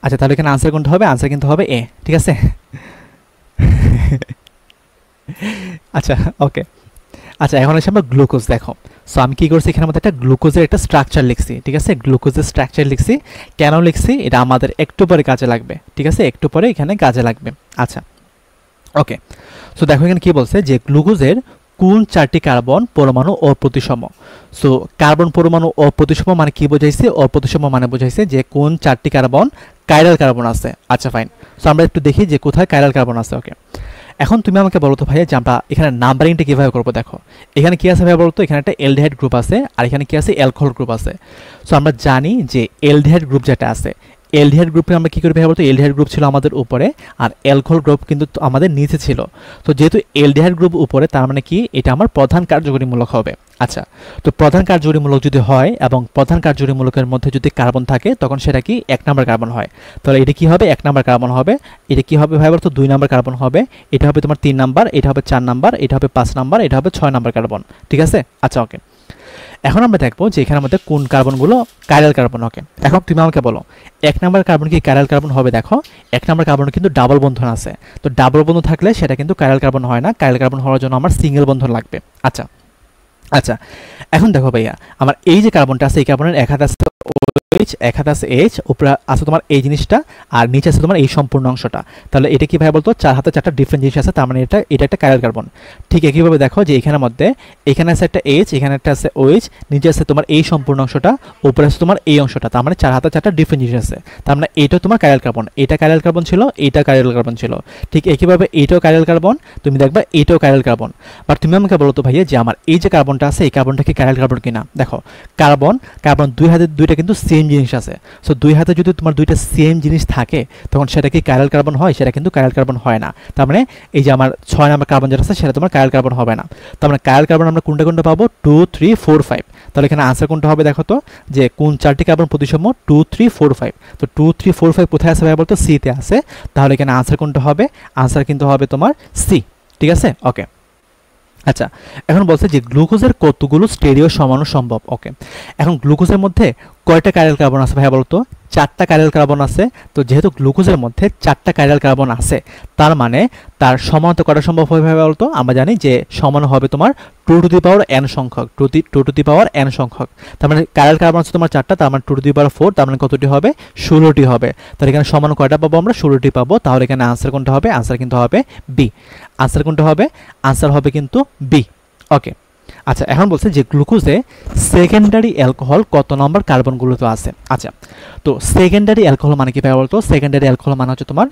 আচ্ছা, তাহলে এখানে আনসার কোনটা হবে? আনসার কিন্তু হবে এ, ঠিক আছে? আচ্ছা ওকে, আচ্ছা এখন এসে আমরা গ্লুকোজ। দেখো, সো আমি কি করছি, এখানে মধ্যে একটা গ্লুকোজের একটা স্ট্রাকচার লিখছি, ঠিক আছে? গ্লুকোজের স্ট্রাকচার লিখছি, কেন লিখছি এটা আমাদের একটু পরে কাজে লাগবে, ঠিক আছে? একটু পরে এখানে কাজে লাগবে। আচ্ছা ওকে, সো দেখো এখানে কি বলছে, যে গ্লুকোজের কোন 4টি কার্বন পরমাণু অপ্রতিসম। সো কার্বন পরমাণু অপ্রতিসম মানে কি বোঝাইছে? অপ্রতিসম মানে বোঝাইছে যে কোন 4টি কার্বন কাইরাল কার্বন আছে। আচ্ছা ফাইন, সো আমরা একটু দেখি যে কোথায় কাইরাল কার্বন আছে। ওকে, এখন তুমি আমাকে বলো তো ভাইয়া যে আমরা এখানে নাম্বারিংটা কীভাবে করবো? দেখো এখানে কি আছে ভাইয়া বলতো, এখানে একটা অ্যালডিহাইড গ্রুপ আছে, আর এখানে কি আছে? অ্যালকোহল গ্রুপ আছে। সো আমরা জানি যে অ্যালডিহাইড গ্রুপ যেটা আছে, অ্যালডিহাইড গ্রুপে আমরা কী করি ভাইয়া বলতো, অ্যালডিহাইড গ্রুপ ছিল আমাদের উপরে, আর অ্যালকোহল গ্রুপ কিন্তু আমাদের নিচে ছিল। তো যেহেতু অ্যালডিহাইড গ্রুপ উপরে, তার মানে কি এটা আমার প্রধান কার্যকরীমূলক হবে। আচ্ছা, তো প্রধান কার্যকরীমূলক যদি হয় এবং প্রধান কার্যকরীমূলকের মধ্যে যদি কার্বন থাকে, তখন সেটা কি 1 নম্বর কার্বন হয়। তাহলে এটা কি হবে? 1 নম্বর কার্বন হবে। এটা কি হবে ভাই বলতো? 2 নম্বর কার্বন হবে। এটা হবে তোমার 3 নাম্বার, এটা হবে 4 নাম্বার, এটা হবে 5 নাম্বার, এটা হবে 6 নাম্বার কার্বন, ঠিক আছে? আচ্ছা ওকে, এখন আমরা দেখবো যে এখানের মধ্যে কোন কার্বনগুলো কাইরাল কার্বন। ওকে, এখন তুমি আমাকে বলো 1 নম্বর কার্বন কি কাইরাল কার্বন হবে? দেখো 1 নম্বর কার্বনে কিন্তু ডাবল বন্ধন আছে, তো ডাবল বন্ধন থাকলে সেটা কিন্তু কাইরাল কার্বন হয় না। কাইরাল কার্বন হওয়ার জন্য আমার সিঙ্গেল বন্ধন লাগবে। আচ্ছা আচ্ছা, এখন দেখো ভাইয়া আমার এই যে কার্বনটা আছে, এই কার্বনের এক হাতে আছে OH, এক হাতে আছে H, উপরে আছে তোমার এই জিনিসটা, আর নিচে আছে তোমার এই সম্পূর্ণ অংশটা। তাহলে এটা কি ভাই বলতো? 4 হাতে 4টা ডিফারেন্ট জিনিস আছে, তার মানে এটা একটা কাইরাল কার্বন। ঠিক একইভাবে দেখো যে এখানের মধ্যে এখানে আছে একটা H, এখানে একটা আছে OH, নিচে আছে তোমার এই সম্পূর্ণ অংশটা, উপরে আছে তোমার এই অংশটা, তার মানে 4 হাতে 4টা ডিফারেন্ট জিনিস আছে, তার মানে এইটা তোমার কাইরাল কার্বন। এটা কাইরাল কার্বন ছিল, এইটা কাইরাল কার্বন ছিল। ঠিক একইভাবে এইটাও কাইরাল কার্বন, তুমি দেখবা এইটাও কাইরাল কার্বন। বাট তুমি আমাকে বলো তো ভাইয়া যে আমার এই যে কার্বনটা আছে, এই কার্বনটা কি কাইরাল কার্বন কিনা? দেখো কার্বন দুই হাতে দুইটা কিন্তু সেম সেম জিনিস আছে। সো দুই হাতে যদি তোমার দুইটা সেম জিনিস থাকে তখন সেটা কি কাইরাল কার্বন হয়? সেটা কিন্তু কাইরাল কার্বন হয় না। তার মানে এই যে আমার 6 নাম্বার কার্বন যেটা আছে সেটা তোমার কাইরাল কার্বন হবে না। তার মানে কাইরাল কার্বন আমরা কোনটা কোনটা পাবো? 2 3 4 5। তাহলে এখানে আনসার কোনটা হবে দেখো তো, যে কোন চারটি কার্বন প্রতিসম? 2 3 4 5। তো 2 3 4 5 কোথায় আছে ভাই বলতো? সি তে আছে। তাহলে এখানে আনসার কোনটা হবে? আনসার কিন্তু হবে তোমার সি। ঠিক আছে, ওকে। আচ্ছা, এখন বলছে যে গ্লুকোজের কতগুলো স্টেরিও সমাণু সম্ভব। ওকে, এখন গ্লুকোজের মধ্যে কয়টা কাইরাল কার্বন আছে ভাইয়া বলতো? 4টা কাইরাল কার্বন আছে। তো যেহেতু গ্লুকোজের মধ্যে 4টা কাইরাল কার্বন আছে, তার মানে তার সমানুতা করা সম্ভব হবে ভাইয়া বলতো? আমরা জানি যে সমানু হবে তোমার 2 টু দি পাওয়ার n সংখ্যক, 2 টু দি পাওয়ার n সংখ্যক। তার মানে কাইরাল কার্বন আছে তোমার 4টা, তার মানে 2 টু দি পাওয়ার 4, তার মানে কতটি হবে? 16টি হবে। তাহলে এখানে সমানু কয়টা পাবো আমরা? 16টি পাবো। তাহলে এখানে আনসার কোনটা হবে? আনসার কিন্তু হবে বি। আনসার কোনটা হবে? আনসার হবে কিন্তু বি। ওকে, আচ্ছা, এখন বলছে যে গ্লুকোজে সেকেন্ডারি অ্যালকোহল কত নম্বর কার্বনগুলোতে আছে। আচ্ছা, তো সেকেন্ডারি অ্যালকোহল মানে কি পাওয়া বলতো? সেকেন্ডারি অ্যালকোহল মানে হচ্ছে তোমার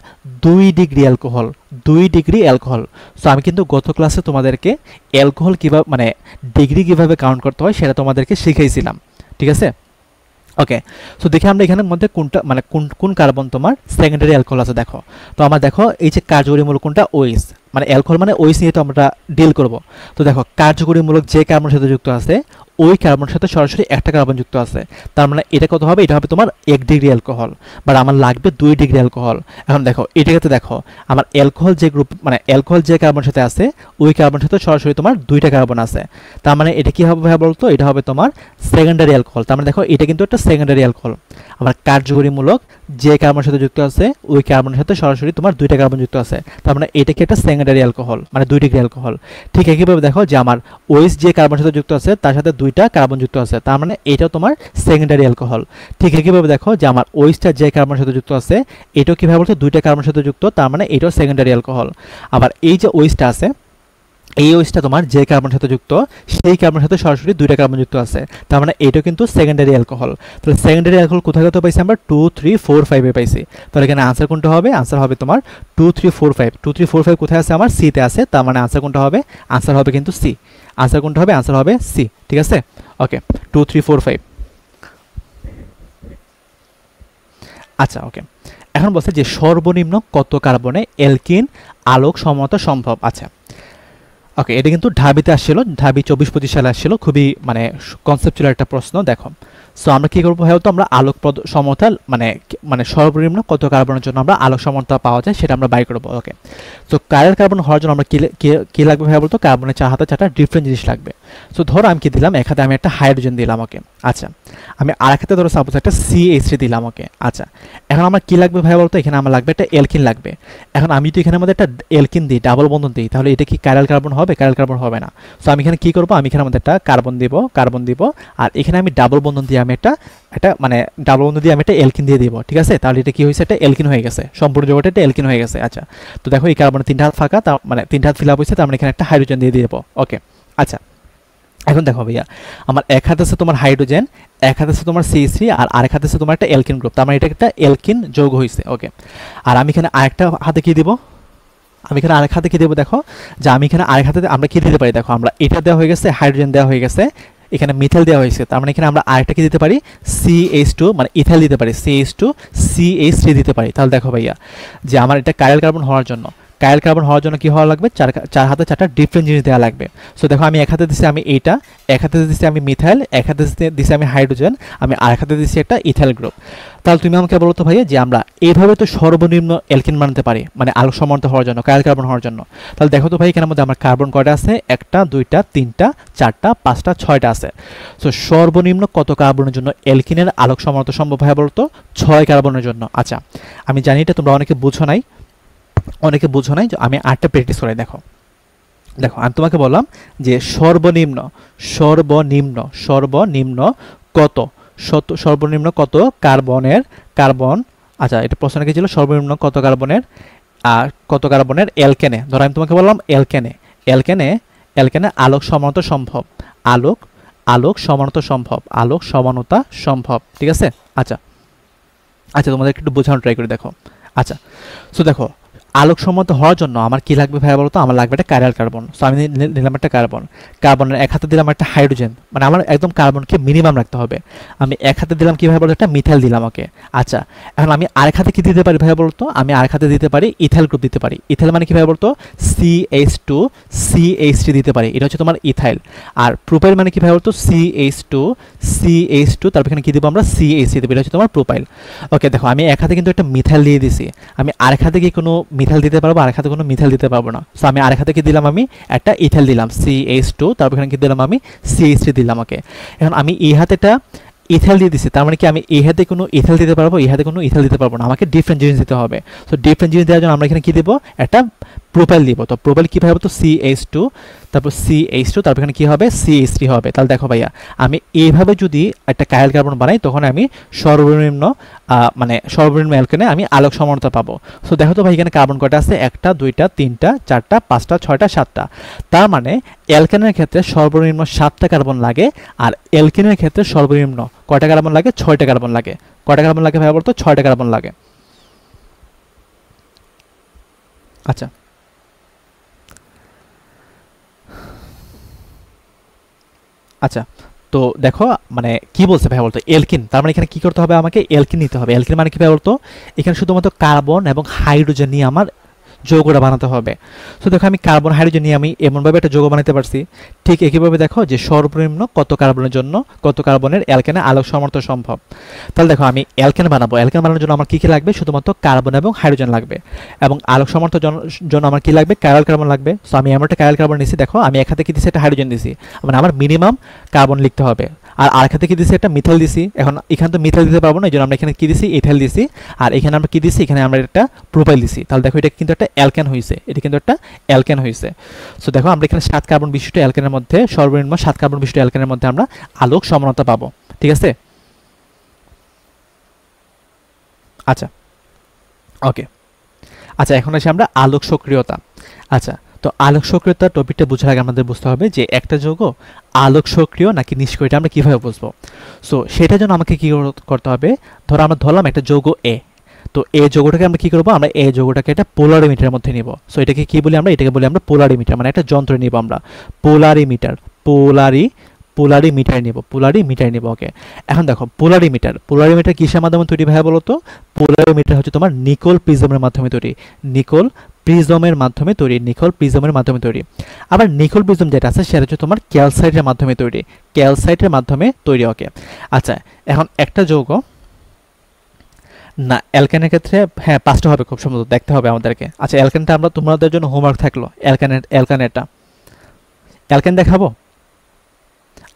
2 degree alcohol, 2 degree alcohol. So আমি কিন্তু গত ক্লাসে তোমাদেরকে অ্যালকোহল কিভাবে মানে ডিগ্রি কিভাবে কাউন্ট করতে হয় সেটা তোমাদেরকে শিখাইছিলাম। ঠিক আছে, ওকে। সো দেখি আমরা এখানের মধ্যে কোনটা মানে কোন কার্বন তোমার সেকেন্ডারি অ্যালকোহল আছে দেখো। তো আমার দেখো এই যে কার্যকরীমূলক কোনটা? ওএইচ, মানে অ্যালকোহল মানে ওএইচ নিয়ে তো আমরা ডিল করব। তো দেখো কার্যকরীমূলক যে কার্বনের সাথে যুক্ত আছে ওই কার্বনের সাথে সরাসরি একটা কার্বন যুক্ত আছে, তার মানে এটা কত হবে? এটা হবে তোমার 1 ডিগ্রি অ্যালকোহল, বাট আমার লাগবে 2 ডিগ্রি অ্যালকোহল। এখন দেখো এটাকে দেখো, আমার অ্যালকোহল যে গ্রুপ মানে অ্যালকোহল যে কার্বনের সাথে আছে ওই কার্বনের সাথে সরাসরি তোমার 2টা কার্বন আছে, তার মানে এটা কি হবে ভাই বলতো? এটা হবে তোমার সেকেন্ডারি অ্যালকোহল। তার মানে দেখো এটা কিন্তু একটা সেকেন্ডারি অ্যালকোহল। আমার কার্যকরীমূলক যে কার্বনের সাথে যুক্ত আছে ওই কার্বনের সাথে সরাসরি তোমার 2টা কার্বন যুক্ত আছে, তার মানে এটা কি একটা সেকেন্ডারি অ্যালকোহল, মানে 2 ডিগ্রি অ্যালকোহল। ঠিক একইভাবে দেখো যে আমার ওএইচ যে কার্বনের সাথে যুক্ত আছে তার সাথে 2টা কার্বন যুক্ত আছে, তার মানে এটাও তোমার সেকেন্ডারি অ্যালকোহল। ঠিক একইভাবে দেখো যে আমার ওএইচটা যে কার্বনের সাথে যুক্ত আছে এটাও কিভাবে বলছে? 2টা কার্বনের সাথে যুক্ত, তার মানে এটাও সেকেন্ডারি অ্যালকোহল। আবার এই যে ওএইচটা আছে এই ওএইচটা তোমার যে কার্বনের সাথে যুক্ত সেই কার্বনের সাথে সরাসরি 2টা কার্বন যুক্ত আছে, তার মানে এটাও কিন্তু সেকেন্ডারি অ্যালকোহল। তাহলে সেকেন্ডারি অ্যালকোহল কোথায় কত পাইছি আমরা? 2 3 4 5 এ পাইছি। তাহলে এখানে আনসার কোনটা হবে? আনসার হবে তোমার 2 3 4 5। 2 3 4 5 কোথায় আছে? আমার সি তে আছে, তার মানে আনসার কোনটা হবে? আনসার হবে কিন্তু সি। আনসার কোনটা হবে? আনসার হবে সি। ঠিক আছে, ওকে, 2 3 4 5। আচ্ছা, ওকে। এখন বলছে যে সর্বনিম্ন কত কার্বনে অ্যালকিন আলোক সমতা সম্ভব। আচ্ছা, ওকে, এটা কিন্তু ঢাবিতে আসছিল, ঢাবি 24-25 সালে আসছিল, খুবই মানে কনসেপচুয়াল একটা প্রশ্ন। দেখো, সো আমরা কি করবো হয়তো আমরা আলোক সমতা মানে মানে সর্বনিম্ন কত কার্বনের জন্য আমরা আলোক সমতা পাওয়া যায় সেটা আমরা বাই করবো। ওকে, সো কাইরাল কার্বন হওয়ার জন্য আমরা কি লাগবে ভাই বলতো? কার্বনের 4 হাতে 4টা ডিফারেন্ট জিনিস লাগবে। সো ধরো আমি কি দিলাম? এক হাতে আমি একটা হাইড্রোজেন দিলাম। ওকে, আচ্ছা, আমি আরেক হাতে ধরো সাপোজ একটা CH3 দিলাম। ওকে, আচ্ছা, এখন আমার কি লাগবে ভাই বলতো? এখানে আমার লাগবে একটা অ্যালকিন লাগবে। এখন আমি যদি এখানে মধ্যে একটা অ্যালকিন দিই, ডাবল বন্ধন দিই, তাহলে এটা কি কাইরাল কার্বন হবে? কাইরাল কার্বন হবে না। সো আমি এখানে কি করবো? আমি এখানে মধ্যে একটা কার্বন দিব, আর এখানে আমি ডাবল বন্ধন দিয়ে আমি একটা মানে ডাবল বন্ধন দিয়ে আমি একটা অ্যালকিন দিয়ে দিব। ঠিক আছে, তাহলে এটা কি হয়েছে? একটা অ্যালকিন হয়ে গেছে, সম্পূর্ণ জগতে একটা অ্যালকিন হয়ে গেছে। আচ্ছা, তো দেখো এই কার্বনের 3টা হাত ফাঁকা, মানে 3টা হাত ফিল আপ হয়েছে, তার মানে এখানে একটা হাইড্রোজেন দিয়ে দেবো। ওকে, আচ্ছা, এখন দেখো ভাইয়া, আমার এক হাতে আছে তোমার হাইড্রোজেন, এক হাতে আছে তোমার CH3, আর আরেক হাতে আছে তোমার একটা অ্যালকিন গ্রুপ, তার মানে এটা একটা অ্যালকিন যৌগ হয়েছে। ওকে, আর আমি এখানে আরেকটা হাতে কি দিব? আমি এখানে আরেক হাতে কি দেবো? দেখো যে আমি এখানে আরেক হাতে আমরা কি দিতে পারি? দেখো আমরা এটা দেওয়া হয়ে গেছে, হাইড্রোজেন দেওয়া হয়ে গেছে, এখানে মিথাইল দেওয়া হয়েছে, তার মানে এখানে আমরা আরেকটা কি দিতে পারি? CH2 মানে ইথাইল দিতে পারি, CH2 CH3 দিতে পারি। তাহলে দেখো ভাইয়া যে আমার এটা কাইরাল কার্বন হওয়ার জন্য কি হওয়া লাগবে? 4 হাতে 4টা ডিফারেন্ট জিনিস দেওয়া লাগবে। সো দেখো আমি এক হাতে দিছি আমি এইটা, এক হাতে দিছি আমি মিথাইল, এক হাতে দিছি আমি হাইড্রোজেন, আমি আরেক হাতে দিছি একটা ইথাইল গ্রুপ। তাহলে তুমি আমাকে বলো তো ভাইয়া যে আমরা এইভাবে তো সর্বনিম্ন অ্যালকিন বানাতে পারি, মানে আলোক সমতা হওয়ার জন্য, কাইরাল কার্বন হওয়ার জন্য। তাহলে দেখো তো ভাই এখানের মধ্যে আমার কার্বন কয়টা আছে? 1টা 2টা 3টা 4টা 5টা 6টা আছে। সো সর্বনিম্ন কত কার্বনের জন্য অ্যালকিনের আলোক সমতা সম্ভব হয় বলতো? 6 কার্বনের জন্য। আচ্ছা, আমি জানি এটা তোমরা অনেকে বুঝো নাই, যে আমি আরেকটা প্র্যাকটিস করাই। দেখো আমি তোমাকে বললাম যে সর্বনিম্ন কত কার্বন। আচ্ছা, এটা প্রশ্ন কি ছিল? সর্বনিম্ন কত কার্বনের অ্যালকেনে, ধরো আমি তোমাকে বললাম অ্যালকেনে আলোক সমানতা সম্ভব। ঠিক আছে, আচ্ছা তোমাদের একটু বোঝানো ট্রাই করে দেখো। আচ্ছা, সো দেখো আলোক সম্মত হওয়ার জন্য আমার কি লাগবে ভাইয়া বলতো, আমার লাগবে একটা কাইরাল কার্বন। সো আমি নিলাম একটা কার্বন, কার্বনের এক হাতে দিলাম একটা হাইড্রোজেন, মানে আমার একদম কার্বনকে মিনিমাম রাখতে হবে। আমি এক হাতে দিলাম কি ভাইয়া বলতো, একটা মিথাইল দিলাম, ওকে। আচ্ছা, এখন আমি আরেক হাতে কি দিতে পারি ভাইয়া বলতো, আমি আরেক হাতে দিতে পারি ইথাইল গ্রুপ দিতে পারি। ইথাইল মানে কি ভাইয়া বলতো, CH2 CH3 দিতে পারি, এটা হচ্ছে তোমার ইথাইল। আর প্রোপাইল মানে কি ভাইয়া বলতো, CH2 CH2 তারপর এখানে কি দেবো আমরা, CH3 দেবো, এটা হচ্ছে তোমার প্রোপাইল। ওকে, দেখো আমি এক হাতে কিন্তু একটা মিথাইল দিয়ে দিছি, আমি আরেক হাতে কি কোনো মিথাইল দিতে পারবো, আরেক হাতে কোনো মিথাইল দিতে পারবো না। সো আমি আরেক হাতে কি দিলাম, আমি একটা ইথাইল দিলাম CH2, তারপর এখানে কি দিলাম, আমি CH3 দিলাম, ওকে। এখন আমি এই হাতেটা ইথাইল দিয়ে দিছি, তার মানে কি আমি এই হাতে কোনো ইথাইল দিতে পারবো, এই হাতে কোনো ইথাইল দিতে পারবো না, আমাকে ডিফারেন্ট জিনিস দিতে হবে। সো ডিফারেন্ট জিনিস দেওয়ার জন্য আমরা এখানে কি দেবো, একটা প্রোপাইল দিব। তো প্রোপাইল কী হবে, তো CH2 তারপর CH2 তারপর এখানে কী হবে, CH3 হবে। তাহলে দেখো ভাইয়া, আমি এইভাবে যদি একটা কাইরাল কার্বন বানাই তখন আমি সর্বনিম্ন মানে সর্বনিম্ন অ্যালকেনে আমি আলোক সমানতা পাবো। সো দেখো তো ভাই, এখানে কার্বন কয়টা আছে, 1টা 2টা 3টা 4টা 5টা 6টা 7টা। তার মানে অ্যালকেনের ক্ষেত্রে সর্বনিম্ন 7টা কার্বন লাগে, আর অ্যালকেনের ক্ষেত্রে সর্বনিম্ন কয়টা কার্বন লাগে, 6টা কার্বন লাগে। কয়টা কার্বন লাগে ভাইয়া বলতো, 6টা কার্বন লাগে। আচ্ছা, আচ্ছা, তো দেখো মানে কি বলছে ভাই বলতো, এলকিন, তার মানে এখানে কি করতে হবে, আমাকে এলকিন নিতে হবে। এলকিন মানে কি ভাই বলতো, এখানে শুধুমাত্র কার্বন এবং হাইড্রোজেন নিয়ে আমার যৌগটা বানাতে হবে। সো দেখো আমি কার্বন হাইড্রোজেন নিয়ে আমি এমনভাবে একটা যৌগ বানাতে পারছি। ঠিক একইভাবে দেখো যে সর্বনিম্ন কত কার্বনের জন্য কত কার্বনের অ্যালকেনে আলোক সমর্থন সম্ভব। তাহলে দেখো আমি অ্যালকেন বানাবো, অ্যালকেন বানানোর জন্য আমার কী কী লাগবে, শুধুমাত্র কার্বন এবং হাইড্রোজেন লাগবে, এবং আলোক সমর্থন জন্য আমার কী লাগবে, কাইরাল কার্বন লাগবে। সো আমি এমন একটা কাইরাল কার্বন নিছি, দেখো আমি এক হাতে কি দিছি, একটা হাইড্রোজেন দিছি, মানে আমার মিনিমাম কার্বন লিখতে হবে। আর আরেক হাতে কি দিছি, একটা মিথাইল দিছি। এখন এখানে তো মিথাইল দিতে পারবো না, এই জন্য আমরা এখানে কি দিছি, ইথাইল দিছি। আর এখানে আমরা কি দিছি, এখানে আমরা একটা প্রোপাইল দিছি। তাহলে দেখো এটা কিন্তু একটা অ্যালকেন হয়েছে, এটা কিন্তু একটা অ্যালকেন হয়েছে। সো দেখো আমরা এখানে 7 কার্বন বিশিষ্ট অ্যালকেনের মধ্যে, সর্বনিম্ন 7 কার্বন বিশিষ্ট অ্যালকেনের মধ্যে আমরা আলোক সমানতা পাবো, ঠিক আছে। আচ্ছা, ওকে। আচ্ছা, এখন আসি আমরা আলোক সক্রিয়তা। আচ্ছা, তো আলোক সক্রিয়তার টপিকটা বোঝার আগে আমাদের বুঝতে হবে যে একটা যৌগ আলোক সক্রিয় নাকি নিষ্ক্রিয়, এটা আমরা কীভাবে বুঝবো। সো সেটার জন্য আমাকে কী করতে হবে, ধরো আমরা ধরলাম একটা যৌগ এ, তো এই যৌগটাকে আমরা কী করবো, আমরা এই যৌগটাকে একটা পোলারিমিটারের মধ্যে নিব। সো এটাকে কী বলি আমরা, এটাকে বলি আমরা পোলারিমিটার, মানে একটা যন্ত্র নিব আমরা, পোলারিমিটার, পোলারিমিটার নিব, ওকে। এখন দেখো পোলারিমিটার কিসের মাধ্যমে তৈরি ভাইয়া বলো তো, পোলারিমিটার হচ্ছে তোমার নিকল প্রিজমের মাধ্যমে তৈরি, নিকল প্রিজমের মাধ্যমে তৈরি। আবার নিকল প্রিজম যেটা আছে সেটা হচ্ছে তোমার ক্যালসাইটের মাধ্যমে তৈরি, ওকে। আচ্ছা, এখন একটা যৌগ না, অ্যালকেনের ক্ষেত্রে হ্যাঁ 5টা হবে খুব সম্ভবত, দেখতে হবে আমাদেরকে। আচ্ছা, অ্যালকেনটা আমরা তোমাদের জন্য হোমওয়ার্ক থাকলো, অ্যালকেন দেখাবো।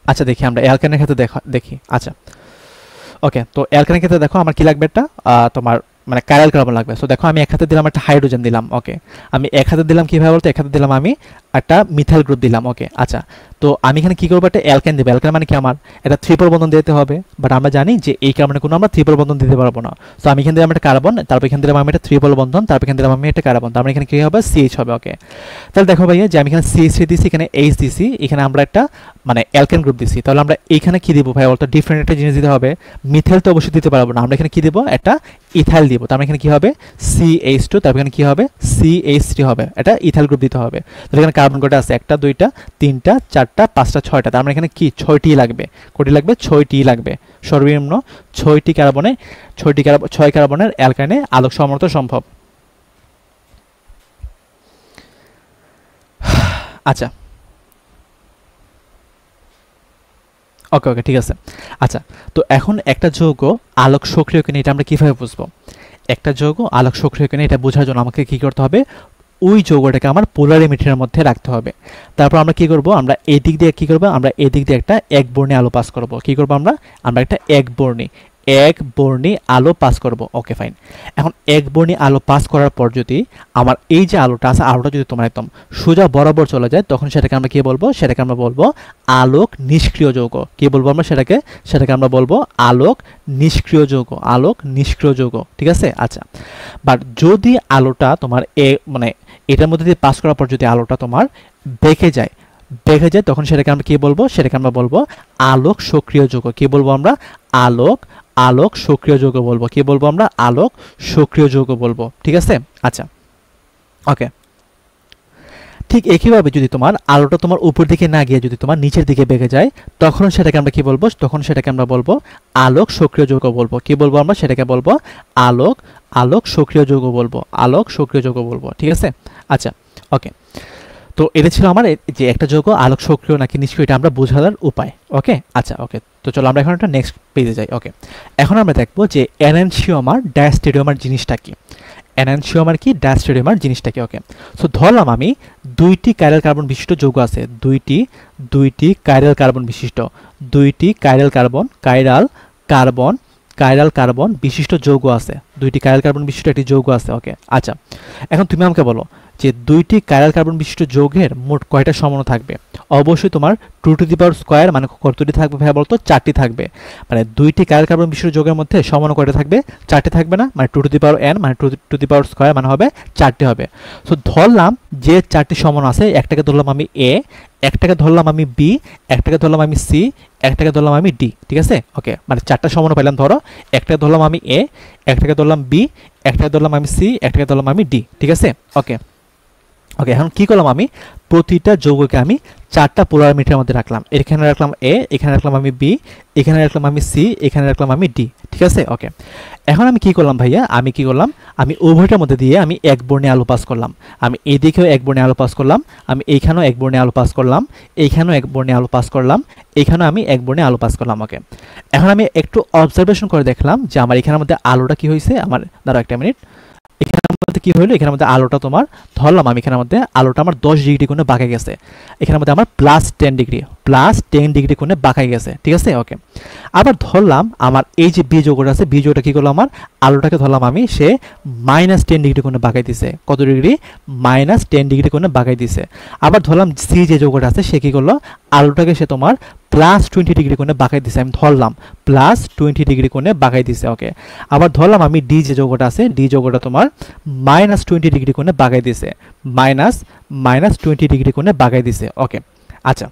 আচ্ছা, দেখি আমরা অ্যালকেনের ক্ষেত্রে দেখি। আচ্ছা, ওকে, তো অ্যালকেনের ক্ষেত্রে দেখো আমার কি লাগবে, একটা তোমার মানে কাইরাল কার্বন লাগবে। সো দেখো আমি এক হাতে দিলাম একটা হাইড্রোজেন দিলাম, ওকে। আমি এক হাতে দিলাম কীভাবে বলতো, এক হাতে দিলাম আমি একটা মিথাইল গ্রুপ দিলাম, ওকে। আচ্ছা, তো আমি এখানে কী করবো, একটা অ্যালকেন দেবো। অ্যালকেন মানে কি, আমার একটা ট্রিপল বন্ধন দিতে হবে, বাট আমরা জানি যে এই কার্বনে কোনো আমরা ট্রিপল বন্ধন দিতে পারবো না। সো আমি এখানে দিলাম একটা কার্বন, তারপর এখানে দিলাম আমি একটা ট্রিপল বন্ধন, তারপর এখানে দিলাম আমি একটা কার্বন, তারপর এখানে কী হবে, CH হবে, ওকে। তাহলে দেখো ভাইয়া যে আমি এখানে CH3 দিছি, এখানে H দিছি, এখানে আমরা একটা মানে অ্যালকেন গ্রুপ দিছি। তাহলে আমরা এইখানে কী দিব ভাইয়া বলতো, ডিফারেন্ট একটা জিনিস দিতে হবে। মিথাইল তো অবশ্যই দিতে পারবো না, আমরা এখানে কী দিব, একটা ইথাইল দিব। তার মানে এখানে কী হবে, CH2, তারপর এখানে কী হবে, CH3 হবে, এটা ইথাইল গ্রুপ দিতে হবে। তাহলে এখানে কার্বন কয়টা আছে, 1টা 2টা 3টা 4টা 5টা 6টা, তার মানে এখানে কি 6টি লাগবে। কয়টি লাগবে, 6টি লাগবে। সর্বনিম্ন 6টি কার্বনে 6 কার্বনের অ্যালকাইনে আলোক সমর্থন সম্ভব। আচ্ছা, ওকে, ঠিক আছে। আচ্ছা, তো এখন একটা যৌগ আলোক সক্রিয় কিনা এটা আমরা কীভাবে বুঝবো, একটা যৌগ আলোক সক্রিয় কিনা এটা বোঝার জন্য আমাকে কী করতে হবে, ওই যৌগটাকে আমার পোলারিমিটারের মধ্যে রাখতে হবে। তারপর আমরা কি করব, আমরা এই দিক দিয়ে কি করব, আমরা এই দিক দিয়ে একটা একবর্ণী আলো পাস করব। কি করব, আমরা একটা একবর্ণী আলো পাস করব, ওকে ফাইন। এখন একবর্ণী আলো পাস করার পর যদি আমার এই যে আলোটা আছে, আলোটা যদি তোমার একদম সোজা বরাবর চলে যায়, তখন সেটাকে আমরা কি বলবো, সেটাকে আমরা বলবো আলোক নিষ্ক্রিয় যৌগ। কি বলবো আমরা সেটাকে আমরা বলবো আলোক নিষ্ক্রিয় যৌগ, ঠিক আছে। আচ্ছা, বাট যদি আলোটা তোমার মানে এটার মধ্যে দিয়ে পাস করার পর যদি আলোটা তোমার বেঁকে যায়, তখন সেটাকে আমরা কি বলবো, সেটাকে আমরা বলবো আলোক সক্রিয় যৌগ। কি বলবো আমরা, আলোক সক্রিয় যৌগ বলবো। কি বলবো আমরা, আলোক সক্রিয় যৌগ বলবো, ঠিক আছে। আচ্ছা, ওকে, ঠিক একইভাবে যদি তোমার আলোটা তোমার উপর দিকে না গিয়ে যদি তোমার নিচের দিকে বেঁকে যায়, তখন সেটাকে আমরা কি বলবো? তখন সেটাকে আমরা বলবো আলোক সক্রিয় যৌগ বলবো। কি বলবো আমরা? সেটাকে বলবো আলোক আলোক সক্রিয় যৌগ বলবো, আলোক সক্রিয় যৌগ বলবো। ঠিক আছে, আচ্ছা ওকে। তো এটা ছিল আমার যে একটা যৌগ আলোক সক্রিয় নাকি নিষ্ক্রিয়, এটা আমরা বোঝার উপায়। ওকে, আচ্ছা ওকে। তো চলো আমরা এখন একটা নেক্সট পেজে যাই। ওকে, এখন আমরা দেখবো যে এনানসিওমার ডায়াস্টেরিওমার জিনিসটা কি। এনানসিওমার কি, ডায়াস্টেরিওমার জিনিসটা কি। ওকে, সো ধরলাম আমি দুইটি কাইরাল কার্বন বিশিষ্ট যৌগ আছে, দুইটি কাইরাল কার্বন বিশিষ্ট, দুইটি কাইরাল কার্বন বিশিষ্ট যৌগ আছে, দুইটি কাইরাল কার্বন বিশিষ্ট একটি যৌগ আছে। ওকে, আচ্ছা এখন তুমি আমাকে বলো যে দুইটি কাইরাল কার্বন বিশিষ্ট যৌগের মোট কয়টা সমাণু থাকবে? অবশ্যই তোমার 2 টু দি পাওয়ার স্কয়ার মানে কতটি থাকবে ভাইয়া বলতো? 4টি থাকবে। মানে দুইটি কাইরাল কার্বন বিশিষ্ট যৌগের মধ্যে সমাণু কয়টা থাকবে? 4টি থাকবে না? মানে 2 টু দি পাওয়ার n মানে 2 টু দি পাওয়ার স্কয়ার মানে হবে 4টি হবে। সো ধরলাম যে 4টি সমাণু আছে, একটাকে ধরলাম আমি a, একটাকে ধরলাম আমি b, একটাকে ধরলাম আমি c, একটাকে ধরলাম আমি d। ঠিক আছে, ওকে, মানে 4টা সমাণু পেলাম। ধরো একটাকে ধরলাম আমি a, একটাকে ধরলাম b, একটাকে ধরলাম আমি c, একটাকে ধরলাম আমি d। ঠিক আছে, ওকে ওকে। এখন কি করলাম আমি? প্রতিটা যৌগকে আমি 4টা পোলার মিটারের মধ্যে রাখলাম। এখানে রাখলাম a, এখানে রাখলাম আমি b, এখানে রাখলাম আমি c, এখানে রাখলাম আমি d। ঠিক আছে, ওকে। এখন আমি কি করলাম ভাইয়া? আমি কি করলাম? আমি উভয়টার মধ্যে দিয়ে আমি এক বর্ণে আলো পাস করলাম। আমি এদিকেও এক বর্ণে আলো পাস করলাম, আমি এইখানেও এক বর্ণে আলো পাস করলাম, এইখানেও এক বর্ণে আলো পাস করলাম, এইখানেও আমি এক বর্ণে আলো পাস করলাম। ওকে, এখন আমি একটু অবজারভেশন করে দেখলাম যে আমার এখানের মধ্যে আলোটা কি হয়েছে। আমার দাঁড়াও একটা মিনিট, এখানের মধ্যে কি হলো? এখানের মধ্যে আলোটা তোমার ধরলাম আমি, এখানের মধ্যে আলোটা আমার 10 ডিগ্রি কোণে বাঁকা গেছে। এখানের মধ্যে আমার +10 ডিগ্রি কোণে বাঁকা গেছে। ঠিক আছে, ওকে। আবার ধরলাম আমার এই যে বি যৌগটা আছে, বি যৌগটা কি করলো? আমার আলোটাকে ধরলাম আমি, সে -10 ডিগ্রি কোণে বাঁকাই দিছে। কত ডিগ্রি? -10 ডিগ্রি কোণে বাঁকাই দিছে। আবার ধরলাম সি যে যৌগটা আছে, সে কি করলো? আলোটাকে সে তোমার +20 ডিগ্রি কোণে বাঁকাই দিছে। আমি ধরলাম +20 ডিগ্রি কোণে বাঁকাই দিছে। ওকে, আবার ধরলাম আমি ডি যে যৌগটা আছে, ডি যৌগটা তোমার -20 ডিগ্রি কোণে বাঁকাই দিছে, -20 ডিগ্রি কোণে বাঁকাই দিছে। ওকে, আচ্ছা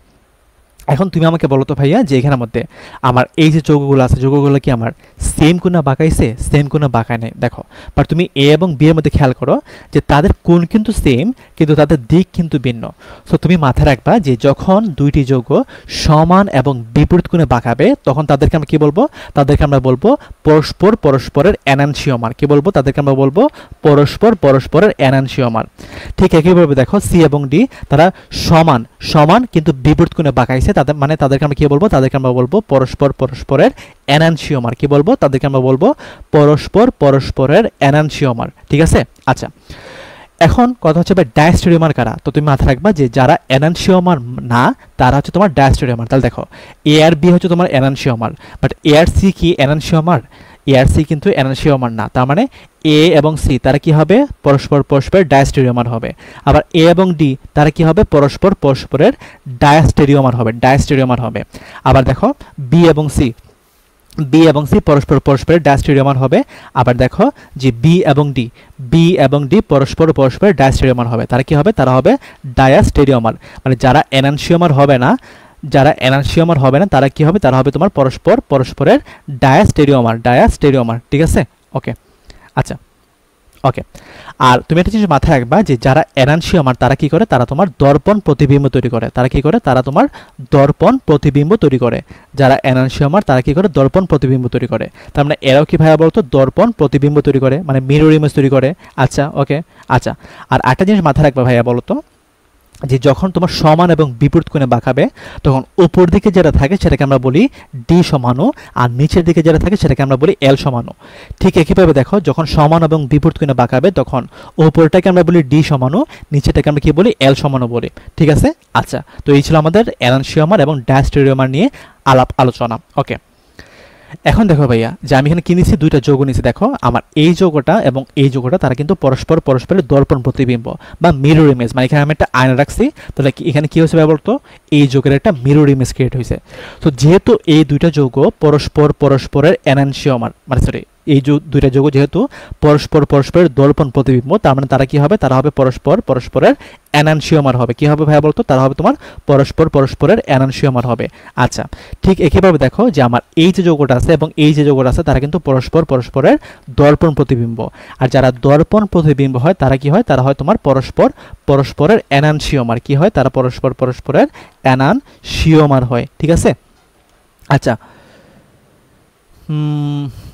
এখন তুমি আমাকে বলো তো ভাইয়া যে এখানের মধ্যে আমার এই যে যৌগগুলো আছে, যৌগগুলো কি আমার সেম কোণে বাঁকাইছে? সেম কোণে বাঁকায় নাই। দেখো, বাট তুমি এ এবং বি এর মধ্যে খেয়াল করো যে তাদের কোণ কিন্তু সেম, কিন্তু তাদের দিক কিন্তু ভিন্ন। সো তুমি মাথায় রাখবা যে যখন দুইটি যৌগ সমান এবং বিপরীত কোণে বাঁকাবে, তখন তাদেরকে আমরা কি বলবো? তাদেরকে আমরা বলবো পরস্পরের এনানসিওমার। কি বলবো? তাদেরকে আমরা বলবো পরস্পরের এনানসিওমার। ঠিক একইভাবে দেখো সি এবং ডি, তারা সমান কিন্তু বিপরীত কোণে বাঁকাইছে, তাদেরকে আমরা কি বলবো? তাদেরকে আমরা বলবো পরস্পরের এনানসিওমার। কি বলবো? তাদেরকে আমরা বলবো পরস্পরের এনানসিওমার। ঠিক আছে, আচ্ছা এখন কথা হচ্ছে ভাই ডায়াস্টেরিওমার কারা? তো তুমি মাথায় রাখবা যে যারা এনানসিওমার না, তারা হচ্ছে তোমার ডায়াস্টেরিওমার। তাহলে দেখো এ আর বি হচ্ছে তোমার এনানসিওমার, বাট এ আর সি কি এনানসিওমার? এ আর সি কিন্তু এনানসিওমার না। তার মানে এ এবং সি তারা কি হবে? পরস্পরের ডায়াস্টেরিওমার হবে। আবার এ এবং ডি তারা কি হবে? পরস্পরের ডায়াস্টেরিওমার হবে। আবার দেখো বি এবং সি পরস্পরের ডায়াস্টেরিওমার হবে। আবার দেখো যে বি এবং ডি পরস্পরের ডায়াস্টেরিওমার হবে। তারা কি হবে? তারা হবে ডায়াস্টেরিওমার। মানে যারা এনানসিওমার হবে না তারা কি হবে? তারা হবে তোমার পরস্পরের ডায়াস্টেরিওমার। ঠিক আছে, ওকে, আচ্ছা ওকে। আর তুমি একটা জিনিস মাথায় রাখবা যে যারা এনানসিওমার তারা কি করে? তারা তোমার দর্পণ প্রতিবিম্ব তৈরি করে। যারা এনানসিওমার তারা কি করে? দর্পণ প্রতিবিম্ব তৈরি করে। তার মানে এরাও কি ভাইয়া বলতো? দর্পণ প্রতিবিম্ব তৈরি করে, মানে মিরর ইমেজ তৈরি করে। আচ্ছা ওকে, আচ্ছা। আর একটা জিনিস মাথায় রাখবা ভাইয়া বলতো যে যখন তোমার সমান এবং বিপরীত কোণে বাঁকাবে, তখন উপর দিকে যেটা থাকে সেটাকে আমরা বলি ডি সমাণু, আর নিচের দিকে যেটা থাকে সেটাকে আমরা বলি এল সমাণু। ঠিক একইভাবে দেখো, যখন সমান এবং বিপরীত কোণে বাঁকাবে, তখন উপরটাকে আমরা বলি ডি সমাণু, নিচেটাকে আমরা কি বলি? এল সমাণু বলি। ঠিক আছে, আচ্ছা। তো এই ছিল আমাদের এনানসিওমার এবং ডায়াস্টেরিওমার নিয়ে আলোচনা। ওকে, এখন দেখো ভাইয়া যে আমি এখানে কি নিচ্ছি? দুইটা যৌগ নিচ্ছি। দেখো আমার এই যৌগটা এবং এই যৌগটা তারা কিন্তু পরস্পরের দর্পণ প্রতিবিম্ব বা মিরর ইমেজ। মানে এখানে আমি একটা আয়না রাখছি, তাহলে এখানে কি হয়েছে ভাই বলতো? এই যৌগের একটা মিরর ইমেজ ক্রিয়েট হয়েছে। তো যেহেতু এই দুইটা যৌগ পরস্পরের এনানসিওমার, মানে সরি এই দুইটা যৌগ যেহেতু পরস্পরের দর্পণ প্রতিবিম্ব, তার মানে তারা কি হবে, তারা হবে পরস্পরের এনানসিওমার হবে। কি হবে ভাইয়া বলতো, তারা হবে তোমার পরস্পরের এনানসিওমার হবে। আচ্ছা, ঠিক একইভাবে দেখো যে আমার এই যে যৌগটা আছে এবং এই যে যৌগটা আছে তারা কিন্তু পরস্পরের দর্পণ প্রতিবিম্ব। আর যারা দর্পণ প্রতিবিম্ব হয় তারা কি হয়, তারা হয় তোমার পরস্পরের এনানসিওমার। কি হয়, তারা পরস্পরের এনানসিওমার হয়। ঠিক আছে। আচ্ছা,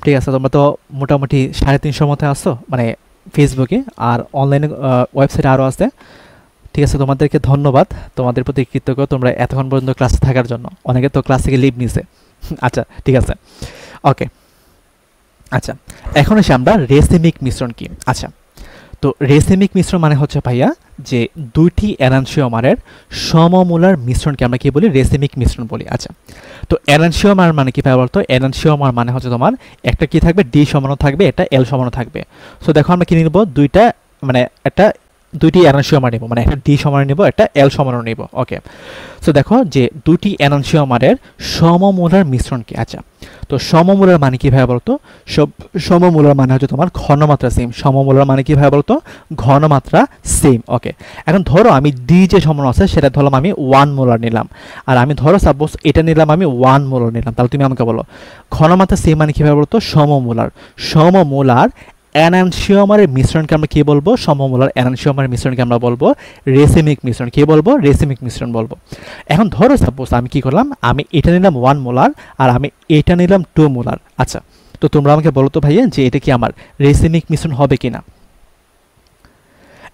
ঠিক আছে, তোমরা তো মোটামুটি 350 মতো আসছো, মানে ফেসবুকে আর অনলাইনে ওয়েবসাইটে আরও আছে। ঠিক আছে, তোমাদেরকে ধন্যবাদ, তোমাদের প্রতি কৃতজ্ঞ তোমরা এতক্ষণ পর্যন্ত ক্লাসে থাকার জন্য। অনেকে তো ক্লাস থেকে লিভ নিছে। আচ্ছা ঠিক আছে, ওকে। আচ্ছা, এখন এসে আমরা রেসিমিক মিশ্রণ কি। আচ্ছা, তো রেসিমিক মিশ্রণ মানে হচ্ছে ভাইয়া যে দুইটি এনানসিওমারের সমমূলার মিশ্রণকে আমরা কি বলি, রেসিমিক মিশ্রণ বলি। আচ্ছা, তো এনানসিওমার মানে কি ভাই বলতো, এনানসিওমার মানে হচ্ছে তোমার একটা কি থাকবে, ডি সমানও থাকবে, একটা এল সমানও থাকবে। সো দেখো আমরা কি নিব, দুইটি এনানসিওমার নেব, মানে একটা ডি সমান নেব, একটা এল সমানও নেব। ওকে, সো দেখো যে দুটি এনানসিওমারের সমমূলার মিশ্রণ কি। আচ্ছা, তো সমমূলার মানে কি ভাই বলতো, সমমূলার মানে হচ্ছে তোমার ঘনমাত্রা সেম। সমমূলার মানে কি ভাই বলতো, ঘনমাত্রা সেম। ওকে, এখন ধরো আমি ডি যে সমান আছে সেটা ধরলাম আমি 1 মোলার নিলাম, আর আমি ধরো সাপোজ এটা নিলাম আমি 1 মোলার নিলাম, তাহলে তুমি আমাকে বলো ঘনমাত্রা সেম মানে কি ভাই বলতো, সমমূলার এনানসিওমারের মিশ্রণকে আমরা কি বলবো, সমমূলার এনানসিওমারের মিশ্রণকে আমরা বলবো রেসিমিক মিশ্রণ। কি বলবো, রেসিমিক মিশ্রণ বলবো। এখন ধরো সাপোজ আমি কি করলাম, আমি এটা নিলাম 1 মোলার আর আমি এটা নিলাম 2 মোলার। আচ্ছা, তো তোমরা আমাকে বলো তো ভাইয়া যে এটা কি আমার রেসিমিক মিশ্রণ হবে কিনা,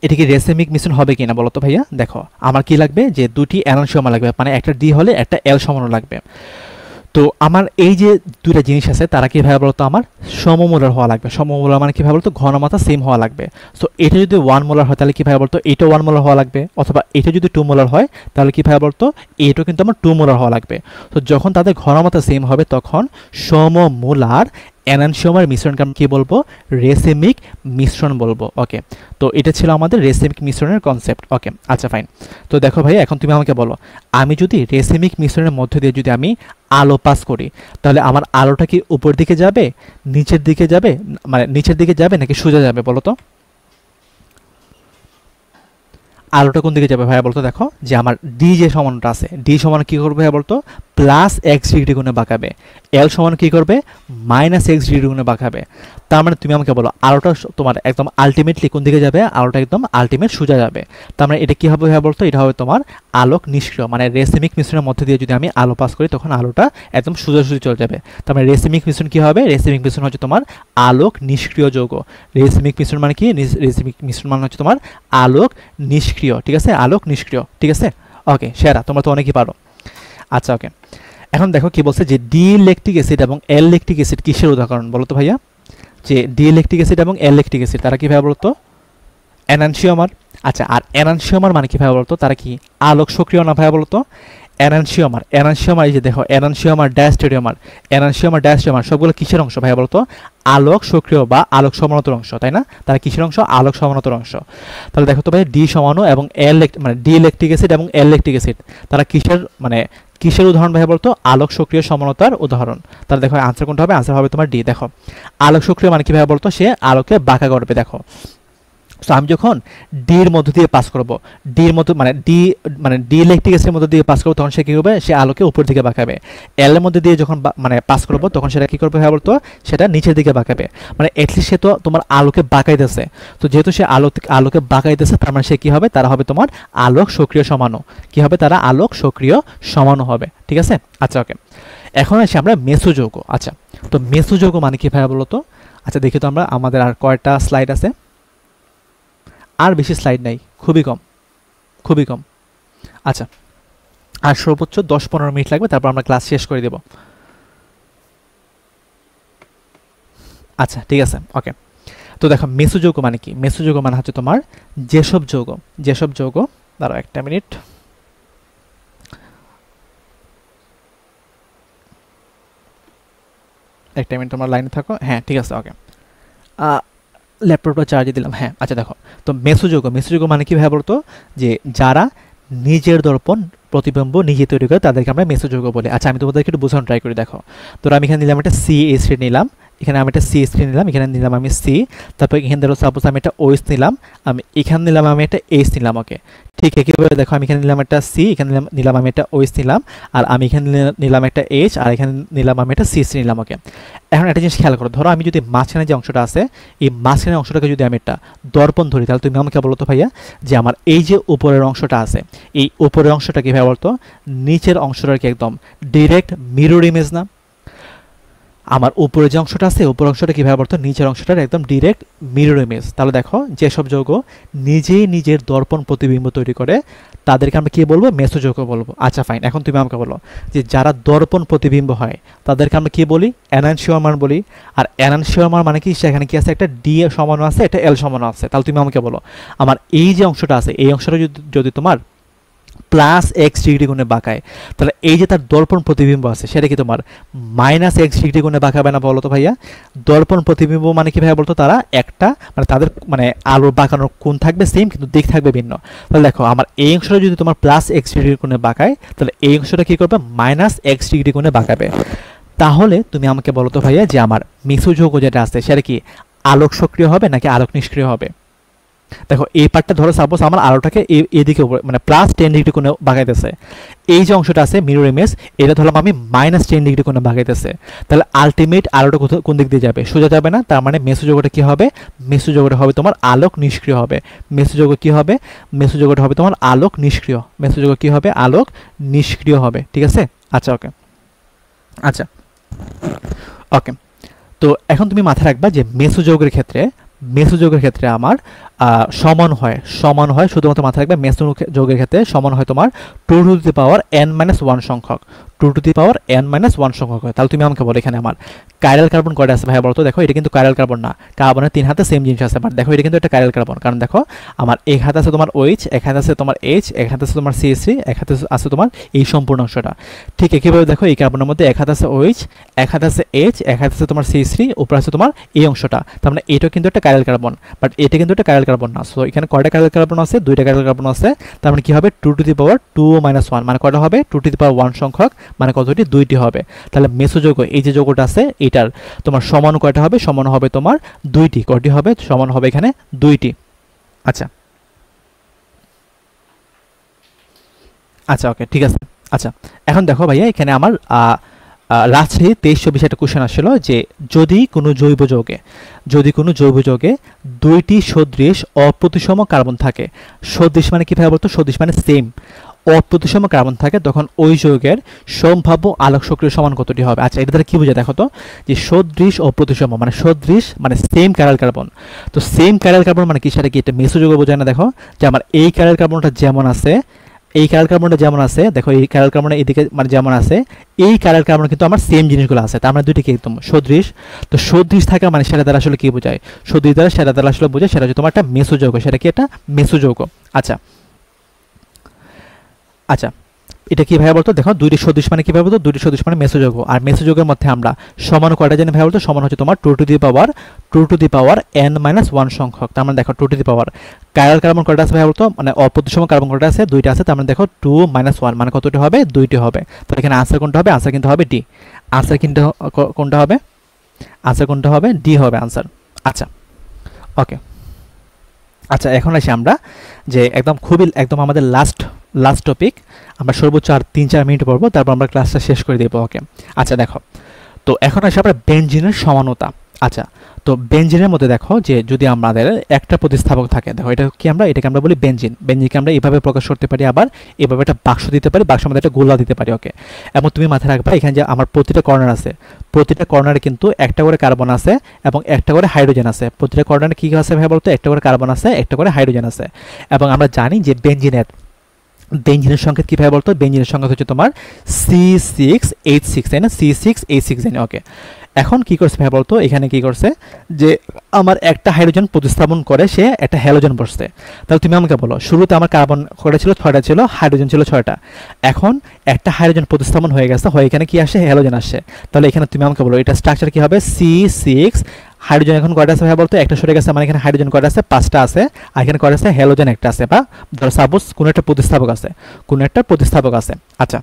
এটা কি রেসিমিক মিশ্রণ হবে কিনা বলো তো ভাইয়া। দেখো আমার কি লাগবে, যে দুটি এনানসিওমার লাগবে, মানে একটা ডি হলে একটা এল সমানও লাগবে। তো আমার এই যে দুইটা জিনিস আছে তারা কীভাবে বলতো, আমার সমমূলার হওয়া লাগবে। সমমূলার মানে কীভাবে বলতো, ঘনমাত্রা সেম হওয়া লাগবে। সো এটা যদি 1 মোলার হয় তাহলে কীভাবে বলতো, এটা 1 মোলার হওয়া লাগবে, অথবা এটা যদি 2 মোলার হয় তাহলে কীভাবে বলতো, এটাও কিন্তু আমার 2 মোলার হওয়া লাগবে। তো যখন তাদের ঘনমাত্রা সেম হবে তখন সমমূলার এনানসিওমার মিশ্রণকে আমরা কি বলবো, রেসিমিক মিশ্রণ বলবো। ওকে, তো এটা ছিল আমাদের রেসিমিক মিশ্রণের কনসেপ্ট। ওকে, আচ্ছা ফাইন। তো দেখো ভাই, এখন তুমি আমাকে বলো, আমি যদি রেসিমিক মিশ্রণের মধ্য দিয়ে যদি আমি আলো পাস করি তাহলে আমার আলোটা কি উপর দিকে যাবে, নিচের দিকে যাবে, মানে নিচের দিকে যাবে নাকি সোজা যাবে বলো তো, আলোটা কোন দিকে যাবে ভাইয়া বলতো। দেখো যে আমার ডি যে সমানটা আছে, ডি সমান কি করবে ভাইয়া বলতো, প্লাস এক্স ডিগ্রি গুণে বাঁকাবে। এল সমান কি করবে, মাইনাস এক্স ডিগ্রি গুণে বাঁকাবে। তার মানে তুমি আমাকে বলো আলোটা তোমার একদম আলটিমেটলি কোন দিকে যাবে, আলোটা একদম আলটিমেট সোজা যাবে। তার মানে এটা কি হবে ভাইয়া বলতো, এটা হবে তোমার আলোক নিষ্ক্রিয়, মানে রেসিমিক মিশ্রণের মধ্যে দিয়ে যদি আমি আলো পাস করি তখন আলোটা একদম সোজাসুজি চলে যাবে। তার মানে রেসিমিক মিশ্রণ কি হবে, রেসিমিক মিশ্রণ হচ্ছে তোমার আলোক নিষ্ক্রিয় যৌগ। রেসিমিক মিশ্রণ মানে কি, রেসিমিক মিশ্রণ মানে হচ্ছে তোমার আলোক নিষ্ক্রিয়। ঠিক আছে, আলোক নিষ্ক্রিয়। ঠিক আছে, ওকে সেরা, তোমরা তো অনেকই পারো। আচ্ছা ওকে, এখন দেখো কি বলছে যে ডি ল্যাকটিক অ্যাসিড এবং এল ল্যাকটিক অ্যাসিড কিসের উদাহরণ বলো তো ভাইয়া, যে ডি ল্যাকটিক অ্যাসিড এবং এল ল্যাকটিক অ্যাসিড তারা কিভাবে বলতো, এনানসিওমার। আচ্ছা, আর এনানসিওমার মানে কিভাবে বলতো, তারা কি আলোক সক্রিয় না ভাইয়া বলতো। এনানসিওমার এই যে দেখো এনানসিওমার সবগুলো কিসের অংশ ভাইয়া বলতো, আলোক সক্রিয় বা আলোক সমান্তর অংশ, তাই না? তারা কিসের অংশ, আলোক সমান্তর অংশ। তাহলে দেখো তো ভাই ডি সমাণু এবং মানে ডি ল্যাকটিক অ্যাসিড এবং এল ল্যাকটিক অ্যাসিড তারা কিসের উদাহরণ ভাইয়া বলতো, আলোক সক্রিয় সমানতার উদাহরণ। তাহলে দেখো আনসার কোনটা হবে, আনসার হবে তোমার ডি। দেখো আলোক সক্রিয় মানে কি ভাইয়া বলতো, সে আলোকে বাঁকা করবে। দেখো সো আমি যখন ডির মধ্য দিয়ে পাস করবো, ডির মধ্যে মানে ডি ল্যাকটিক অ্যাসিডের মধ্যে দিয়ে পাস করবো তখন সে কী করবে, সে আলোকে উপর দিকে বাঁকাবে। এল এর মধ্যে দিয়ে যখন পাস করবো তখন সেটা কী করবে ভাইয়া বলতো, সেটা নিচের দিকে বাঁকাবে। মানে এটলিস্ট সে তো তোমার আলোকে বাঁকাইতেছে। তো যেহেতু সে আলোকে বাঁকাইতেছে তার মানে সে কী হবে, তারা হবে তোমার আলোক সক্রিয় সমাণু। কী হবে, তারা আলোক সক্রিয় সমাণু হবে। ঠিক আছে, আচ্ছা ওকে। এখন আসি আমরা মেসোযৌগ। আচ্ছা, তো মেসোযৌগ মানে কি ভাইয়া বলতো। আচ্ছা দেখি তো আমরা, আমাদের আর কয়টা স্লাইড আছে, আর বেশি স্লাইড নাই, খুবই কম। আচ্ছা, আর সর্বোচ্চ 10-15 মিনিট লাগবে, তারপর আমরা ক্লাস শেষ করে দেব। আচ্ছা ঠিক আছে, ওকে। তো দেখো মেসোযৌগ মানে কি, মেসোযৌগ মানে হচ্ছে তোমার যেসব যৌগ দাঁড়াও একটা মিনিট, তোমরা লাইনে থাকো। হ্যাঁ ঠিক আছে, ওকে। ল্যাপটপটা চার্জে দিলাম। হ্যাঁ আচ্ছা দেখো, তো মেসোযৌগ মানে কি ভাবে বলতো, যে যারা নিজের দর্পণ প্রতিবিম্ব নিজে তৈরি করে তাদেরকে আমরা মেসোযৌগ বলি। আচ্ছা আমি তোমাদেরকে একটু বোঝানো ট্রাই করি। দেখো তো আমি এখানে নিলাম একটা CH3 নিলাম, এখানে আমি একটা CH3 নিলাম, এখানে নিলাম আমি C, তারপর এখানে ধরো সাপোজ আমি একটা OH নিলাম, আমি এখানে নিলাম আমি একটা H নিলাম। ওকে, ঠিক একইভাবে দেখো আমি এখানে নিলাম একটা C, এখানে নিলাম আমি একটা OH নিলাম, আর আমি এখানে নিলাম একটা H, আর এখানে নিলাম আমি একটা CH3 নিলাম। ওকে, এখন একটা জিনিস খেয়াল করো, ধরো আমি যদি মাঝখানে যে অংশটা আছে এই মাঝখানের অংশটাকে যদি আমি একটা দর্পণ ধরি, তাহলে তুমি আমাকে বলো তো ভাইয়া যে আমার এই যে উপরের অংশটা আছে, এই উপরের অংশটা কীভাবে বলতো, নিচের অংশটার কি একদম ডিরেক্ট মিরর ইমেজ না? আমার উপরে যে অংশটা আছে উপরের অংশটা কীভাবে বলতো, নিচের অংশটার একদম ডিরেক্ট মিরর ইমেজ। তাহলে দেখো যেসব যৌগ নিজেই নিজের দর্পণ প্রতিবিম্ব তৈরি করে তাদেরকে আমরা কী বলবো, মেসোযৌগ বলবো। আচ্ছা ফাইন, এখন তুমি আমাকে বলো যে যারা দর্পণ প্রতিবিম্ব হয় তাদেরকে আমরা কী বলি, এনানসিওমার বলি। আর এনানসিওমার মানে কি, সেখানে কি আছে, একটা ডি সমানও আছে, একটা এল সমানও আছে। তাহলে তুমি আমাকে বলো আমার এই যে অংশটা আছে এই অংশটা যদি তোমার +x ডিগ্রি কোণে বাঁকায়, তাহলে এই যে তার দর্পণ প্রতিবিম্ব আছে সেটা কি তোমার -x ডিগ্রি কোণে বাঁকাবে না বলো তো ভাইয়া? দর্পণ প্রতিবিম্ব মানে কি ভাইয়া বলতো, তারা একটা মানে তাদের মানে আলোর বাঁকানোর কোণ থাকবে সেম, কিন্তু দিক থাকবে ভিন্ন। তাহলে দেখো আমার এই অংশটা যদি তোমার +x ডিগ্রি কোণে বাঁকায়, তাহলে এই অংশটা কি করবে, -x ডিগ্রি কোণে বাঁকাবে। তাহলে তুমি আমাকে বলো তো ভাইয়া যে আমার মেসোযৌগ যেটা আছে সেটা কি আলোক সক্রিয় হবে নাকি আলোক নিষ্ক্রিয় হবে? দেখো এই পার্টটা ধরো সাপোজ আমার আলোটাকে এদিকে মানে +10 ডিগ্রি কোণে বাঁকাইতেছে, এই যে অংশটা আছে মিরর ইমেজ এটা ধরলাম আমি -10 ডিগ্রি কোণে বাঁকাইতেছে, তাহলে আলটিমেট আলোটা কোন দিক দিয়ে যাবে, সোজা যাবে না। তার মানে মেসোযৌগটা কি হবে, মেসোযৌগটা হবে তোমার আলোক নিষ্ক্রিয় হবে। মেসোযৌগ কি হবে, মেসোযৌগটা হবে তোমার আলোক নিষ্ক্রিয়। মেসোযৌগ কি হবে, আলোক নিষ্ক্রিয় হবে। ঠিক আছে, আচ্ছা ওকে, আচ্ছা ওকে। তো এখন তুমি মাথায় রাখবা যে মেসোযৌগের ক্ষেত্রে আমার সমান হয় শুধুমাত্র মাথায় রাখবে, মেসোযৌগের ক্ষেত্রে সমান হয় তোমার 2 টু দি পাওয়ার n-1 সংখ্যক, 2 টু দি পাওয়ার n-1 সংখ্যক হয়। তাহলে তুমি আমাকে বলো এখানে আমার কাইরাল কার্বন কয়টা আছে ভাইয়া বলতো? দেখো এটা কিন্তু কাইরাল কার্বন না, কার্বনের 3 হাতে সেম জিনিস আছে, বাট দেখো এটা কিন্তু একটা কাইরাল কার্বন। কারণ দেখো আমার এক হাতে আছে তোমার OH, এক হাতে আছে তোমার H, এক হাতে আছে তোমার CH3, এক হাতে আছে তোমার এই সম্পূর্ণ অংশটা। ঠিক একইভাবে দেখো এই কার্বনের মধ্যে এক হাতে আছে OH, এক হাতে আছে H, এক হাতে আছে তোমার CH3, উপরে আছে তোমার এই অংশটা। তার মানে এটা কিন্তু একটা কাইরাল কার্বন, বাট এটা কিন্তু একটা কাইরাল কার্বন না। সো এখানে কয়টা কাইরাল কার্বন আছে, 2টা কাইরাল কার্বন আছে। তার মানে কি হবে, 2 টু দি পাওয়ার 2-1 মানে কয়টা হবে, 2 টু দি পাওয়ার 1 সংখ্যক, মানে কতটি, 2টি হবে। তাহলে মেসোযৌগ এই যে যৌগটা আছে এটার তোমার সমান কয়টা হবে, সমান হবে তোমার 2টি। কয়টি হবে, সমান হবে এখানে 2টি। আচ্ছা আচ্ছা ওকে, ঠিক আছে। আচ্ছা এখন দেখো ভাইয়া এখানে আমার রাজশাহী 2324 একটা কোশ্চেন আসছিল যে যদি কোনো জৈব যৌগে 2টি সদৃশ অপ্রতিসম কার্বন থাকে, সদৃশ মানে কি ভাবে বলতো, সদৃশ মানে সেম, অপ্রতিসম কার্বন থাকে, তখন ওই যৌগের সম্ভাব্য আলোক সক্রিয় সমান কতটি হবে? আচ্ছা এটা দ্বারা কি বোঝায় দেখো তো, যে সদৃশ অপ্রতিসম মানে সদৃশ মানে সেম কাইরাল কার্বন। তো সেম কাইরাল কার্বন মানে কি, সেটা কি এটা মেসোযৌগ বোঝায় না? দেখো যে আমার এই কাইরাল কার্বনটা যেমন আছে, এই কাইরাল কার্বনটা যেমন আছে, দেখো এই কাইরাল কার্বনের এদিকে মানে যেমন আছে, এই কাইরাল কার্বন কিন্তু আমার সেম জিনিসগুলো আছে। তার মানে দুইটি কি একদম সদৃশ। তো সদৃশ থাকা মানে সেটা দ্বারা আসলে কি বোঝায়, সদৃশ দ্বারা সেটা দ্বারা আসলে বোঝায় সেটা হচ্ছে তোমার একটা মেসোযৌগ। সেটা কি একটা মেসোযৌগ। আচ্ছা আচ্ছা এটা কি ভাই বলতো, দেখো 2টি সদৃশ মানে কি ভাই বলতো, 2টি সদৃশ মানে মেসোযৌগ। আর মেসোযৌগের মধ্যে আমরা সমান কয়টা জানি ভাই বলতো, সমান হচ্ছে তোমার 2 টু দি পাওয়ার n-1 সংখ্যক। তার মানে দেখো 2 to the power chiral carbon কয়টা আছে ভাই বলতো, মানে অপ্রতিসম কার্বন কয়টা আছে, 2টা আছে। তার মানে দেখো 2-1 মানে কতটি হবে, 2টি হবে। তাহলে এখানে আনসার কোনটা হবে, আনসার কিন্তু হবে ডি। আনসার কিন্তু কোনটা হবে, আনসার কোনটা হবে, ডি হবে আনসার। আচ্ছা ওকে, আচ্ছা এখন আসি আমরা যে একদম আমাদের লাস্ট টপিক, আমরা সর্বোচ্চ আর 3-4 মিনিট পড়বো, তারপর আমরা ক্লাসটা শেষ করে দেবো। ওকে আচ্ছা দেখো, তো এখন আসি আমরা বেনজিনের সমানতা। আচ্ছা তো বেনজিনের মধ্যে দেখো যে যদি আমাদের একটা প্রতিস্থাপক থাকে, দেখো এটাকে আমরা বলি বেনজিন। বেনজিনকে আমরা এইভাবে প্রকাশ করতে পারি, আবার এভাবে একটা বাক্স দিতে পারি, বাক্সের মধ্যে একটা গোলা দিতে পারি। ওকে, এবং তুমি মাথায় রাখবা এখানে যে আমার প্রতিটা কর্নার আছে, প্রতিটা কর্নারে কিন্তু একটা করে কার্বন আছে এবং একটা করে হাইড্রোজেন আছে। প্রতিটা কর্নারে কি আছে ভাই বলতো, একটা করে কার্বন আছে, একটা করে হাইড্রোজেন আছে। এবং আমরা জানি যে বেনজিনের সংকেত কি ভাবে বলতো, বেনজিনের সংকেত হচ্ছে তোমার C6H6, তাই না, C6H6। ওকে, এখন কি করছে ভাই বলতো, এখানে কি করছে যে আমার একটা হাইড্রোজেন প্রতিস্থাপন করে সে একটা হ্যালোজেন বসছে। তাহলে তুমি আমাকে বলো, শুরুতে আমার কার্বন কয়টা ছিল, 6টা ছিল, হাইড্রোজেন ছিল 6টা। এখন একটা হাইড্রোজেন প্রতিস্থাপন হয়ে গেছে, হয় এখানে কি আসে, হ্যালোজেন আসে। তাহলে এখানে তুমি আমাকে বলো এটা স্ট্রাকচার কি হবে, C6 হাইড্রোজেন এখন কয়টা আছে ভাই বলতো, একটা সরে গেছে, মানে এখানে হাইড্রোজেন কয়টা আছে, 5টা আছে, আর এখানে কয়টা আছে, হ্যালোজেন একটা আছে, বা ধরো সাপোজ কোনো একটা প্রতিস্থাপক আছে। আচ্ছা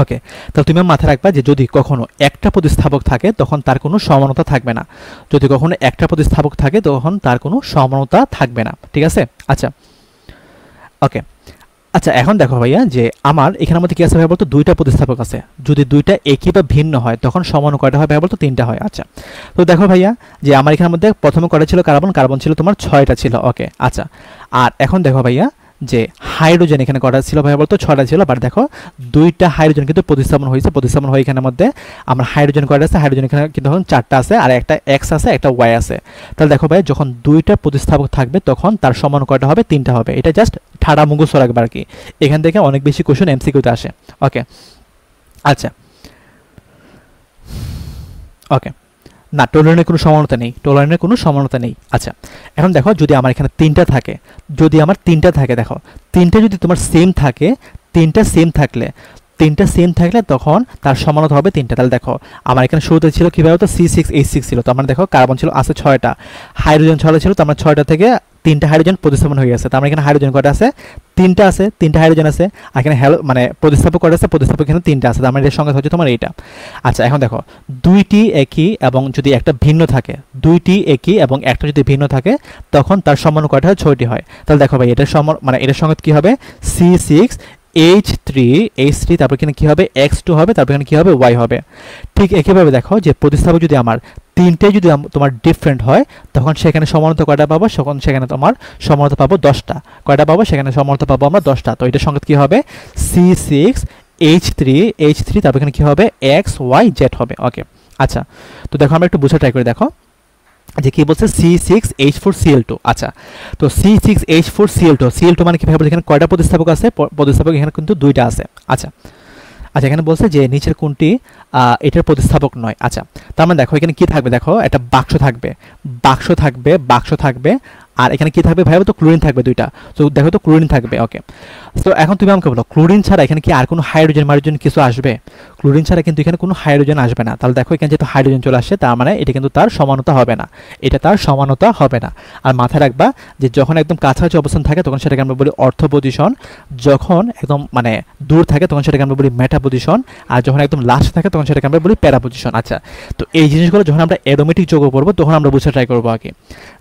ওকে, তাহলে তুমি মাথায় রাখবা যে যদি কখনো একটা প্রতিস্থাপক থাকে তখন তার কোনো সমানতা থাকবে না। যদি কখনো একটা প্রতিস্থাপক থাকে তখন তার কোনো সমানতা থাকবে না, ঠিক আছে? আচ্ছা, ওকে। আচ্ছা, এখন দেখো ভাইয়া যে আমার এখানের মধ্যে কি আছে ভাই বলতো, দুইটা প্রতিস্থাপক আছে। যদি দুইটা একই বা ভিন্ন হয় তখন সমান কয়টা হয় ভাই বলতো, তিনটা হয়। আচ্ছা, তো দেখো ভাইয়া যে আমার এখানের মধ্যে প্রথমে কয়টা ছিল কার্বন, কার্বন ছিল তোমার 6টা ছিল। ওকে, আচ্ছা, আর এখন দেখো ভাইয়া যে হাইড্রোজেন এখানে কয়টা ছিল ভাই বলতো, 6টা ছিল। বাট দেখো দুইটা হাইড্রোজেন কিন্তু প্রতিস্থাপন হয়েছে, প্রতিস্থাপন হয়ে এখানের মধ্যে আমার হাইড্রোজেন কয়টা আছে, হাইড্রোজেন এখানে কিন্তু এখন 4টা আছে, আর একটা এক্স আছে, একটা ওয়াই আছে। তাহলে দেখো ভাই যখন দুইটা প্রতিস্থাপক থাকবে তখন তার সমান কয়টা হবে, তিনটা হবে। এটা জাস্ট ঠাড়া মুখস্থ রাখবে আর কি, এখান থেকে অনেক বেশি কোশ্চেন এমসিকিউতে আসে। ওকে, আচ্ছা, ওকে, না টোলারেনের কোনো সমানতা নেই, টোলারেনের কোনো সমানতা নেই। আচ্ছা, এখন দেখো যদি আমার এখানে তিনটা থাকে, যদি আমার তিনটা থাকে, দেখো তিনটা যদি তোমার সেম থাকে, তিনটা সেম থাকলে, তিনটা সেম থাকলে তখন তার সমানতা হবে তিনটা। তাহলে দেখো আমার এখানে শুরুতে ছিল কীভাবে তো C6H6 ছিল, তো আমার দেখো কার্বন ছিল আছে 6টা, হাইড্রোজেন 6টা ছিল, তো আমার 6টা থেকে তিনটা হাইড্রোজেন প্রতিস্থাপন হয়ে গেছে। তো আমার এখানে হাইড্রোজেন কয়টা আছে, তিনটা আছে, তিনটা হাইড্রোজেন আছে। আর এখানে মানে প্রতিস্থাপক কয়টা আছে, প্রতিস্থাপক এখানে তিনটা আছে। আমার এর সংখ্যা হচ্ছে তোমার এইটা। আচ্ছা, এখন দেখো দুইটি একই এবং যদি একটা ভিন্ন থাকে, দুইটি একই এবং একটা যদি ভিন্ন থাকে তখন তার সমান কয়টা হয়, 6টি হয়। তাহলে দেখো ভাই এটার সমান মানে এটার সংখ্যা কি হবে, C6H3, তারপর এখানে কি হবে, X2 হবে, তারপর এখানে কি হবে, Y হবে। ঠিক একইভাবে দেখো যে প্রতিস্থাপক যদি আমার তিনটে যদি তোমার ডিফারেন্ট হয় তখন সেখানে সমানতা কয়টা পাবো, সেখানে তোমার সমানতা পাবো 10টা। কয়টা পাবো, সেখানে সমানতা পাবো আমরা 10টা। তো এটার সংখ্যা কি হবে, C6H3, তারপর এখানে কি হবে, XYZ হবে। ওকে, আচ্ছা, তো দেখো আমরা একটু বোঝা ট্রাই করে দেখো যে কি বলছে, C6H4Cl2। আচ্ছা, তো C6H4Cl2 মানে কি ভাবে, এখানে কয়টা প্রতিস্থাপক আছে, প্রতিস্থাপক এখানে কিন্তু দুইটা আছে। আচ্ছা, আচ্ছা, এখানে বলছে যে নিচের কোনটি এটার প্রতিস্থাপক নয়। আচ্ছা, তার মানে দেখো এখানে কি থাকবে, দেখো একটা বাক্স থাকবে, বাক্স থাকবে, আর এখানে কি থাকবে ভাই, তো ক্লোরিন থাকবে দুইটা। তো দেখো তো ক্লোরিন থাকবে। ওকে, তো এখন তুমি আমাকে বলো ক্লোরিন ছাড়া এখানে কি আর কোনো হাইড্রোজেন কিছু আসবে? ক্লোরিন ছাড়া কিন্তু এখানে কোনো হাইড্রোজেন আসবে না। তাহলে দেখো এখানে যেহেতু হাইড্রোজেন চলে আসছে তার মানে এটা কিন্তু তার সমানতা হবে না, এটা তার সমানতা হবে না। আর মাথায় রাখবা যে যখন একদম কাছাকাছি অবস্থান থাকে তখন সেটাকে আমরা বলি অর্থ পজিশন, যখন একদম মানে দূর থাকে তখন সেটাকে আমরা বলি মেটা পজিশন, আর যখন একদম লাস্ট থাকে তখন সেটাকে আমরা বলি প্যারা পজিশন। আচ্ছা, তো এই জিনিসগুলো যখন আমরা অ্যারোমেটিক যৌগ পড়বো তখন আমরা বুঝতে ট্রাই করবো আগে,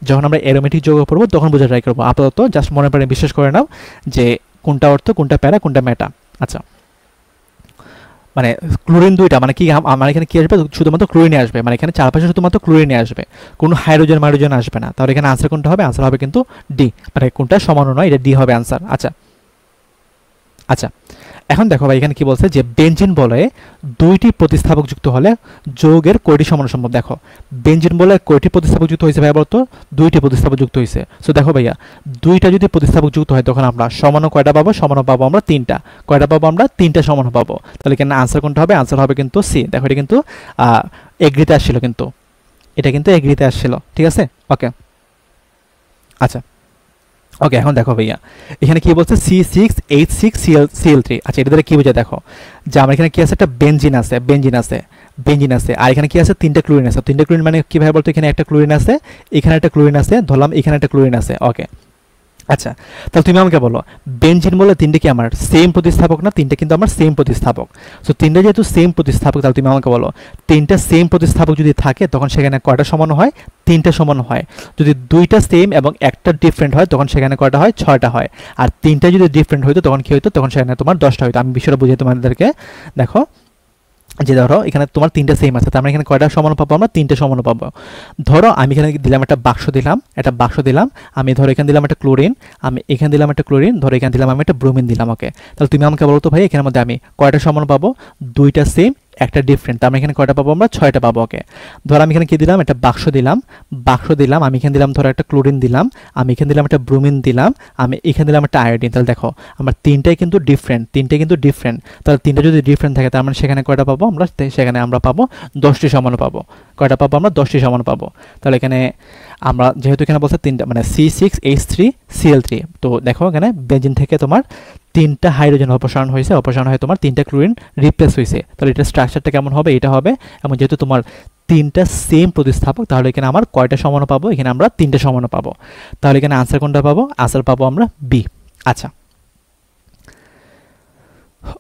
যখন আমরা অ্যারোমেটিক যৌগ পড়বো তখন বোঝা ট্রাই করবো। আপাতত জাস্ট মনে পড়ে বিশ্বাস করে নাও যে কোনটা অর্থ, কোনটা প্যারা, কোনটা মেটা। আচ্ছা, মানে ক্লোরিন দুইটা মানে কি, আমার এখানে কি আসবে, শুধুমাত্র ক্লোরিনে আসবে, মানে এখানে চারপাশে শুধুমাত্র ক্লোরিনে আসবে, কোনো হাইড্রোজেন আসবে না। তাহলে এখানে আনসার কোনটা হবে, আনসার হবে কিন্তু ডি, মানে কোনটা সমান নয়, এটা ডি হবে আনসার। আচ্ছা, আচ্ছা, এখন দেখো ভাই এখানে কি বলছে যে বেনজিন বলয়ে দুইটি প্রতিস্থাপক যুক্ত হলে যৌগের কয়টি সমান সম্ভব। দেখো বেনজিন বলয়ে কয়টি প্রতিস্থাপক যুক্ত হয়েছে ভাই বলতো, দুইটি প্রতিস্থাপক যুক্ত হয়েছে। সো দেখো ভাইয়া দুইটা যদি প্রতিস্থাপক যুক্ত হয় তখন আমরা সমানও কয়টা পাবো, সমানও পাবো আমরা তিনটা। কয়টা পাবো আমরা, তিনটা সমানও পাবো। তাহলে এখানে আনসার কোনটা হবে, আনসার হবে কিন্তু সি। দেখো এটা কিন্তু এগ্রিতে আসছিল, কিন্তু এটা কিন্তু এগ্রিতে আসছিল, ঠিক আছে? ওকে, আচ্ছা, ওকে, এখন দেখো ভাইয়া এখানে কি বলছে, C6H6Cl3। আচ্ছা, এটা দ্বারা কি বোঝায় দেখো যে আমার এখানে কি আছে, একটা বেনজিন আছে, আর এখানে কি আছে, তিনটা ক্লোরিন আছে। তিনটা ক্লোরিন মানে কি ভাবে বলতো, এখানে একটা ক্লোরিন আছে, এখানে একটা ক্লোরিন আছে, ধরলাম এখানে একটা ক্লোরিন আছে। ওকে, আচ্ছা, তাহলে তুমি আমাকে বলো বেনজিন বলে তিনটে কি আমার সেম প্রতিস্থাপক না? তিনটে কিন্তু আমার সেম প্রতিস্থাপক। সো তিনটে যেহেতু সেম প্রতিস্থাপক তাহলে তুমি আমাকে বলো তিনটা সেম প্রতিস্থাপক যদি থাকে তখন সেখানে কয়টা সমান হয়, তিনটা সমান হয়। যদি দুইটা সেম এবং একটা ডিফারেন্ট হয় তখন সেখানে কয়টা হয়, 6টা হয়। আর তিনটা যদি ডিফারেন্ট হইতো তখন কি হইতো, তখন সেখানে তোমার 10টা হইতো। আমি বিষয়টা বুঝিয়ে তোমাদেরকে, দেখো যে ধরো এখানে তোমার তিনটা সেম আছে, তার মানে এখানে কয়টা সমান পাবো আমরা, তিনটা সমান পাবো। ধরো আমি এখানে দিলাম একটা বাক্স দিলাম, আমি ধরো এখানে দিলাম একটা ক্লোরিন, আমি এখানে দিলাম একটা ক্লোরিন, ধরো এখানে দিলাম আমি একটা ব্রোমিন দিলাম। ওকে, তাহলে তুমি আমাকে বলো তো ভাই এখানের মধ্যে আমি কয়টা সমান পাবো, দুইটা সেম একটা ডিফারেন্ট, তার মানে এখানে কয়টা পাবো আমরা, 6টা পাবো। ওকে, ধরো আমি এখানে কি দিলাম, একটা বাক্স দিলাম, আমি এখানে দিলাম ধরো একটা ক্লোরিন দিলাম, আমি এখানে দিলাম একটা ব্রোমিন দিলাম, আমি এখানে দিলাম একটা আয়োডিন। তাহলে দেখো আমার তিনটাই কিন্তু ডিফারেন্ট, তাহলে তিনটা যদি ডিফারেন্ট থাকে তার মানে সেখানে কয়টা পাবো আমরা, সেখানে আমরা পাবো 10টি সমান পাবো। কয়টা পাবো আমরা, 10টি সমান পাবো। তাহলে এখানে আমরা যেহেতু এখানে বলছে তিনটা মানে C6H3Cl3, তো দেখো এখানে বেনজিন থেকে তোমার তিনটা হাইড্রোজেন অপসারণ হয়ে তোমার তিনটা ক্লোরিন রিপ্লেস হয়েছে। তাহলে এটা স্ট্রাকচারটা কেমন হবে, এটা হবে। এবং যেহেতু তোমার তিনটা সেম প্রতিস্থাপক তাহলে এখানে আমার কয়টা সমান পাবো, এখানে আমরা তিনটা সমান পাবো। তাহলে এখানে আনসার কোনটা পাবো, আনসার পাবো আমরা বি। আচ্ছা,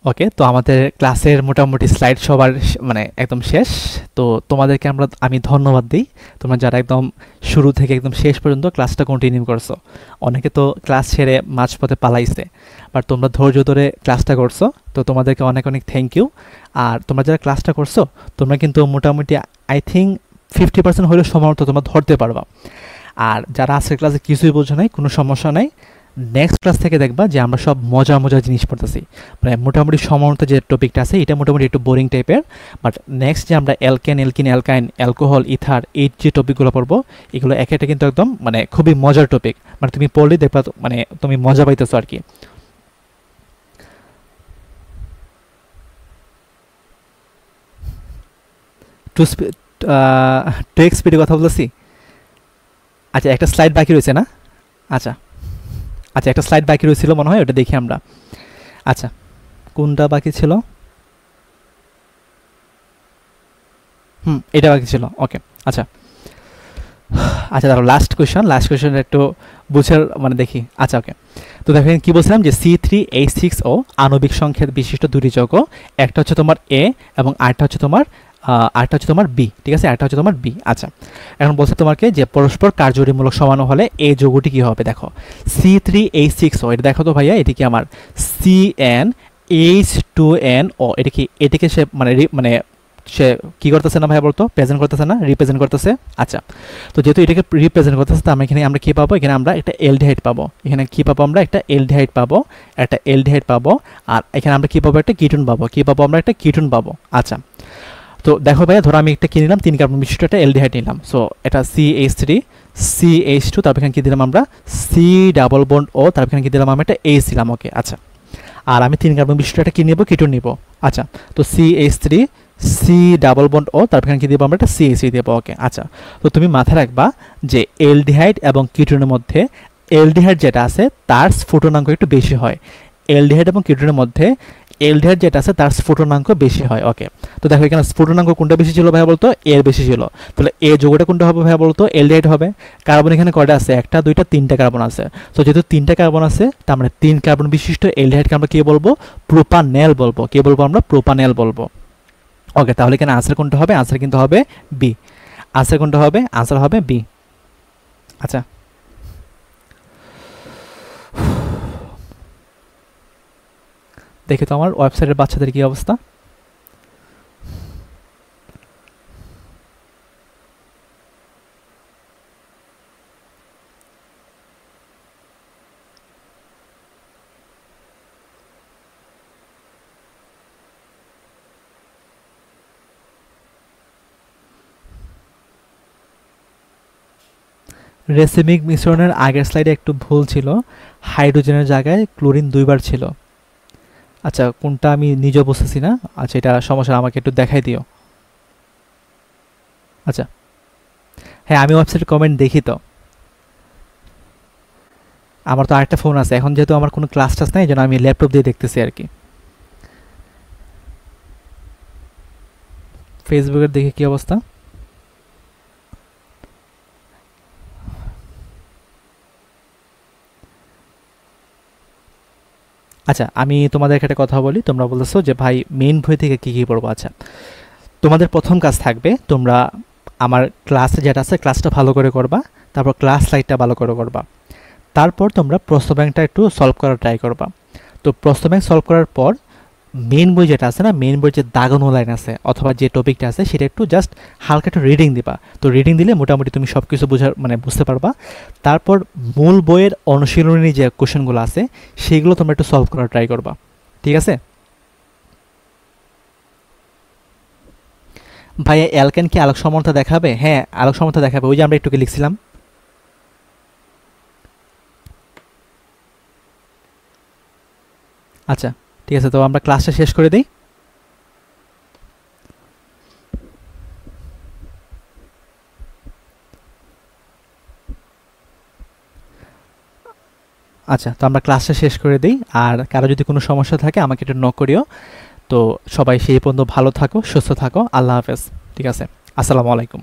ওকে, তো আমাদের ক্লাসের মোটামুটি স্লাইড সবার মানে একদম শেষ। তো তোমাদেরকে আমি ধন্যবাদ দিই, তোমরা যারা একদম শুরু থেকে একদম শেষ পর্যন্ত ক্লাসটা কন্টিনিউ করছো। অনেকে তো ক্লাস ছেড়ে মাঝপথে পালাইছে, বাট তোমরা ধৈর্য ধরে ক্লাসটা করছো, তো তোমাদেরকে অনেক অনেক থ্যাংক ইউ। আর তোমরা যারা ক্লাসটা করছো তোমরা কিন্তু মোটামুটি আই থিঙ্ক 50% হলেও সম্ভবত তোমরা ধরতে পারবা। আর যারা আজকের ক্লাসে কিছুই বোঝো নাই, কোনো সমস্যা নাই, নেক্সট ক্লাস থেকে দেখবা যে আমরা সব মজার মজার জিনিস পড়তেছি। মানে মোটামুটি সমানত যে টপিকটা আছে এটা মোটামুটি একটু বোরিং টাইপের, বাট নেক্সট যে আমরা অ্যালকেন, অ্যালকিন, অ্যালকাইন, অ্যালকোহল, ইথার, এই যে টপিকগুলো পড়বো এগুলো এক একটা কিন্তু একদম মানে খুবই মজার টপিক। মানে তুমি পড়লে দেখবা মানে তুমি মজা পাইতেছো আর কি। টু স্পিডে কথা বলতেছি। আচ্ছা, একটা স্লাইড বাকি রয়েছে না? আচ্ছা আচ্ছা, একটা স্লাইড বাকি রয়েছিল মনে হয়, ওটা দেখি আমরা। আচ্ছা, কোনটা বাকি ছিল? এটা বাকি ছিল। ওকে, আচ্ছা আচ্ছা, দাঁড়াও, লাস্ট কোয়েশ্চন একটু বুঝে মানে দেখি। আচ্ছা ওকে, তো দেখেন কি বলছিলাম যে C3H6O আণবিক সংখ্যার বিশিষ্ট দুটি যৌগ, একটা হচ্ছে তোমার এ এবং আরেকটা হচ্ছে তোমার বি। ঠিক আছে, আরেকটা হচ্ছে তোমার বি। আচ্ছা, এখন বলছে তোমাকে যে পরস্পর কার্যকরীমূলক সমান হলে এই যৌগটি কি হবে। দেখো C3H6O, এটা দেখো তো ভাইয়া, এটি কি আমার CnH2nO, এটিকে সে মানে সে কি করতেছে না ভাইয়া বলতো, প্রেজেন্ট করতেছে না, রিপ্রেজেন্ট করতেছে। আচ্ছা, তো যেহেতু এটাকে রিপ্রেজেন্ট করতেছে তো এখানে আমরা কি পাবো, এখানে আমরা একটা এলডিহাইড পাবো। এখানে কি পাবো আমরা, একটা এলডিহাইড পাবো। আর এখানে আমরা কি পাবো, একটা কিটোন পাবো। আমরা একটা কিটোন পাবো। আচ্ছা, তো দেখো ভাইয়া, ধরো আমি একটা কি নিলাম, 3 কার্বন বিশিষ্ট একটা এলডিহাইড নিলাম। সো এটা CH3 CH2, তারপর এখানে কি দিলাম আমরা, C ডাবল বন্ড O, তারপর এখানে কি দিলাম আমরা, একটা H দিলাম। ওকে, আচ্ছা, আর আমি 3 কার্বন বিশিষ্ট একটা কি নেব, কিটোন নিব। আচ্ছা, তো CH3 C double bond O, তারপর এখানে কি দেবো আমরা, একটা CH3 দেবো। ওকে, আচ্ছা, তো তুমি মাথায় রাখবা যে এলডিহাইড এবং কিটোনের মধ্যে এলডিহাইড যেটা আছে তার স্ফুটনাঙ্ক একটু বেশি হয়। এলডিহাইড এবং কিটোনের মধ্যে এলডিহাইড যেটা আছে তার স্ফুটনাঙ্ক বেশি হয়। ওকে, তো দেখো এখানে স্ফুটনাঙ্ক কোনটা বেশি ছিল ভাইয়া বলতো, এর বেশি ছিল। তাহলে এ যৌগটা কোনটা হবে ভাইয়া বলতো, এলডিহাইড হবে। কার্বন এখানে কয়টা আছে, 1 2 3 কার্বন আছে। তো যেহেতু 3 কার্বন আছে, তার মানে 3 কার্বন বিশিষ্ট এলডিহাইডকে আমরা কি বলবো, প্রোপানেল বলবো। কি বলবো আমরা, প্রোপানেল বলবো। ওকে, তাহলে এখানে আনসার কোনটা হবে, আনসার কিন্তু হবে বি। আনসার কোনটা হবে, আনসার হবে বি। আচ্ছা, দেখি তো আমার ওয়েবসাইটের বাচ্চাদের কি অবস্থা। রেসিমিক মিশ্রণের আগের স্লাইডে একটু ভুল ছিল, হাইড্রোজেনের জায়গায় ক্লোরিন 2বার ছিল। আচ্ছা, কোনটা আমি নিজেও বুঝতেছি না। আচ্ছা, এটা সমস্যা, আমাকে একটু দেখাই দিও। আচ্ছা, হ্যাঁ, আমি ওয়েবসাইটে কমেন্ট দেখি তো। আমার তো আরেকটা ফোন আছে, এখন যেহেতু আমার কোনো ক্লাস টাস নাই, এই জন্য আমি ল্যাপটপ দিয়ে দেখতেছি আর কি। ফেসবুকের দেখি কি অবস্থা। আচ্ছা, আমি তোমাদেরকে একটা কথা বলি, তোমরা বলতেছো যে ভাই মেইন বই থেকে কী কী পড়বো। আচ্ছা, তোমাদের প্রথম কাজ থাকবে, তোমরা আমার ক্লাসে যেটা আছে ক্লাসটা ভালো করে করবা, তারপর ক্লাস স্লাইডটা ভালো করে করবা, তারপর তোমরা প্রশ্ন ব্যাংকটা একটু সলভ করার ট্রাই করবা। তো প্রশ্ন ব্যাংক সলভ করার পর মেইন বই যেটা আছে না, মেইন বই যে দাগানো লাইন আছে অথবা যে টপিকটা আছে সেটা একটু জাস্ট হালকা একটু রিডিং দিবা। তো রিডিং দিলে মোটামুটি তুমি সব কিছু বুঝতে পারবা। তারপর মূল বইয়ের অনুশীলনী যে কোশ্চেনগুলো আছে সেইগুলো তোমরা একটু সলভ করার ট্রাই করবা। ঠিক আছে ভাইয়া, অ্যালকেন কি আলোক সমর্থা দেখাবে? হ্যাঁ, আলোক সমর্থা দেখাবে, ওই যে আমরা একটুকে লিখছিলাম। আচ্ছা, ঠিক আছে, তো আমরা ক্লাসটা শেষ করে দিই। আচ্ছা, তো আমরা ক্লাসটা শেষ করে দিই। আর কারো যদি কোনো সমস্যা থাকে আমাকে একটু নক করিও। তো সবাই সেই পর্যন্ত ভালো থাকো, সুস্থ থাকো, আল্লাহ হাফেজ। ঠিক আছে, আসসালামু আলাইকুম।